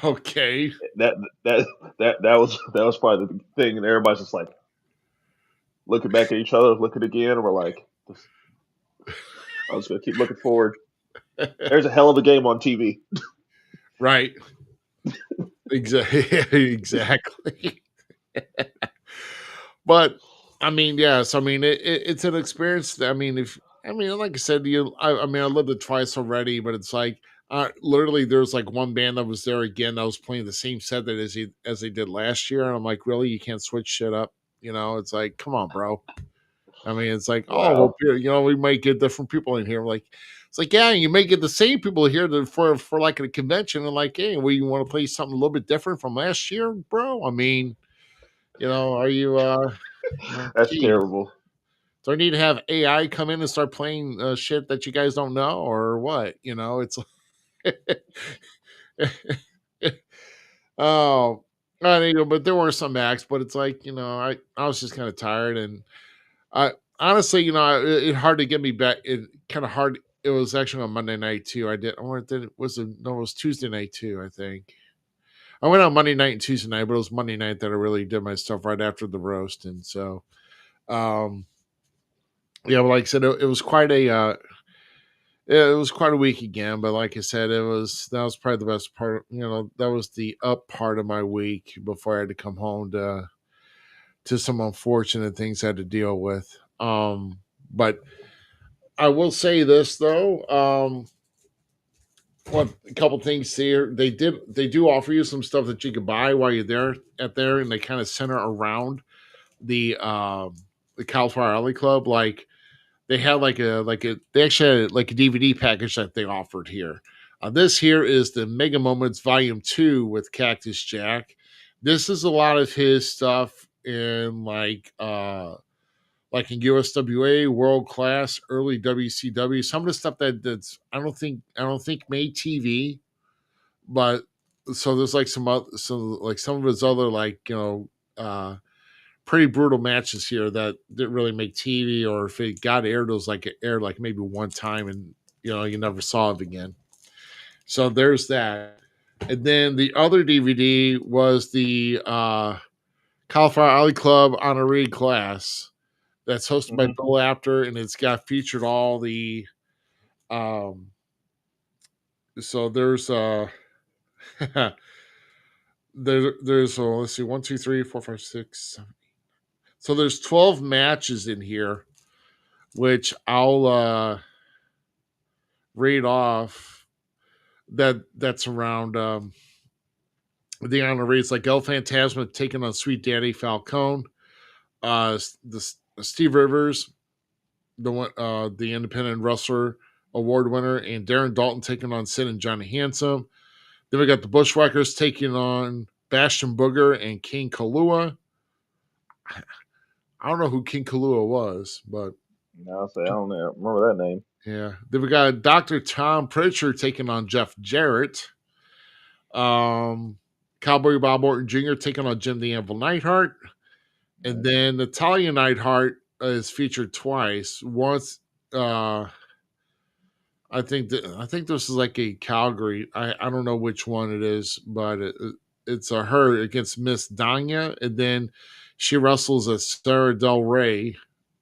F: okay.
G: That that that was probably the thing, and everybody's just like looking back at each other, looking again, and we're like, I'm just gonna keep looking forward. There's a hell of a game on TV.
F: Right. Exactly. Exactly. But I mean, yes. I mean, it's an experience. I mean, if I mean, like I said, I mean, I lived it twice already, but it's like, literally, there's like one band that was there again that was playing the same set that as they did last year, and I'm like, really, you can't switch shit up, It's like, come on, bro. I mean, it's like, oh, well,
G: Wow.
F: we might get different people in here. Like, it's like, yeah, you may get the same people here for like a convention, and like, hey, we want to play something a little bit different from last year, bro. I mean, are you,
G: That's
F: geez.
G: terrible.
F: Do I need to have AI come in and start playing shit that you guys don't know, or what? It's oh, but there were some acts, but it's like I was just kind of tired, and I honestly, it hard to get me back. It kind of hard. It was actually on Monday night too. It was Tuesday night too. I think I went on Monday night and Tuesday night, but it was Monday night that I really did my stuff right after the roast, and so um, yeah. But like I said, it was quite a. It was quite a week again, but like I said, that was probably the best part. That was the up part of my week before I had to come home to some unfortunate things I had to deal with. But I will say this though, a couple things here. They do offer you some stuff that you can buy while you're there, and they kind of center around the Cauliflower Alley Club, like. They had they actually had like a DVD package that they offered here. This here is the Mega Moments Volume 2 with Cactus Jack. This is a lot of his stuff in like in USWA, World Class, early WCW. Some of the stuff that's I don't think made TV, but so there's like some of his other pretty brutal matches here that didn't really make TV, or if it got aired, it was like it aired like maybe one time, and you never saw it again. So there's that. And then the other DVD was the Cauliflower Alley Club honoree class that's hosted by
G: Hmm.
F: Bill Apter, and it's got featured all the um so there's there's let's see, 1, 2, 3, 4, 5, 6, 7. So there's 12 matches in here, which I'll read off that's around the honorees, like El Phantasma taking on Sweet Daddy Falcone, the Steve Rivers, the independent wrestler award winner, and Darren Dalton taking on Sid and Johnny Handsome. Then we got the Bushwhackers taking on Bastion Booger and King Kalua. I don't know who King Kalua was, but
G: No, I don't know. Remember that name.
F: yeah. Then we got Dr. Tom Pritchard taking on Jeff Jarrett. Cowboy Bob Orton Jr. taking on Jim the Anvil Neidhart. And then Natalia Neidhart is featured twice. Once, I think this is like a Calgary. I don't know which one it is, but it's a her against Miss Danya, and then she wrestles as Sarah Del Rey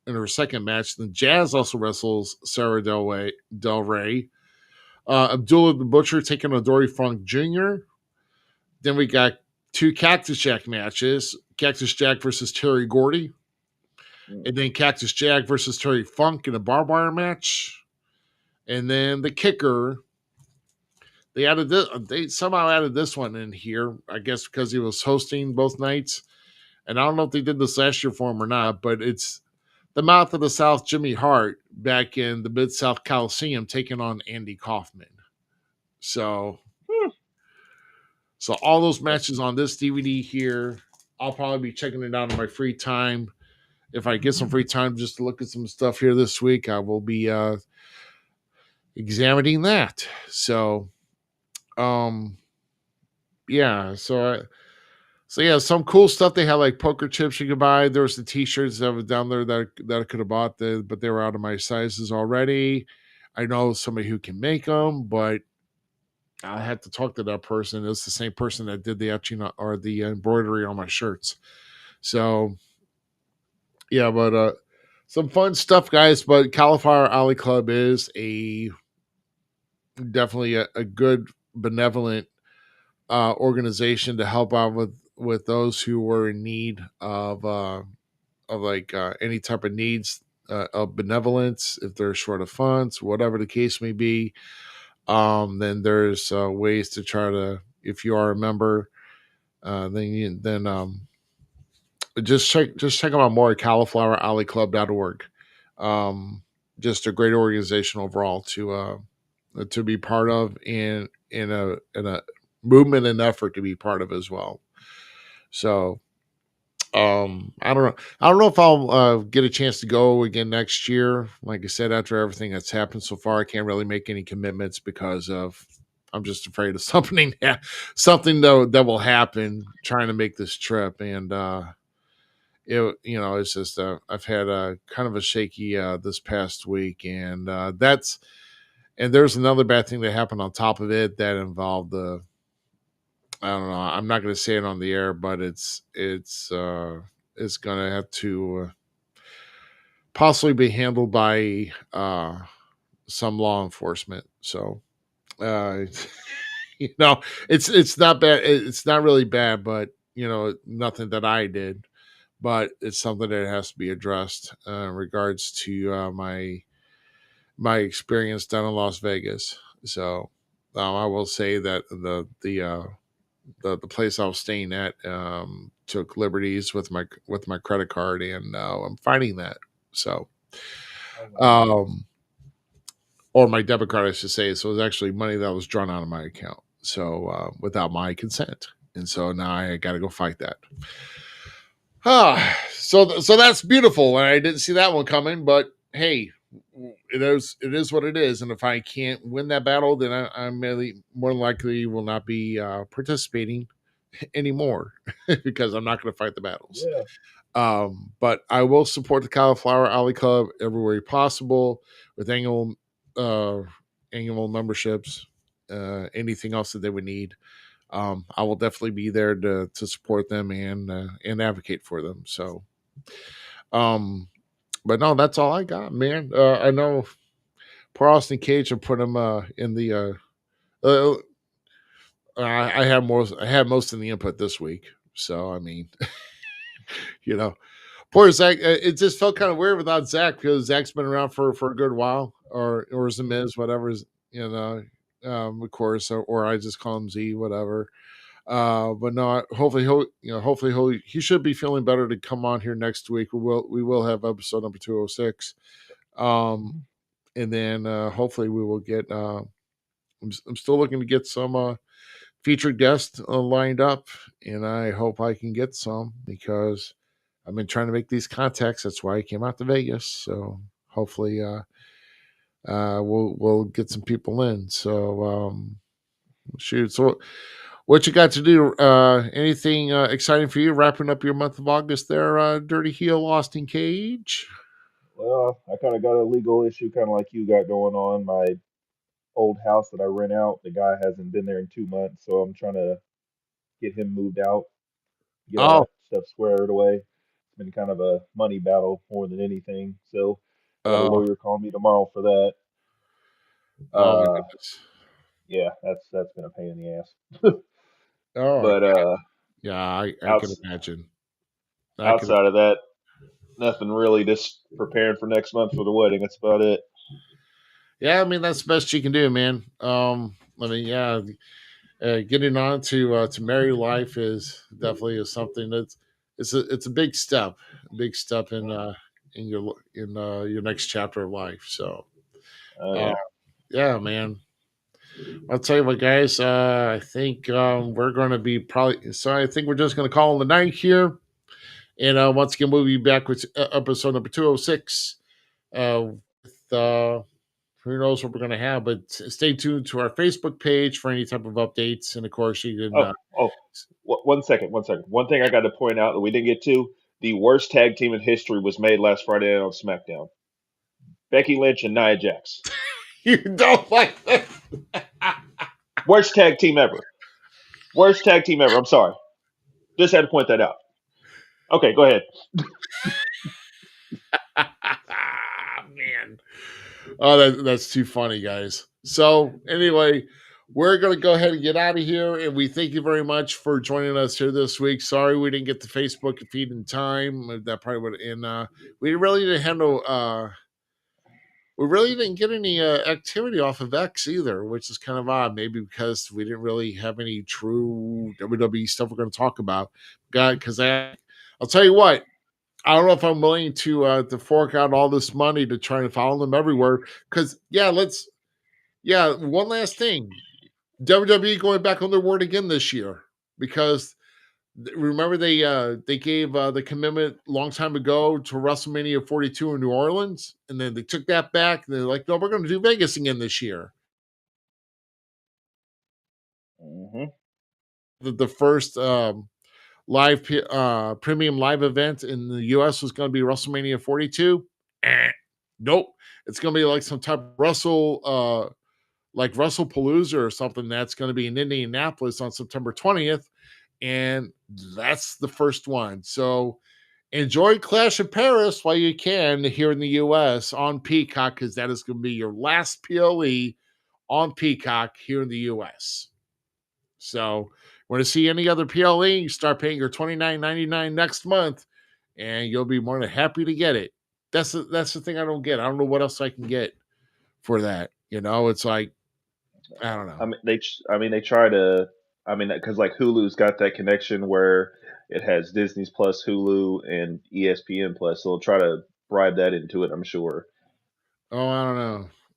F: in her second match. Then Jazz also wrestles Sarah Del Rey. Abdullah the Butcher taking on Dory Funk Jr. Then we got two Cactus Jack matches: Cactus Jack versus Terry Gordy, and then Cactus Jack versus Terry Funk in a barbed wire match. And then the kicker, they added this. They somehow added this one in here, I guess because he was hosting both nights. And I don't know if they did this last year for him or not, but it's the Mouth of the South, Jimmy Hart, back in the Mid South Coliseum, taking on Andy Kaufman. So, so all those matches on this DVD here. I'll probably be checking it out in my free time. If I get some free time just to look at some stuff here this week, I will be examining that. So, yeah. So yeah, some cool stuff. They had like poker chips you could buy. There was the T-shirts that were down there that I could have bought, but they were out of my sizes already. I know somebody who can make them, but I had to talk to that person. It's the same person that did the etching or the embroidery on my shirts. So yeah, but some fun stuff, guys. But Cauliflower Alley Club is definitely a good benevolent organization to help out with those who were in need of any type of needs of benevolence, if they're short of funds, whatever the case may be. Then there's ways to try to, if you are a member, then just check them out more at caulifloweralleyclub.org. Just a great organization overall to be part of, and in a movement and effort to be part of as well. So I don't know if I'll get a chance to go again next year. Like I said, after everything that's happened so far, I can't really make any commitments because of I'm just afraid of something that will happen trying to make this trip. And it's just I've had a kind of a shaky this past week, and there's another bad thing that happened on top of it that involved the I don't know. I'm not going to say it on the air, but it's going to have to possibly be handled by some law enforcement. So, uh, it's not bad. It's not really bad, but nothing that I did. But it's something that has to be addressed in regards to my experience down in Las Vegas. So, I will say that the place I was staying at took liberties with my credit card, and I'm fighting that. So, um, or my debit card, I should say. So it was actually money that was drawn out of my account, so without my consent, and so now I got to go fight that. So that's beautiful, and I didn't see that one coming. But hey, it is what it is, and if I can't win that battle, then I'm really more than likely will not be participating anymore because I'm not going to fight the battles.
G: Yeah.
F: But I will support the Cauliflower Alley Club everywhere possible with annual memberships, anything else that they would need. I will definitely be there to support them and advocate for them. So, but no, that's all I got, man. I know poor Austin Cage and put him in the. I had most of the input this week, so I mean, you know, poor Zach. It just felt kind of weird without Zach because Zach's been around for a good while, or Zmiz, whatever is of course, or I just call him Z, whatever. But no, hopefully he should be feeling better to come on here next week. We will have episode number 206. And then hopefully we will get. I'm still looking to get some featured guests lined up, and I hope I can get some because I've been trying to make these contacts. That's why I came out to Vegas. So hopefully, we'll get some people in. So shoot. So what you got to do? Anything exciting for you? Wrapping up your month of August there, Dirty Heel Austin Cage.
G: Well, I kind of got a legal issue, kind of like you got going on. My old house that I rent out, the guy hasn't been there in 2 months, so I'm trying to get him moved out, get all
F: Oh,
G: that stuff squared away. It's been kind of a money battle more than anything. So I got a
F: oh,
G: lawyer calling me tomorrow for that.
F: oh my
G: Uh,
F: goodness.
G: yeah, that's been a pain in the ass.
F: Oh,
G: But
F: yeah, I can
G: outs
F: imagine. I can.
G: outside of that, nothing really. Just preparing for next month for the wedding. That's about it.
F: Yeah, I mean that's the best you can do, man. I mean, yeah, getting on to married life is something that's it's a big step in your next chapter of life. So,
G: Oh
F: uh,
G: yeah.
F: yeah, man. I'll tell you what, guys. I think we're going to be probably. So I think we're just going to call it the night here. And once again, we'll be back with episode number 206. With who knows what we're going to have, but stay tuned to our Facebook page for any type of updates. And of course, you can.
G: Oh. 1 second. 1 second. One thing I got to point out that we didn't get to: the worst tag team in history was made last Friday night on SmackDown. Becky Lynch and Nia Jax.
F: You don't like that.
G: Worst tag team ever. Worst tag team ever. I'm sorry. Just had to point that out. Okay, go ahead.
F: Man. Oh, that's too funny, guys. So anyway, we're going to go ahead and get out of here. And we thank you very much for joining us here this week. Sorry we didn't get the Facebook feed in time. That probably would. And we really didn't handle. We really didn't get any activity off of X either, which is kind of odd. Maybe because we didn't really have any true WWE stuff we're going to talk about. Because I'll tell you what. I don't know if I'm willing to fork out all this money to try and follow them everywhere. Because one last thing. WWE going back on their word again this year because remember they gave the commitment a long time ago to WrestleMania 42 in New Orleans, and then they took that back. And they're like, no, we're going to do Vegas again this year.
G: Mm-hmm.
F: The first live premium live event in the U.S. was going to be WrestleMania 42. Nope, it's going to be like some type of like WrestlePalooza or something that's going to be in Indianapolis on September 20th. And that's the first one. So enjoy Clash of Paris while you can here in the US on Peacock, because that is going to be your last PLE on Peacock here in the US. So want to see any other PLE, you start paying your $29.99 next month, and you'll be more than happy to get it. That's the thing I don't get. I don't know what else I can get for that. It's like, I don't know.
G: They try to. Because like Hulu's got that connection where it has Disney's Plus, Hulu, and ESPN Plus, so they'll try to bribe that into it. I'm sure.
F: Oh, I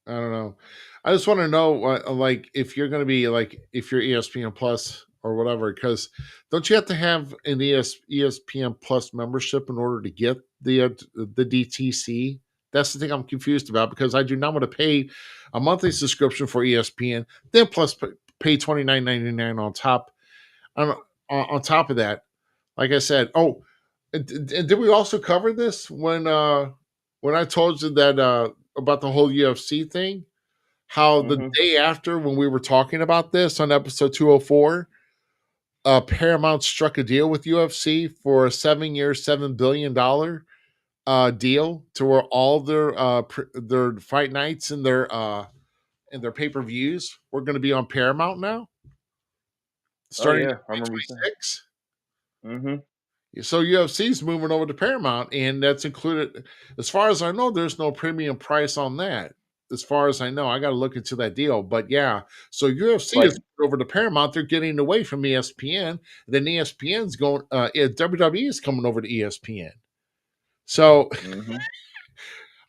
F: don't know. I just want to know, like, if you're going to be like, if you're ESPN Plus or whatever, because don't you have to have an ESPN Plus membership in order to get the DTC? That's the thing I'm confused about, because I do not want to pay a monthly subscription for ESPN, then plus pay $29.99 on top. On top of that, like I said, did we also cover this when I told you that about the whole UFC thing? How the
G: Mm-hmm.
F: day after, when we were talking about this on episode 204, Paramount struck a deal with UFC for a 7-year, $7 billion deal to where all their fight nights and their pay-per-views were going to be on Paramount now,
G: Oh
F: starting
G: yeah, I
F: in
G: remember you saying.
F: 2026.
G: Mm-hmm.
F: So UFC's moving over to Paramount, and that's included. As far as I know, there's no premium price on that. As far as I know, I got to look into that deal. But yeah, so UFC
G: Like,
F: is over to Paramount. They're getting away from ESPN. Then ESPN's going. WWE is coming over to ESPN. So
G: mm-hmm.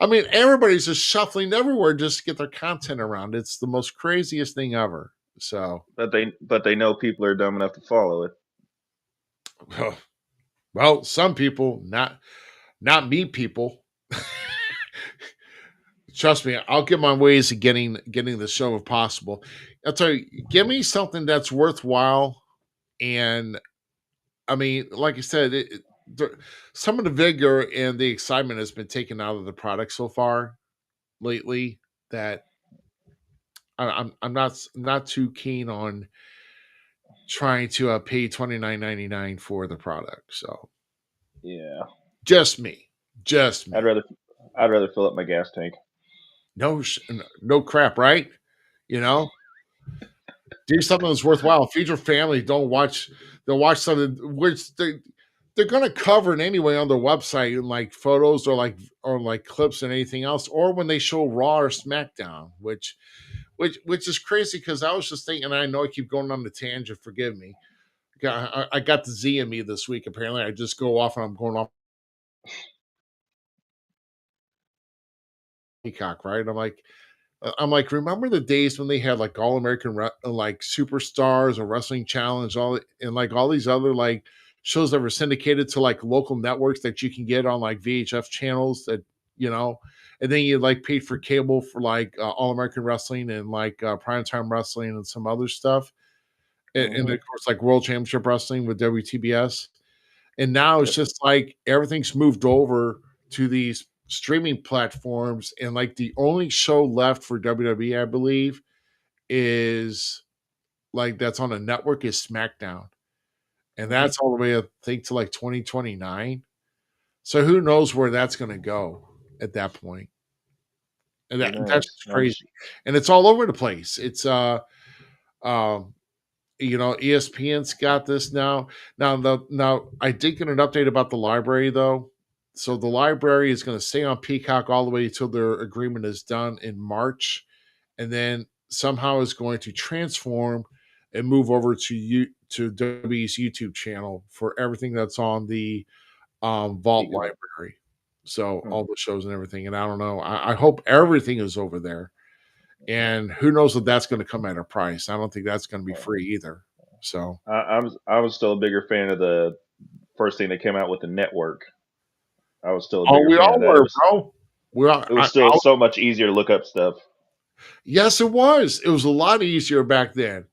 F: I mean, everybody's just shuffling everywhere just to get their content around. It's the most craziest thing ever. So,
G: but they know people are dumb enough to follow it.
F: well, some people, not me, people. Trust me, I'll get my ways of getting the show if possible. I'll tell you, give me something that's worthwhile. And I mean, like I said, some of the vigor and the excitement has been taken out of the product so far lately that I'm not too keen on trying to pay $29.99 for the product. So
G: Yeah,
F: just me.
G: I'd rather fill up my gas tank.
F: No crap, right? You know, do something that's worthwhile. Feed your family. Don't watch. They'll watch something which they're going to cover it anyway on their website in like photos or like clips and anything else, or when they show Raw or SmackDown, which is crazy because I was just thinking. I know I keep going on the tangent. Forgive me. I got the Z in me this week. Apparently, I just go off and I'm going off Peacock, right? I'm like, remember the days when they had like All American like Superstars or Wrestling Challenge, and like all these other like shows that were syndicated to like local networks that you can get on like VHF channels that and then you like paid for cable for like All American Wrestling and like Primetime Wrestling and some other stuff, and
G: Mm-hmm.
F: of course like World Championship Wrestling with WTBS. And now it's
G: Yep.
F: just like everything's moved over to these streaming platforms. And like the only show left for WWE, I believe, is like that's on a network is SmackDown. And
G: Mm-hmm.
F: that's all the way, I think, to like 2029. So who knows where that's going to go at that point. And
G: Who
F: that's
G: knows?
F: just crazy. And it's all over the place. It's Um, ESPN's got this now. Now I did get an update about the library though. So the library is going to stay on Peacock all the way until their agreement is done in March, and then somehow is going to transform and move over to WWE's YouTube channel for everything that's on the Vault
G: Peacock.
F: library. So all the shows and everything. And I don't know. I hope everything is over there. And who knows if that's going to come at a price. I don't think that's going to be free either. So
G: I was still a bigger fan of the first thing that came out with the network. I was still a
F: oh,
G: bigger
F: we
G: fan
F: all
G: of that.
F: were, bro. We are.
G: It was still so much easier to look up stuff.
F: Yes, it was. It was a lot easier back then.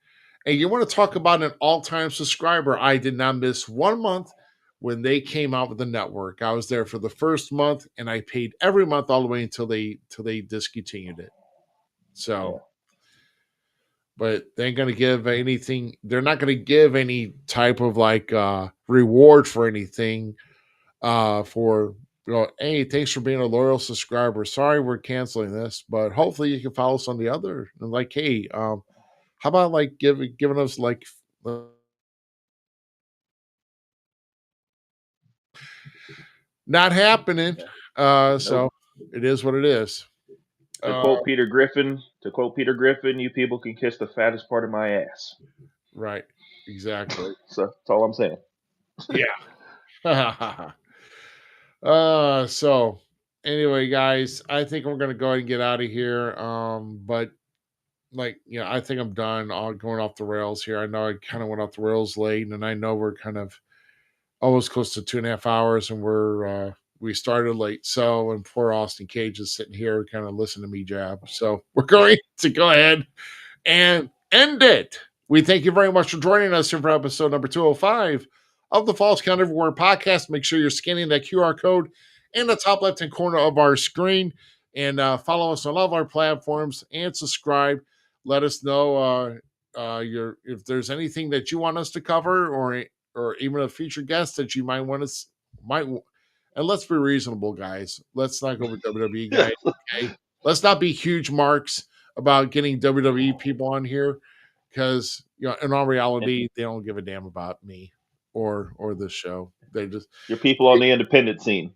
F: And you want to talk about an all-time subscriber? I did not miss 1 month when they came out with the network. I was there for the first month, and I paid every month all the way until they discontinued it. So, but they ain't gonna give anything. They're not gonna give any type of like reward for anything. For hey, thanks for being a loyal subscriber. Sorry, we're canceling this, but hopefully you can follow us on the other. And like, hey, how about like giving us like not happening. So it is what it is.
G: To quote Peter Griffin, you people can kiss the fattest part of my ass.
F: Right. Exactly.
G: So that's all I'm saying.
F: Yeah. So anyway, guys, I think we're gonna go ahead and get out of here. But like, I think I'm done all going off the rails here. I know I kind of went off the rails late, and I know we're kind of almost close to 2.5 hours, and we started late. So, and poor Austin Cage is sitting here kind of listening to me jab. So we're going to go ahead and end it. We thank you very much for joining us here for episode number 205 of the Falls Count Everywhere podcast. Make sure you're scanning that QR code in the top left-hand corner of our screen, and follow us on all of our platforms and subscribe. Let us know if there's anything that you want us to cover, or even a future guest that you might want us and let's be reasonable, guys. Let's not go with WWE guys. Okay, let's not be huge marks about getting WWE people on here, because in all reality, they don't give a damn about me or this show. They just
G: your people on the independent scene.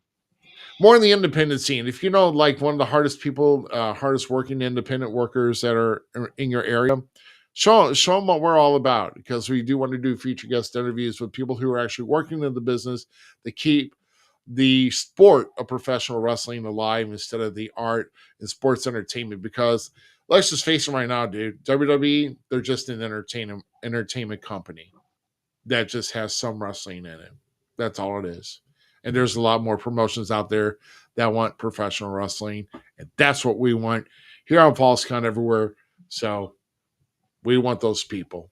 F: More in the independent scene. If you know, like one of the hardest people, hardest working independent workers that are in your area, show them what we're all about, because we do want to do feature guest interviews with people who are actually working in the business to keep the sport of professional wrestling alive instead of the art and sports entertainment. Because let's just face it right now, dude, WWE, they're just an entertainment company that just has some wrestling in it. That's all it is. And there's a lot more promotions out there that want professional wrestling, and that's what we want here on Falls Count Everywhere. So we want those people.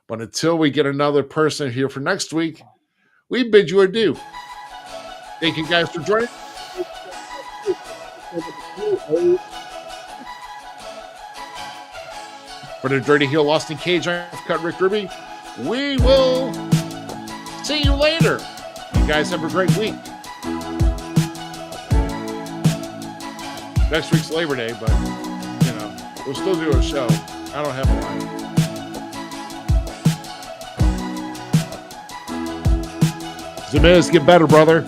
F: But until we get another person here for next week, we bid you adieu. Thank you guys for joining. For the Dirty Heel Austin Cage, I've cut Rick Ruby. We will see you later. You guys have a great week. Next week's Labor Day, but we'll still do a show. I don't have a line. Zmiz, get better, brother.